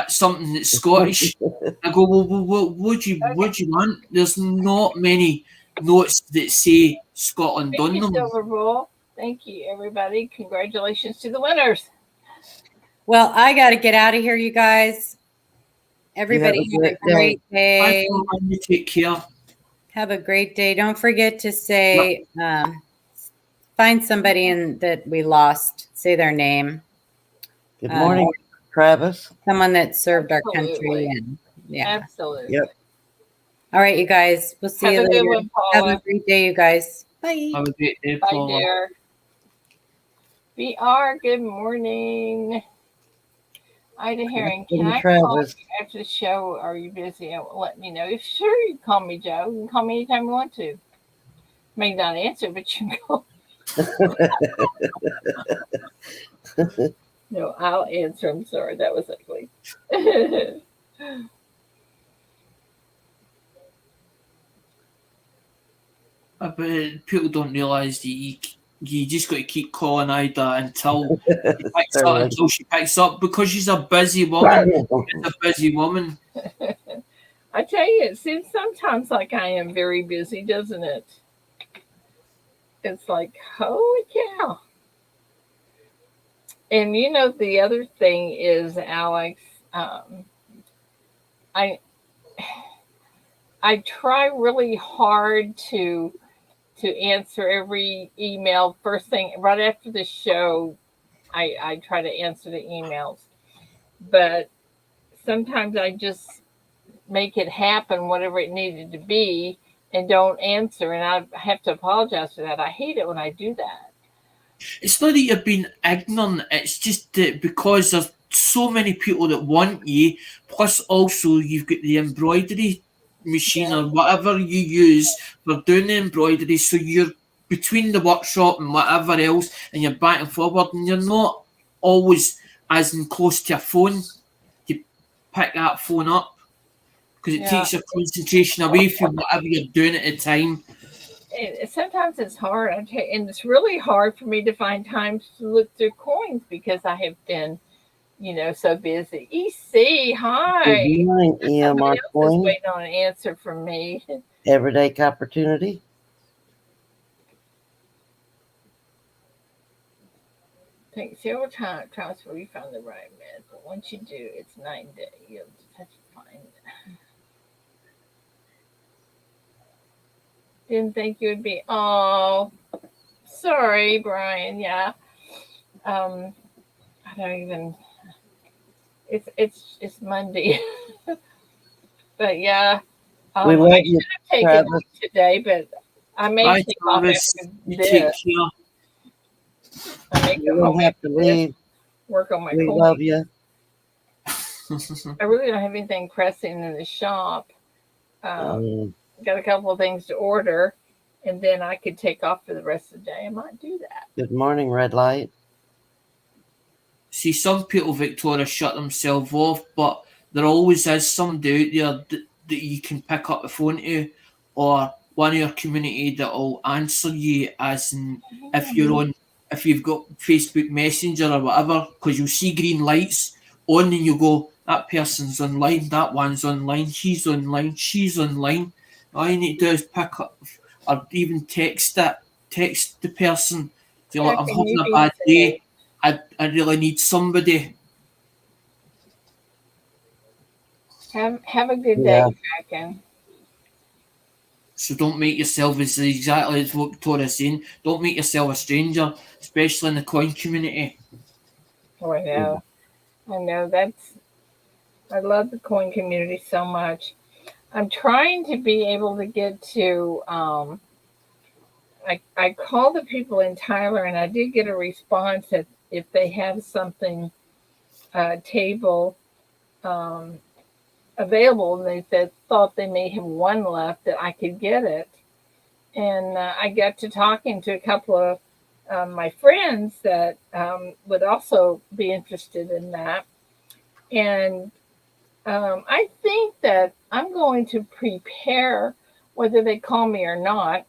D: something that's Scottish. I go, well, what do you want? There's not many notes that say Scotland
A: Thank
D: on
A: you,
D: them.
A: Silver Bull. Thank you, everybody. Congratulations to the winners.
B: Well, I got to get out of here, you guys. Everybody
C: You have a
B: have a
C: great
B: great day.
D: Paula, you take care.
B: Have a great day. Don't forget to say, find somebody that we lost. Say their name.
C: Good morning, Travis.
B: Someone that served our country.
A: Absolutely.
B: And yeah.
A: Absolutely.
C: Yep.
B: All right, you guys. We'll see
A: Have
B: you
A: a
B: later.
A: good one,
B: Have
A: Paula.
B: a great day, you guys. Bye.
D: Have a great day,
A: Bye,
D: Paula.
A: dear. VR, good morning. Ida Herring, can I call
C: Travis.
A: you after the show? Are you busy? Let me know. If sure, you can call me, Joe. You can call me anytime you want to. May not answer, but you can call. No, I'll answer. I'm sorry. That was ugly.
D: But people don't realise that you just got to keep calling Ida until she picks up because she's a busy woman. She's a busy woman.
A: I tell you, it seems sometimes like I am very busy, doesn't it? It's like, holy cow. And you know, the other thing is, Alex, I I try really hard to answer every email first thing right after the show. I try to answer the emails, but sometimes I just make it happen, whatever it needed to be, and don't answer. And I have to apologize for that. I hate it when I do that.
D: It's not that you're being ignorant, it's just that because there's so many people that want you, plus also you've got the embroidery machine
A: Yeah.
D: or whatever you use for doing the embroidery, so you're between the workshop and whatever else, and you're back and forward, and you're not always as in close to a phone to pick that phone up because it
A: Yeah.
D: takes your concentration away from whatever you're doing at the time.
A: Sometimes it's hard, and it's really hard for me to find time to look through coins because I have been, so busy. EC, hi.
C: Good morning,
A: Somebody
C: EMR
A: else is
C: Coin.
A: waiting on an answer from me.
C: Everyday opportunity.
A: Takes several times before you find the right method, but once you do, it's 9 days. You'll just have to find it. Didn't think you would be. Oh, sorry, Brian. Yeah. I don't even. It's Monday, but yeah.
C: We love
A: I
C: you,
A: should have taken
C: Travis.
A: off today, but I may
D: Bye,
A: take off
D: Travis.
A: after
D: You
A: this.
D: take care.
A: I may
C: You
A: go
C: don't
A: home
C: have
A: after
C: to
A: this,
C: leave.
A: work on my
C: We
A: coins.
C: love you.
A: I really don't have anything pressing in the shop. Got a couple of things to order, and then I could take off for the rest of the day. I might do that.
C: Good morning, Red Light.
D: See, some people, Victoria, shut themselves off, but there always is somebody out there that you can pick up the phone to, or one of your community that will answer you as in if you've got Facebook Messenger or whatever, because you'll see green lights on and you go, that person's online, that one's online, he's online, she's online. All you need to do is pick up or even text the person. Say, look, I'm having a bad day. I really need somebody.
A: Have a good
C: Yeah.
A: day, Kraken.
D: So don't make yourself exactly as what Victoria's saying. Don't make yourself a stranger, especially in the coin community.
A: Oh, I know. I know. I love the coin community so much. I'm trying to be able to get to. I called the people in Tyler, and I did get a response that if they have something table available, and they thought they may have one left, that I could get it. And I got to talking to a couple of my friends that would also be interested in that. And I think that I'm going to prepare, whether they call me or not,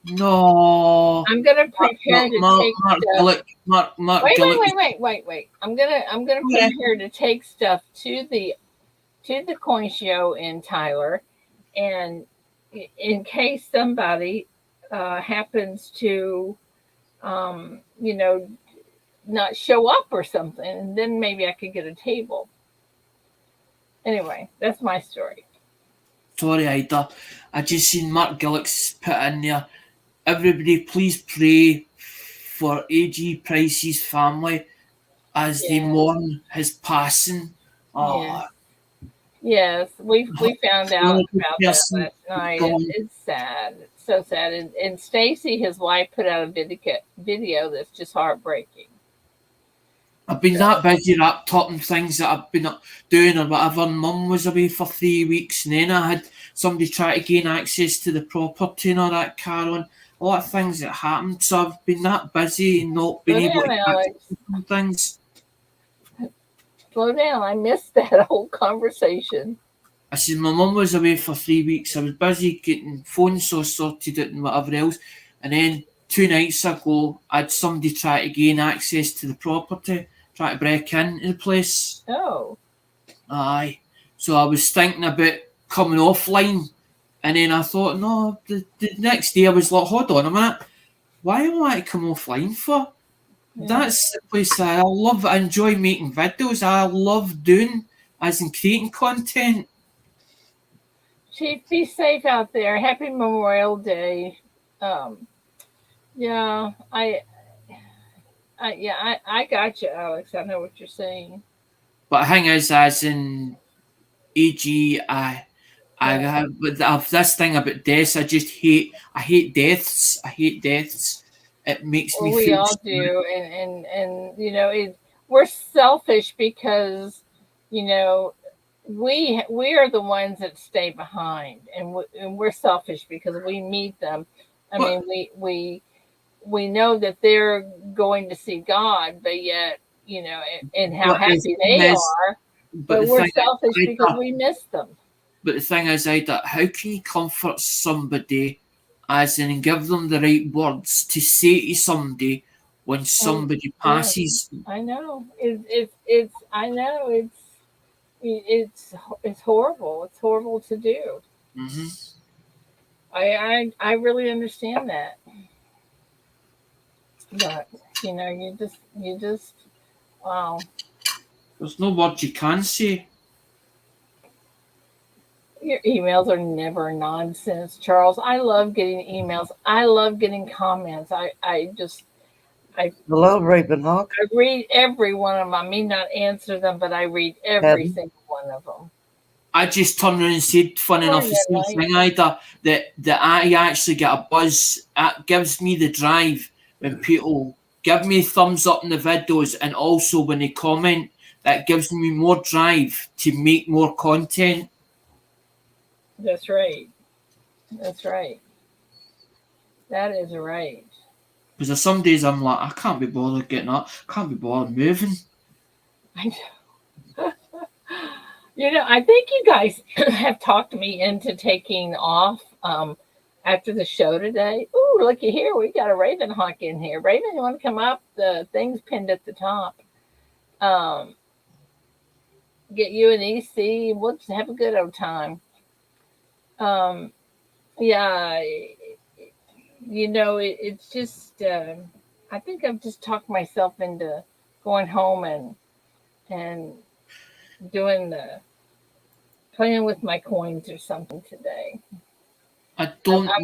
D: No.
A: I'm gonna prepare to take
D: Mark
A: stuff.
D: Gillick. Mark
A: Wait,
D: Gillick.
A: wait. I'm gonna
D: Yeah.
A: prepare to take stuff to the coin show in Tyler, and in case somebody happens to, you know, not show up or something, and then maybe I could get a table. Anyway, that's my story.
D: Sorry, Ida. I just seen Mark Gillick's put in there. Everybody, please pray for A.G. Price's family as they
A: Yes,
D: mourn his passing.
A: yes,
D: Oh,
A: yes. We found out
D: horrible
A: about that
D: person
A: last night.
D: gone.
A: It's sad. It's so sad. And Stacy, his wife, put out a video that's just heartbreaking.
D: I've been
A: So,
D: that busy wrapped up in things that I've been doing or whatever. Mum was away for 3 weeks, and then I had somebody try to gain access to the property and all that, Carolyn. A lot of things that happened, so I've been that busy and not been
A: slow
D: able
A: down,
D: to catch
A: Alex.
D: up on things.
A: Slow down. I missed that whole conversation.
D: I said my mum was away for 3 weeks. I was busy getting phones so sorted out and whatever else. And then 2 nights ago, I had somebody try to gain access to the property, try to break into the place.
A: Oh,
D: Aye. So I was thinking about coming offline. And then I thought, no, the next day I was like, hold on a minute. Why am I to come offline for?
A: yeah.
D: That's the place I love. I enjoy making videos. I love doing, as in creating content.
A: Chief, be safe out there. Happy Memorial Day. Um, yeah, I got you, Alex. I know what you're saying.
D: But the thing is, as in AG, I
A: Yeah.
D: have but I've this thing about deaths. I hate deaths. I hate deaths. It makes
A: Well,
D: me
A: we
D: feel
A: all
D: sad.
A: do, and you know, we're selfish because you know we are the ones that stay behind, and we're selfish because we meet them. I
D: But
A: mean, we know that they're going to see God, but yet you know, and how
D: but the
A: happy
D: thing
A: they
D: is,
A: are,
D: but
A: but
D: the
A: we're
D: thing
A: selfish
D: is,
A: because we miss them.
D: but the thing is, Ida, how can you comfort somebody, as in give them the right words to say to somebody when
A: And
D: somebody
A: yes,
D: passes?
A: I know it's I know it's horrible. It's horrible to do.
D: Hmm.
A: I really understand that, but you know, you just wow.
D: There's no words you can say.
A: Your emails are never nonsense, Charles. I love getting emails. I love getting comments. I just I
C: Hello, Ravenhawk.
A: I read every one of them. I may not answer them, but I read every
C: Heaven.
A: single one of them.
D: I just turned around and said, fun enough,
A: Morning,
D: the same
A: Light.
D: thing, Ida, that I actually get a buzz. It gives me the drive when people give me thumbs up in the videos and also when they comment, that gives me more drive to make more content.
A: That's right. That's right. That is right.
D: Because there's some days I'm like, I can't be bothered getting up, can't be bothered moving.
A: I You know, I think you guys have talked me into taking off after the show today. Ooh, looky here. We got a Raven Hawk in here. Raven, you want to come up? The thing's pinned at the top. Um, get you an EC. We'll just have a good old time. Um, yeah, you know, it's just, I think I've just talked myself into going home and doing the playing with my coins or something today.
D: I
A: I'm,
D: don't,
A: I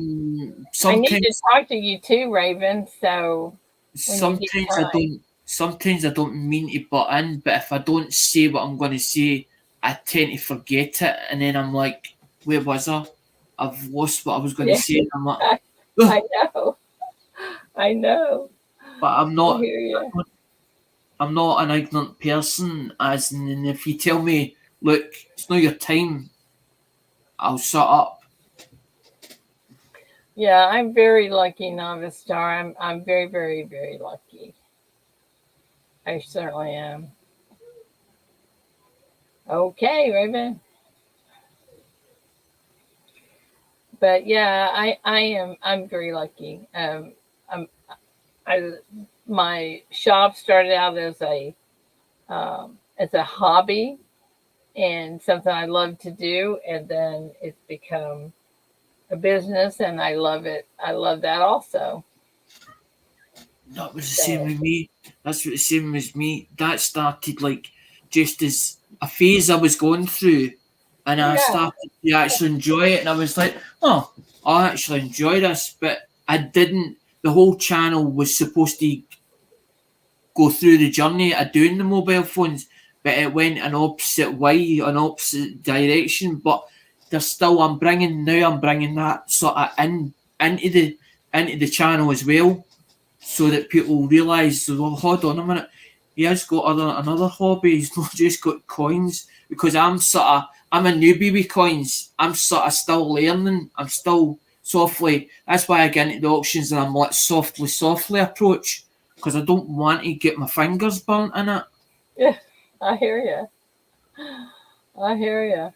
A: need to
D: sometimes,
A: talk to you too, Raven. So when you get
D: sometimes I
A: time,
D: don't, sometimes I don't mean to butt in, but if I don't say what I'm going to say, I tend to forget it, and then I'm like, where was I? I've lost what I was going to
A: yeah,
D: say. And I'm like,
A: I,
D: "Ugh."
A: I know, I know.
D: But
A: I hear you.
D: I'm not an ignorant person. As in, if you tell me, look, it's not your time, I'll shut up.
A: Yeah, I'm very lucky, Novice Star. I'm very, very, very lucky. I certainly am. Okay, Raven. But yeah, I'm very lucky. I'm I my shop started out as a hobby and something I love to do, and then it's become a business, and I love it. I love that also.
D: That was the same
A: So
D: with me. That's what the same as me. That started like just as a phase I was going through, and I
A: yeah,
D: started to actually enjoy it. And I was like, oh, I actually enjoy this, but I didn't. The whole channel was supposed to go through the journey of doing the mobile phones, but it went an opposite way, an opposite direction. But there's still I'm bringing that sort of into the into the channel as well, so that people realise, well, hold on a minute, he has got another hobby. He's not just got coins. Because I'm a newbie with coins. I'm sort of still learning. I'm still softly. That's why I get into the auctions and I'm like softly approach, because I don't want to get my fingers burnt in it.
A: yeah, I hear you. I hear you.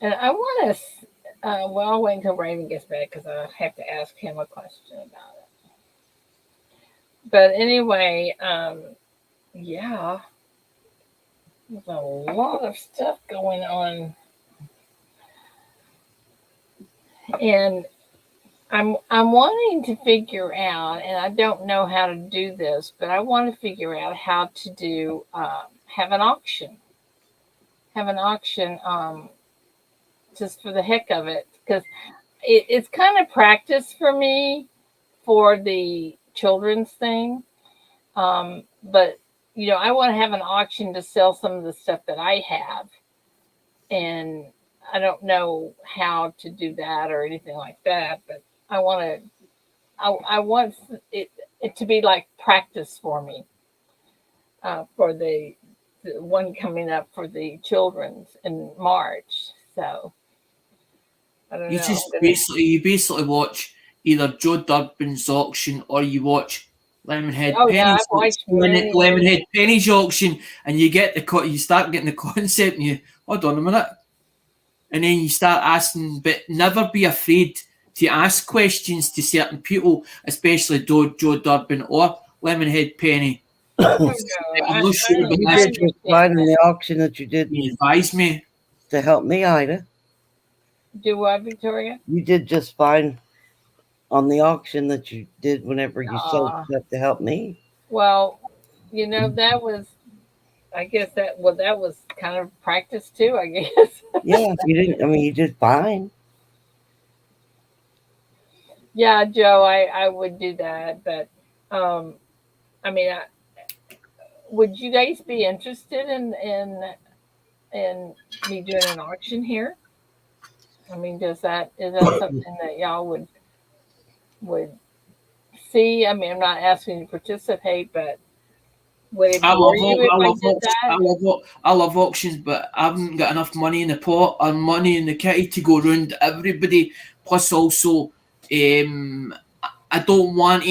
A: And I want to. Well, I'll wait until Raven gets back because I have to ask him a question about it. But anyway, yeah, there's a lot of stuff going on, and I'm wanting to figure out, and I don't know how to do this, but I want to figure out how to do have an auction, have an auction, just for the heck of it, because it's kind of practice for me for the children's thing. But I want to have an auction to sell some of the stuff that I have, and I don't know how to do that or anything like that. But I want to, I want it to be like practice for me for the one coming up for the children's in March. So I don't know. I'm gonna.
D: You basically watch either Joe Durbin's auction or you watch Lemonhead
A: Oh yeah, I've
D: Penny's
A: watched many.
D: Lemonhead Penny's auction, and you get you start getting the concept, and you hold on a minute, and then you start asking, but never be afraid to ask questions to certain people, especially Joe Durbin or Lemonhead Penny.
A: Oh no,
D: I'm not sure about
C: You
A: I
D: this.
C: did just
A: understand
C: fine in
A: that.
C: the auction that you did
D: Can you advise me?
C: to help me, Ida.
A: Do what, Victoria?
C: You did just fine on the auction that you did whenever you sold
A: Uh,
C: stuff to help me.
A: well, that was. I guess that was kind of practice too. I guess.
C: Yeah, you didn't. I mean, you did fine.
A: Yeah, Joe, I would do that, but um, I mean, would you guys be interested in me doing an auction here? I mean, is that something that y'all would see? I mean, I'm not asking you to participate, but would it
D: I
A: bore
D: love
A: you
D: au-
A: if
D: I
A: I
D: love
A: did
D: auctions.
A: that?
D: I love auctions, but I haven't got enough money in the pot or money in the kitty to go round everybody. Plus, also, I don't want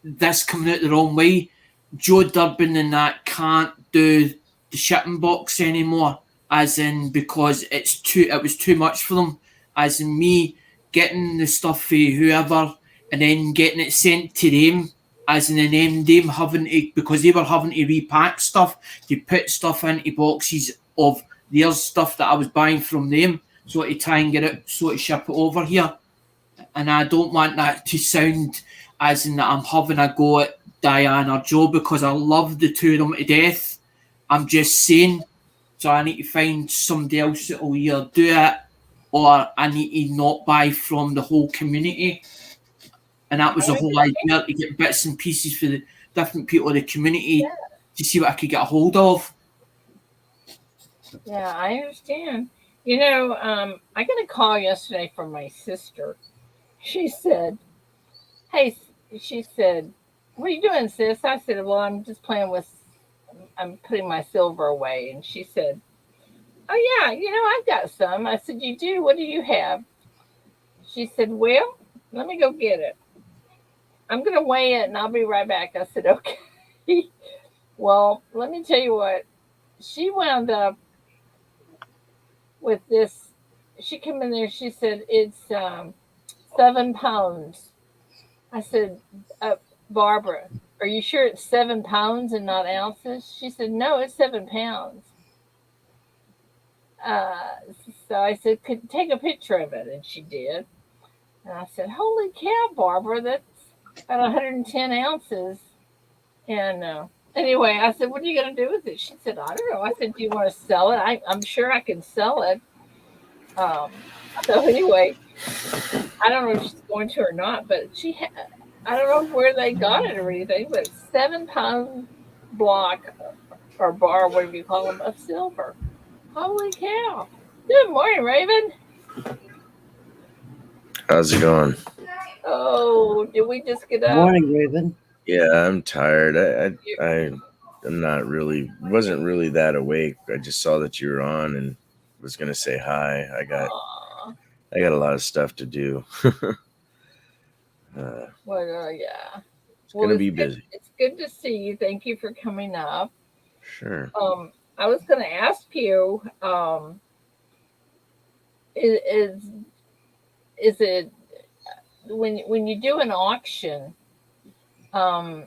D: this coming out the wrong way. Joe Durbin and that can't do the shipping box anymore, as in because it was too much for them. As in me getting the stuff for whoever and then getting it sent to them, as in and then them having to, because they were having to repack stuff to put stuff into boxes of their stuff that I was buying from them, so to try and get it, so to ship it over here. And I don't want that to sound as in that I'm having a go at Diane or Joe, because I love the two of them to death. I'm just saying, so I need to find somebody else that will either do it, or I need to not buy from the whole community. And that was
A: I
D: the whole
A: understand.
D: idea, to get bits and pieces for the different people in the community
A: Yeah,
D: to see what I could get a hold of.
A: yeah, I understand. I got a call yesterday from my sister. She said, "Hey," she said, "What are you doing, sis?" I said, "Well, I'm just playing with. I'm putting my silver away." And she said, "Oh yeah, I've got some." I said, "You do? What do you have?" She said, "Well, let me go get it. I'm gonna weigh it and I'll be right back." I said, "Okay." Well, let me tell you what. She wound up with this. she came in there. She said it's 7 pounds. I said, Barbara, are you sure it's 7 pounds and not ounces? She said, no, it's 7 pounds. Uh, so I said, could take a picture of it, and she did. And I said, holy cow, Barbara, that's about 110 ounces. And anyway, I said, what are you going to do with it? She said, I don't know. I said, do you want to sell it? I'm sure I can sell it. So anyway, I don't know if she's going to or not, but I don't know where they got it or anything, but 7 pound block or bar, whatever you call them, of silver. Holy cow. Good morning, Raven.
E: How's it going?
A: Oh, did we just get up?
C: Morning, Raven.
E: Yeah, I'm tired.
A: You-
E: I'm not really wasn't really that awake. I just saw that you were on and was gonna say hi.
A: Aw.
E: I got a lot of stuff to do. uh,
A: Well, yeah.
E: it's
A: Well,
E: gonna be busy.
A: it's good to see you. Thank you for coming up.
E: Sure.
A: I was going to ask you, is is it when you do an auction, um,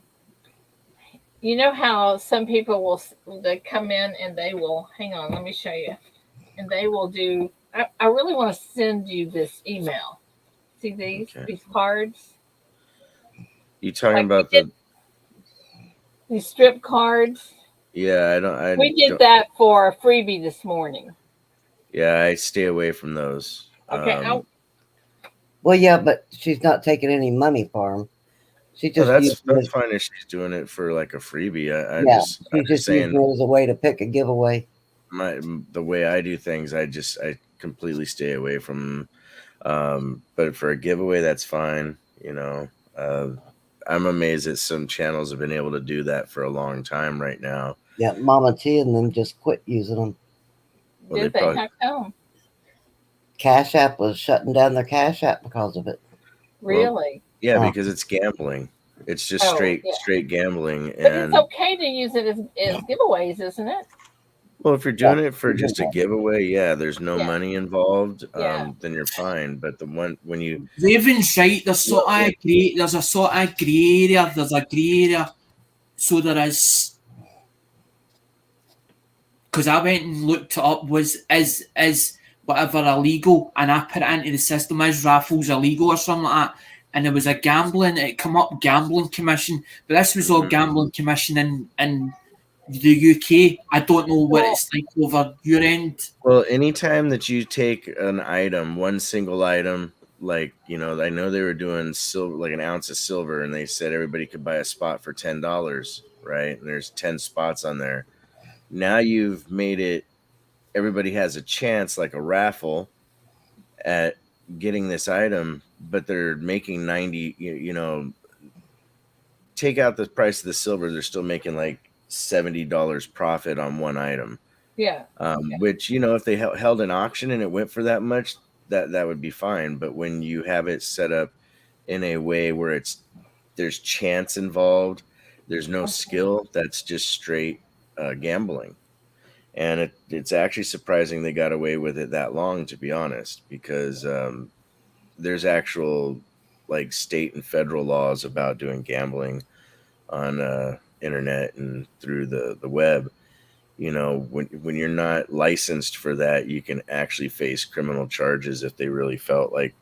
A: you know how some people they come in and they will hang on, let me show you, and they will do. I really want to send you this email. See
E: Okay.
A: these cards,
E: You talking
A: like we
E: about
A: did
E: the?
A: these strip cards.
E: Yeah, I don't. I
A: We did
E: don't.
A: that for a freebie this morning.
E: Yeah, I stay away from those.
A: Okay,
C: Well, yeah, but she's not taking any money for him. She
E: No,
C: just using
E: that's
C: it.
E: fine if she's doing it for like a freebie.
C: Yeah,
E: I'm
C: she's
E: just
C: just using
E: saying
C: it as a way to pick a giveaway.
E: the way I do things. I completely stay away from. But for a giveaway, that's fine. Uh, I'm amazed that some channels have been able to do that for a long time right now.
C: Yeah, Mama T and them just quit using them.
E: Well, they
A: did they?
E: probably
A: How come?
C: Cash App was shutting down their Cash App because of it.
E: well,
A: Really?
E: yeah,
C: Oh,
E: because it's gambling. It's just
A: Oh, yeah.
E: straight gambling.
A: But it's
E: And
A: okay to use it as giveaways, isn't it?
E: well, if you're
C: yeah.
E: doing it for just a giveaway, yeah, there's no
A: Yeah,
E: money involved.
A: yeah.
E: Then you're fine. But the one when you
D: Raven's right. There's sort
E: when,
D: of grey. There's a sort of grey area. There's a grey area. So there is, because I went and looked it up. Was is whatever illegal, and I put it into the system as raffles illegal or something like that. And there was a gambling. It come up gambling commission, but this was all
E: Mhm.
D: gambling commission in the UK. I don't know what
A: Well,
D: it's like over your end.
E: Well, anytime that you take an item, one single item, like, I know they were doing silver, like an ounce of silver, and they said everybody could buy a spot for $10, right? And there's 10 spots on there. Now you've made it, everybody has a chance, like a raffle, at getting this item, but they're making 90, take out the price of the silver, they're still making like $70 profit on one item.
A: yeah.
E: Which if they held an auction and it went for that much, that would be fine. But when you have it set up in a way where there's chance involved, there's no skill. That's just straight gambling, and it's actually surprising they got away with it that long, to be honest, because there's actual like state and federal laws about doing gambling on internet and through the web. When you're not licensed for that, you can actually face criminal charges if they really felt like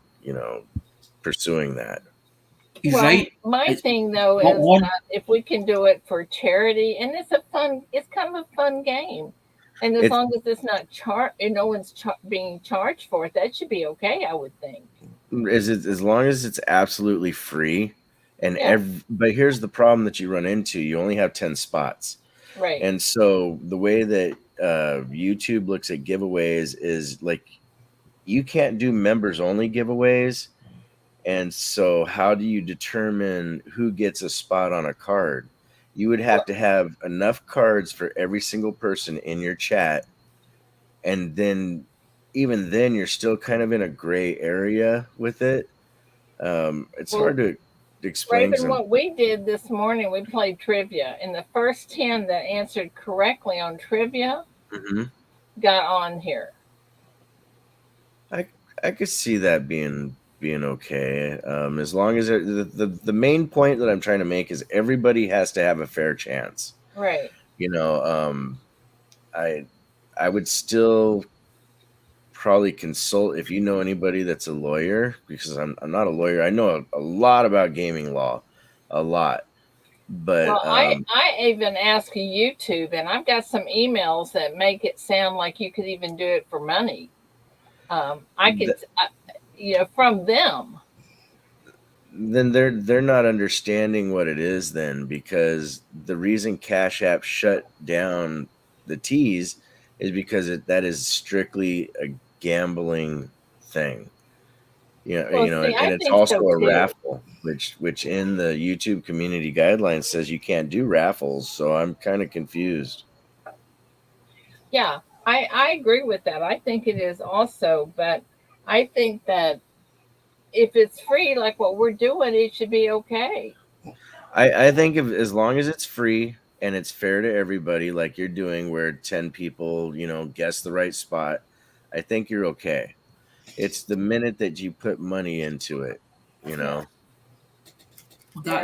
E: pursuing that.
D: He's
A: Well,
D: right.
A: my
D: It's
A: thing though
D: not
A: is
D: one.
A: that if we can do it for charity, and it's kind of a fun game, and as
E: It's
A: long as it's not and no one's being charged for it, that should be okay, I would think.
E: as long as it's absolutely free, and
A: Yeah,
E: but here's the problem that you run into: you only have 10 spots,
A: right.
E: and so the way that YouTube looks at giveaways is like you can't do members only giveaways. And so, how do you determine who gets a spot on a card? You would have
A: Well,
E: to have enough cards for every single person in your chat. And then, even then, you're still kind of in a gray area with it. It's
A: well,
E: hard to explain
A: Raven,
E: because
A: what we did this morning, we played trivia, and the first 10 that answered correctly on trivia
E: Mhm.
A: got on here.
E: I I could see that being okay. As long as the main point that I'm trying to make is everybody has to have a fair chance.
A: Right.
E: You know, I I would still probably consult if you know anybody that's a lawyer, because I'm not a lawyer. I know a lot about gaming law, a lot, but
A: Well, I even ask YouTube, and I've got some emails that make it sound like you could even do it for money. I could, from them.
E: then they're not understanding what it is then, because the reason Cash App shut down the teas is because that is strictly a gambling thing.
A: Well,
E: And
A: see, I
E: it's
A: think
E: also
A: so
E: a
A: too.
E: raffle, which in the YouTube community guidelines says you can't do raffles. So I'm kind of confused.
A: Yeah, I agree with that. I think it is also, but I think that if it's free, like what we're doing, it should be okay.
E: I think if as long as it's free and it's fair to everybody, like you're doing, where 10 people guess the right spot, I think you're okay. It's the minute that you put money into it, you
A: Yeah,
E: know.
A: yeah,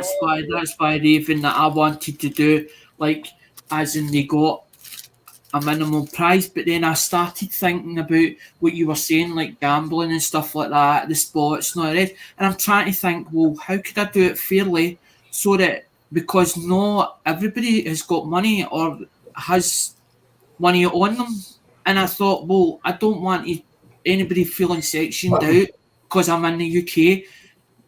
D: That's why Raven, that I wanted to do, like, as in they got a minimal price, but then I started thinking about what you were saying, like gambling and stuff like that, the sports and all that, and I'm trying to think, well, how could I do it fairly so that, because not everybody has got money or has money on them, and I thought, well, I don't want anybody feeling sectioned out because I'm in the UK,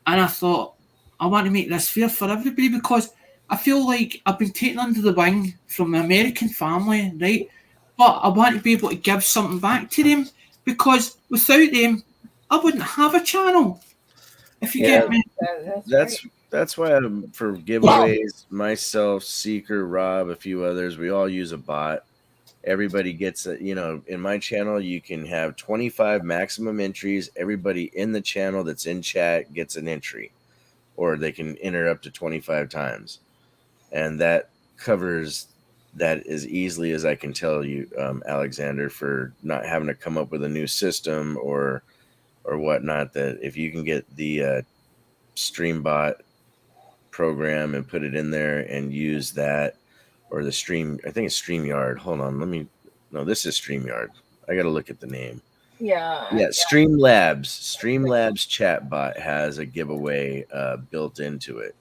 D: and I thought, I want to make this fair for everybody because I feel like I've been taken under the wing from an American family, right? But I want to be able to give something back to them because without them, I wouldn't have a channel. If you
E: Yeah,
D: get me,
A: that's right.
E: that's why I'm for giveaways. Myself, Seeker, Rob, a few others, we all use a bot. Everybody gets in my channel, you can have 25 maximum entries. Everybody in the channel that's in chat gets an entry, or they can enter up to 25 times. And that covers that as easily as I can tell you, Alexander, for not having to come up with a new system or whatnot. That if you can get the StreamBot program and put it in there and use that, or the stream, I think it's StreamYard. Hold on, no, this is StreamYard. I got to look at the name.
A: Yeah,
E: Yeah, Streamlabs chatbot has a giveaway built into it.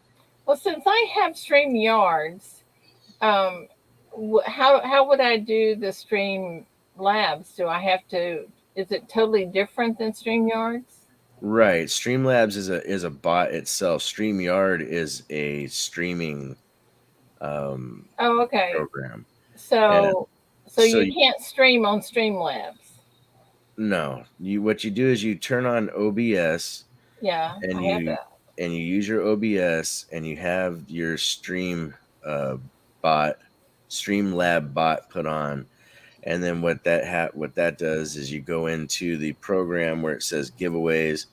A: well, since I have stream yards, um, how would I do the stream labs? Do I have to? Is it totally different than stream yards?
E: Right. Streamlabs is a bot itself. StreamYard is a streaming
A: Oh, okay.
E: program. And
A: So, so
E: so
A: you can't stream on Streamlabs.
E: no, what you do is you turn on OBS,
A: Yeah,
E: and
A: I have
E: you
A: that.
E: and you use your OBS, and you have your stream uh bot, Streamlab bot put on. And then what that does is you go into the program where it says giveaways,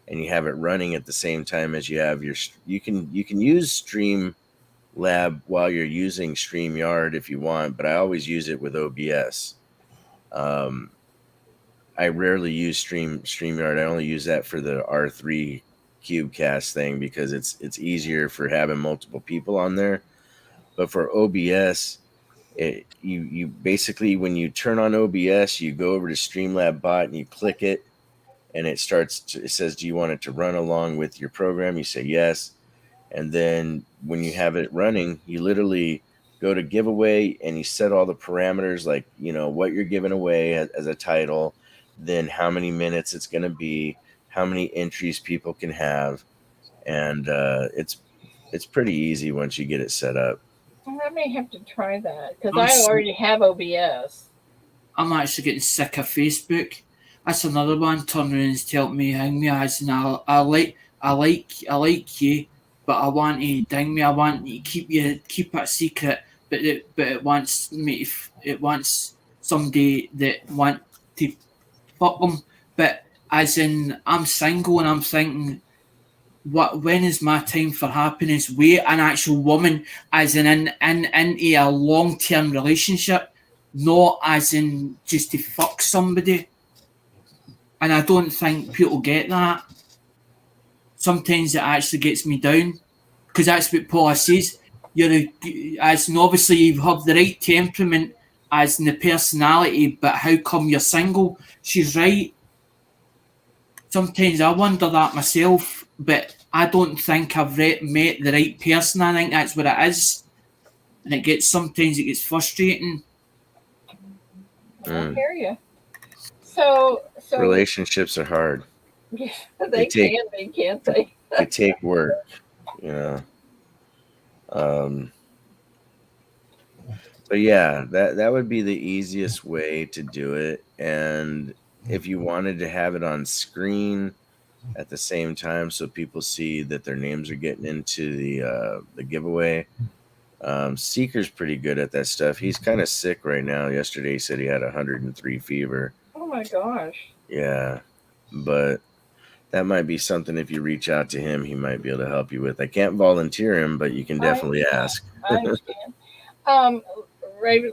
E: and you have it running at the same time as you have you can use Stream Lab while you're using StreamYard if you want, but I always use it with OBS. Um, I rarely use StreamYard. I only use that for the R3 Cubecast thing because it's easier for having multiple people on there. But for OBS, you basically, when you turn on OBS, you go over to Streamlab bot and you click it, and it says, do you want it to run along with your program? You say yes. And then when you have it running, you literally go to giveaway and you set all the parameters, like, what you're giving away as a title, then how many minutes it's going to be, how many entries people can have. And it's pretty easy once you get it set up.
A: I may have to try that because
D: I'm
A: I
D: so
A: already have OBS.
D: I'm actually getting sick of Facebook. That's another one. Turn around and tell me, hang me, as in I like you, but I want you to ding me. I want you to keep it secret. But it wants me. It wants somebody that want to fuck them. But as in, I'm single and I'm thinking, what? When is my time for happiness? With an actual woman, as in into a long term relationship, not as in just to fuck somebody. and I don't think people get that. Sometimes it actually gets me down because that's what Paula says. As and obviously you have the right temperament as in the personality, but how come you're single? She's right. Sometimes I wonder that myself, but I don't think I've met the right person. I think that's what it is, and sometimes it gets frustrating.
A: I
E: Mm.
A: hear you. So
E: Relationships are hard.
A: yeah,
E: They
A: they
E: take
A: can be, can't they?
E: they take work, you know. Um, but yeah, that would be the easiest way to do it. And if you wanted to have it on screen at the same time, so people see that their names are getting into the giveaway. Seeker's pretty good at that stuff. He's kind of sick right now. Yesterday he said he had 103 fever.
A: Oh my gosh.
E: Yeah, but that might be something if you reach out to him, he might be able to help you with. I can't volunteer him, but you can
A: I
E: definitely
A: understand.
E: ask.
A: I understand. Um, Raven,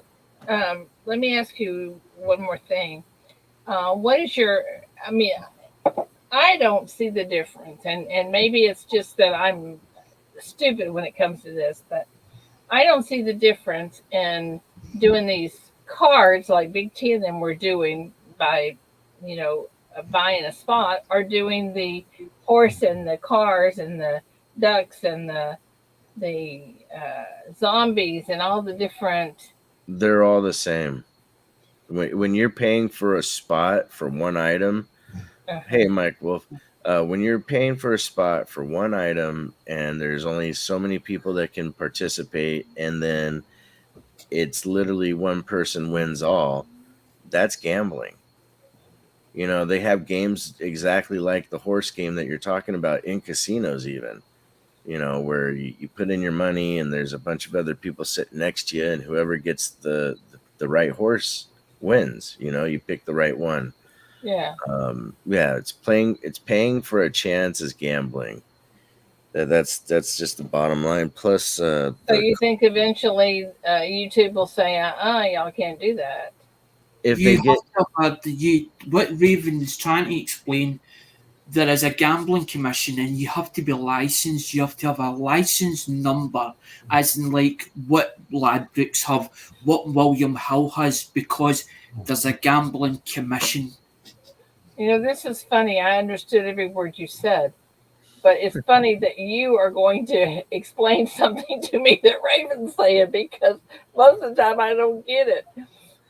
A: let me ask you one more thing. What is your? I mean, I don't see the difference, and maybe it's just that I'm stupid when it comes to this, but I don't see the difference in doing these cards like Big T and them were doing by, you know, buying a spot, or doing the horse and the cars and the ducks and the zombies and all the different.
E: They're all the same. When you're paying for a spot for one item,
A: Uh-huh.
E: hey, Mike Wolf, when you're paying for a spot for one item and there's only so many people that can participate, and then it's literally one person wins all, that's gambling. You know, they have games exactly like the horse game that you're talking about in casinos, even, you know, where you put in your money and there's a bunch of other people sitting next to you, and whoever gets the right horse wins. You know, you pick the right one.
A: Yeah.
E: Yeah, it's paying for a chance is gambling. That's just the bottom line. Plus,
A: So you think eventually YouTube will say, y'all can't do that.
E: if
D: You
E: they
D: have
E: get
D: to have what Raven is trying to explain. There is a gambling commission, and you have to be licensed. You have to have a license number, as in like what Ladbrokes have, what William Hill has, because there's a gambling commission.
A: You know, this is funny. I understood every word you said, but it's funny that you are going to explain something to me that Raven's saying, because most of the time I don't get it.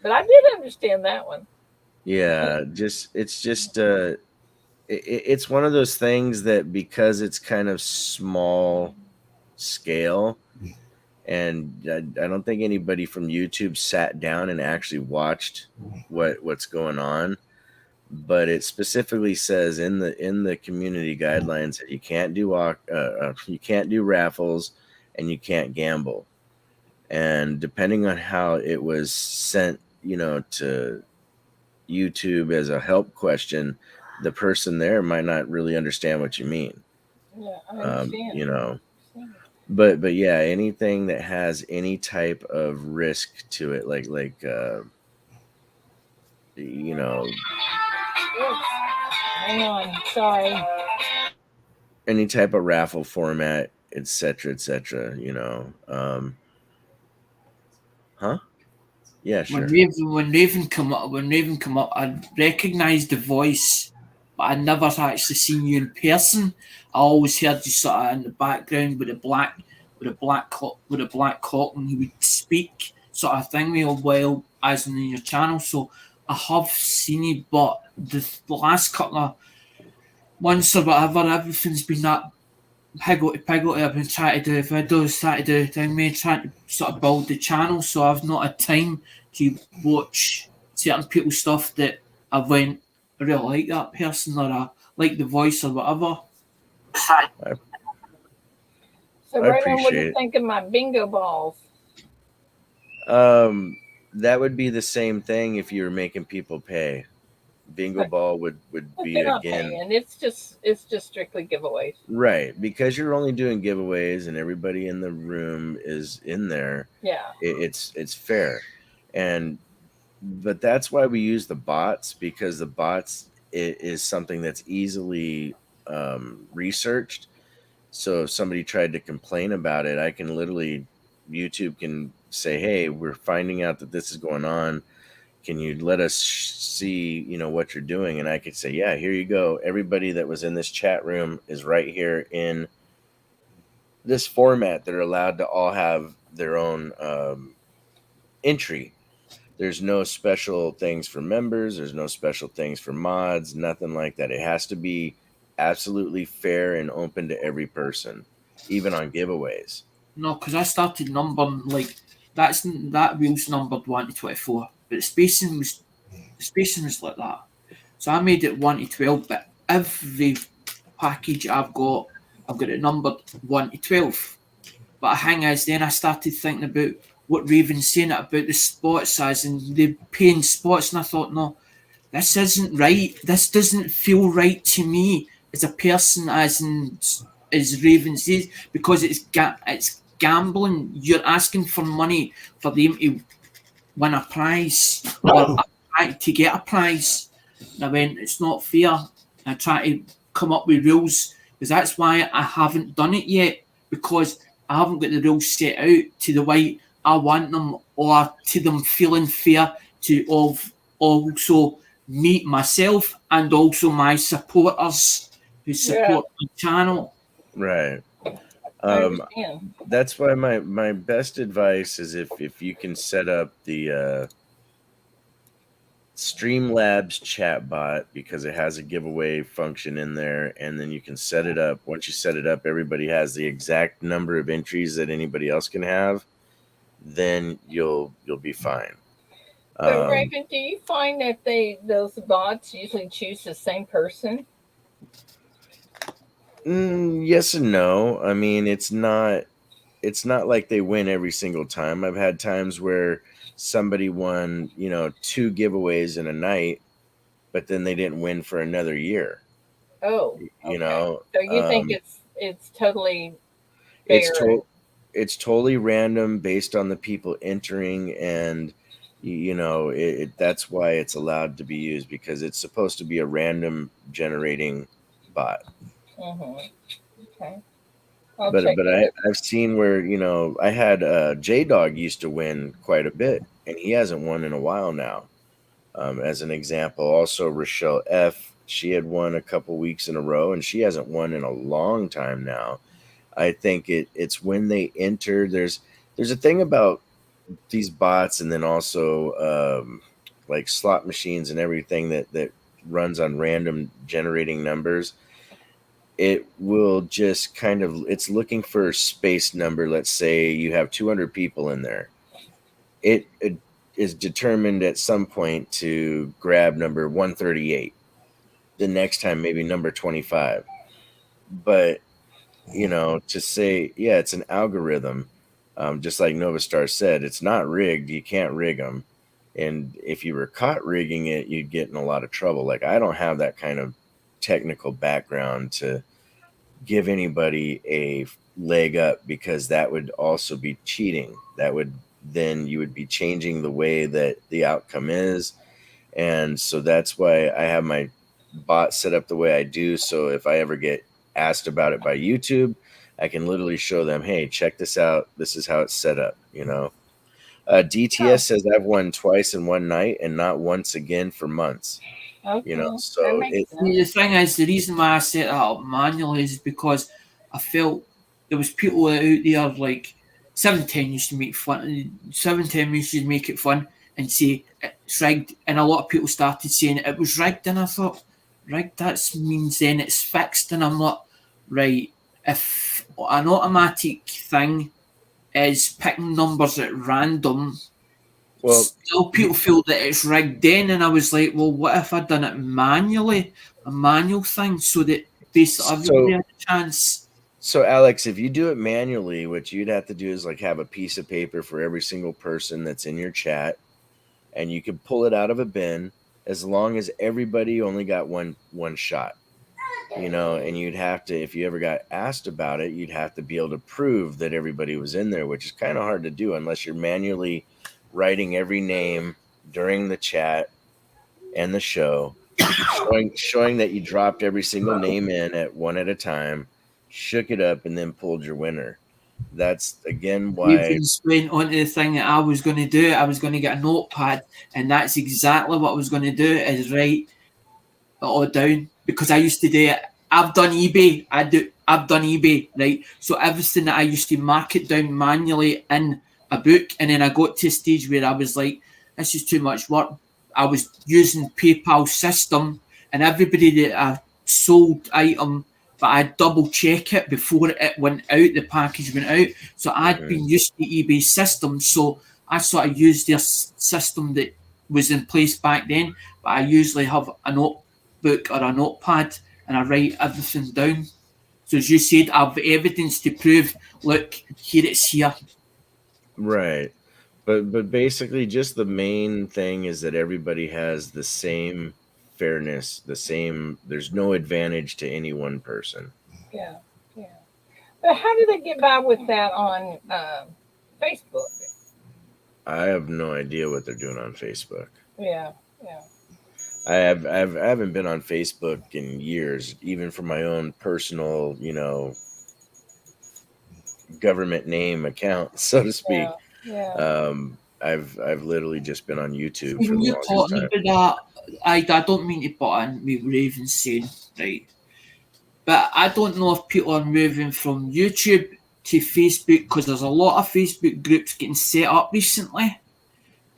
A: But I did understand that one.
E: yeah, just it's just it's one of those things that because it's kind of small scale, and I don't think anybody from YouTube sat down and actually watched what's going on. But it specifically says in the community guidelines that you can't do raffles and you can't gamble. And depending on how it was sent, you know, to YouTube as a help question, the person there might not really understand what you mean.
A: Yeah, I understand.
E: You know,
A: I understand.
E: but yeah, anything that has any type of risk to it, you know,
A: Oops. Hang on. Sorry.
E: any type of raffle format, etc., etc. You know, huh? Yeah, sure.
D: When Raven come up, I recognised the voice, but I never actually seen you in person. I always heard you sort of in the background with a black cloak when he would speak, sort of thing, real well as in your channel. So I have seen you, but the last couple of months or whatever, everything's been that higgledy-piggledy. I've been trying to do videos, trying to do thing, me trying to sort of build the channel, so I've not had time to watch certain people's stuff that I went, I really like that person, or I like the voice or whatever.
E: I,
A: So,
E: I
A: Raven, what do you
E: appreciate
A: think of my bingo balls?
E: it. That would be the same thing if you were making people pay. Bingo
A: But
E: ball would
A: but
E: be
A: they're not
E: again.
A: paying. It's just strictly giveaways.
E: Right, because you're only doing giveaways and everybody in the room is in there.
A: Yeah.
E: It's fair, and but that's why we use the bots, because the bots is something that's easily researched. So if somebody tried to complain about it, I can literally, YouTube can say, hey, we're finding out that this is going on. Can you let us see, what you're doing? And I could say, yeah, here you go. Everybody that was in this chat room is right here in this format. They're allowed to all have their own entry. There's no special things for members. There's no special things for mods, nothing like that. It has to be absolutely fair and open to every person, even on giveaways.
D: No, because I started numbering like that wheel's numbered 1 to 24, but the spacing was like that. So I made it 1 to 12, but every package I've got it numbered 1 to 12. But the thing is, then I started thinking about what Raven's saying about the spots as in the paying spots, and I thought, no, this isn't right. This doesn't feel right to me as a person, as Raven says, because it's gambling. You're asking for money for them to win a prize or to get a prize. And I went, it's not fair. I try to come up with rules because that's why I haven't done it yet, because I haven't got the rules set out to the way I want them, or to them feeling fair to also meet myself and also my supporters who support my channel.
E: Right.
A: I understand.
E: That's why my best advice is if you can set up the Streamlabs chatbot, because it has a giveaway function in there, and then you can set it up. Once you set it up, everybody has the exact number of entries that anybody else can have. Then you'll be fine.
A: But Raven, do you find that those bots usually choose the same person?
E: Yes and no. I mean, it's not like they win every single time. I've had times where somebody won, 2 giveaways in a night, but then they didn't win for another year.
A: Oh,
E: You
A: okay.
E: know,
A: So you think it's totally
E: it's
A: fair?
E: it's totally random based on the people entering, and that's why it's allowed to be used, because it's supposed to be a random generating bot.
A: Mm-hmm. Okay, I'll
E: But
A: check it.
E: I've seen where, I had J Dog used to win quite a bit, and he hasn't won in a while now. As an example, also Rochelle F, she had won a couple weeks in a row, and she hasn't won in a long time now. I think it's when they enter. There's a thing about these bots, and then also like slot machines and everything that runs on random generating numbers. It will just kind of, it's looking for a space number. Let's say you have 200 people in there. It is determined at some point to grab number 138. The next time, maybe number 25. But to say, yeah, it's an algorithm. Just like Novastar said, it's not rigged. You can't rig them. And if you were caught rigging it, you'd get in a lot of trouble. Like, I don't have that kind of technical background to give anybody a leg up, because that would also be cheating. That would, then you would be changing the way that the outcome is. And so that's why I have my bot set up the way I do. So if I ever get asked about it by YouTube, I can literally show them, hey, check this out. This is how it's set up, DTS says I've won twice in one night and not once again for months.
A: Okay, that
E: So
A: makes sense.
D: The thing is, the reason why I set that up manually is because I felt there was people out there like 710 used to make fun. 710 used to make it fun and say it's rigged, and a lot of people started saying it was rigged, and I thought, rigged, that means then it's fixed, and I'm not right. If an automatic thing is picking numbers at random,
E: well,
D: still people feel that it's rigged then, and I was like, well, what if I'd done it manually, a manual thing, so that basically everybody
E: so
D: had a chance.
E: so Alex, if you do it manually, what you'd have to do is like have a piece of paper for every single person that's in your chat, and you could pull it out of a bin, as long as everybody only got one shot. And you'd have to, if you ever got asked about it, you'd have to be able to prove that everybody was in there, which is kind of hard to do unless you're manually writing every name during the chat and the show. showing that you dropped every single name in at one at a time, shook it up, and then pulled your winner. That's again why.
D: Even went on to the thing that I was going to do. I was going to get a notepad, and that's exactly what I was going to do. Is write it all down, because I used to do it. I've done eBay. I've done eBay, right? So everything that I used to mark it down manually in a book, and then I got to a stage where I was like, "This is too much work." I was using PayPal system, and everybody that I sold item, but I double check it before it went out. The package went out, so I'd been used to eBay system. So I sort of used their system that was in place back then. But I usually have a notebook or a notepad, and I write everything down. So as you said, I've evidence to prove. Look, here it's here.
E: Right. But basically just the main thing is that everybody has the same fairness, the same there's no advantage to any one person.
A: Yeah, yeah. But how do they get by with that on Facebook?
E: I have no idea what they're doing on Facebook.
A: Yeah, yeah.
E: I haven't been on Facebook in years, even for my own personal, government name account, so to speak.
A: Yeah.
E: I've literally just been on YouTube for
D: When
E: the
D: you're
E: longest
D: talking
E: time.
D: about that, I don't mean to butt in with Raven saying, right? But I don't know if people are moving from YouTube to Facebook, because there's a lot of Facebook groups getting set up recently.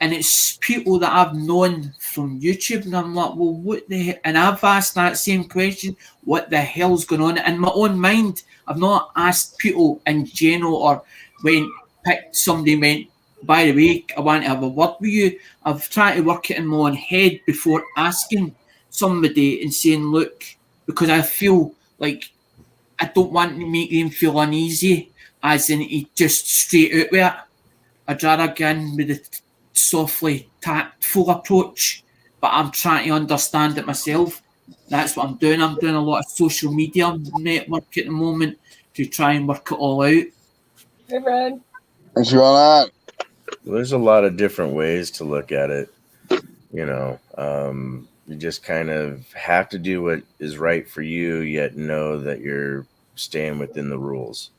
D: And it's people that I've known from YouTube, and I'm like, well, what the hell? And I've asked that same question, what the hell's going on? In my own mind, I've not asked people in general, or picked somebody and went, by the way, I want to have a word with you. I've tried to work it in my own head before asking somebody and saying, look, because I feel like I don't want to make them feel uneasy, as in he just straight out with it. I'd rather go in with the softly tactful approach, but I'm trying to understand it myself. That's what I'm doing. I'm doing a lot of social media network at the moment to try and work it all out.
A: Hey, Red.
F: What's going on?
E: Well, there's a lot of different ways to look at it. You just kind of have to do what is right for you, yet know that you're staying within the rules.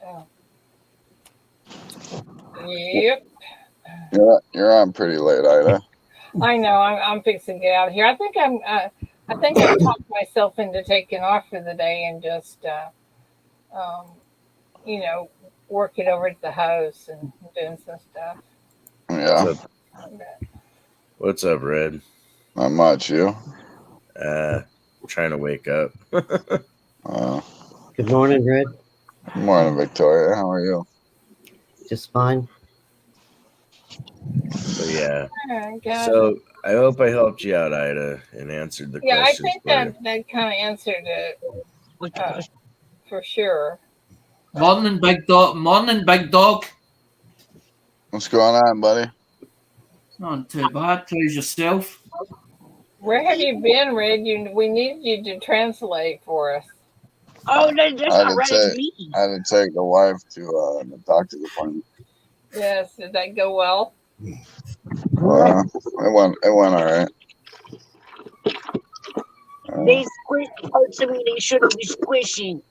A: Oh. Yep.
F: You're on pretty late, Ida.
A: I know. I'm fixing to get out of here. I think I've talked myself into taking off for the day and just, working over at the house and doing some stuff.
F: Yeah,
E: What's up, Red?
F: not much. You?
E: Trying to wake up.
C: Good morning, Red.
F: Good morning, Victoria. How are you?
C: Just fine.
E: So yeah.
A: Yeah.
E: So I hope I helped you out, Ida, and answered the
A: Yeah, I
E: questions.
A: think that kind of answered it for sure.
D: Morning, big dog. Morning, big dog.
F: What's going on, buddy?
D: Not too bad. How's yourself?
A: Where have you been, Red? We need you to translate for us.
G: Oh, that's not Red, it's me.
F: I had to take the wife to the doctor's appointment.
A: Yes, did that go well?
F: It went all right.
G: They squished parts of me they shouldn't be squishing.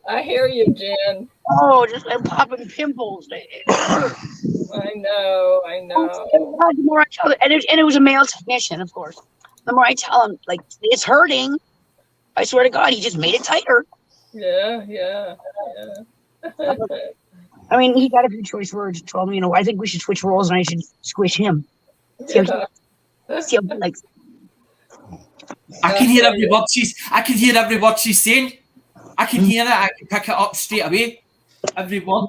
A: I hear you, Jen.
G: Oh, just like popping pimples.
A: I know.
G: The more I tell them, and it was a male technician, of course. The more I tell him, like, it's hurting, I swear to God, he just made it tighter.
A: Yeah.
G: I mean, he got a few choice words. Told me, I think we should switch roles, and I should squish him. See how he likes.
D: I can hear every word she's saying. I can hear it. I can pick it up straight away. Every word.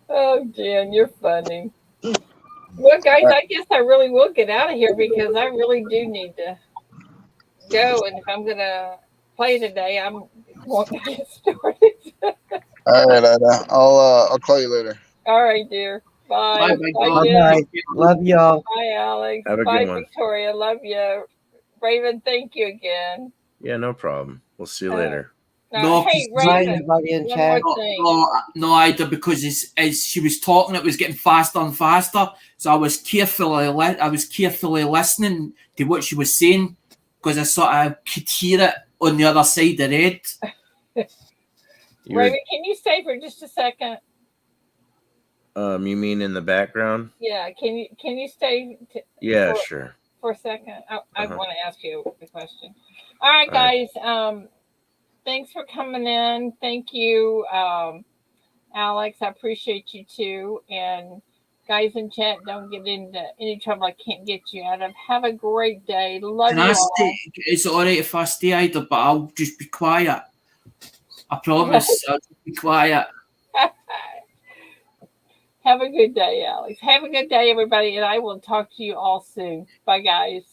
A: Oh, Jen, you're funny. Well, guys, I guess I really will get out of here because I really do need to go. And if I'm going to play today, I'm going to get started.
F: All right, Ida. I'll call you later.
A: All right, dear. Bye.
C: Bye. Love y'all.
A: Bye, Alex.
E: Have a
A: Bye,
E: good one.
A: Victoria. Love you. Raven, thank you again.
E: Yeah, no problem. We'll see you later.
D: No,
A: Hey,
D: 'cause
C: Hi,
A: Raven,
C: everybody in
A: one
C: chat.
A: more thing.
D: no, Ida, because as she was talking, it was getting faster and faster. So I was carefully listening to what she was saying because I sort of could hear it on the other side of the head.
A: Raven, can you stay for just a second?
E: You mean in the background?
A: Yeah, can you stay?
E: Yeah, sure.
A: For a second, I
E: Uh-huh.
A: want to ask you a question. All right,
E: All right.
A: guys. Thanks for coming in. Thank you, Alex. I appreciate you too. And guys in chat, don't get into any trouble I can't get you out of. Have a great day. Love
D: Can
A: you
D: I
A: all.
D: stay? Is it all right if I stay, Ida? But I'll just be quiet. I promise. I'll just be quiet.
A: Have a good day, Alex. Have a good day, everybody, and I will talk to you all soon. Bye, guys.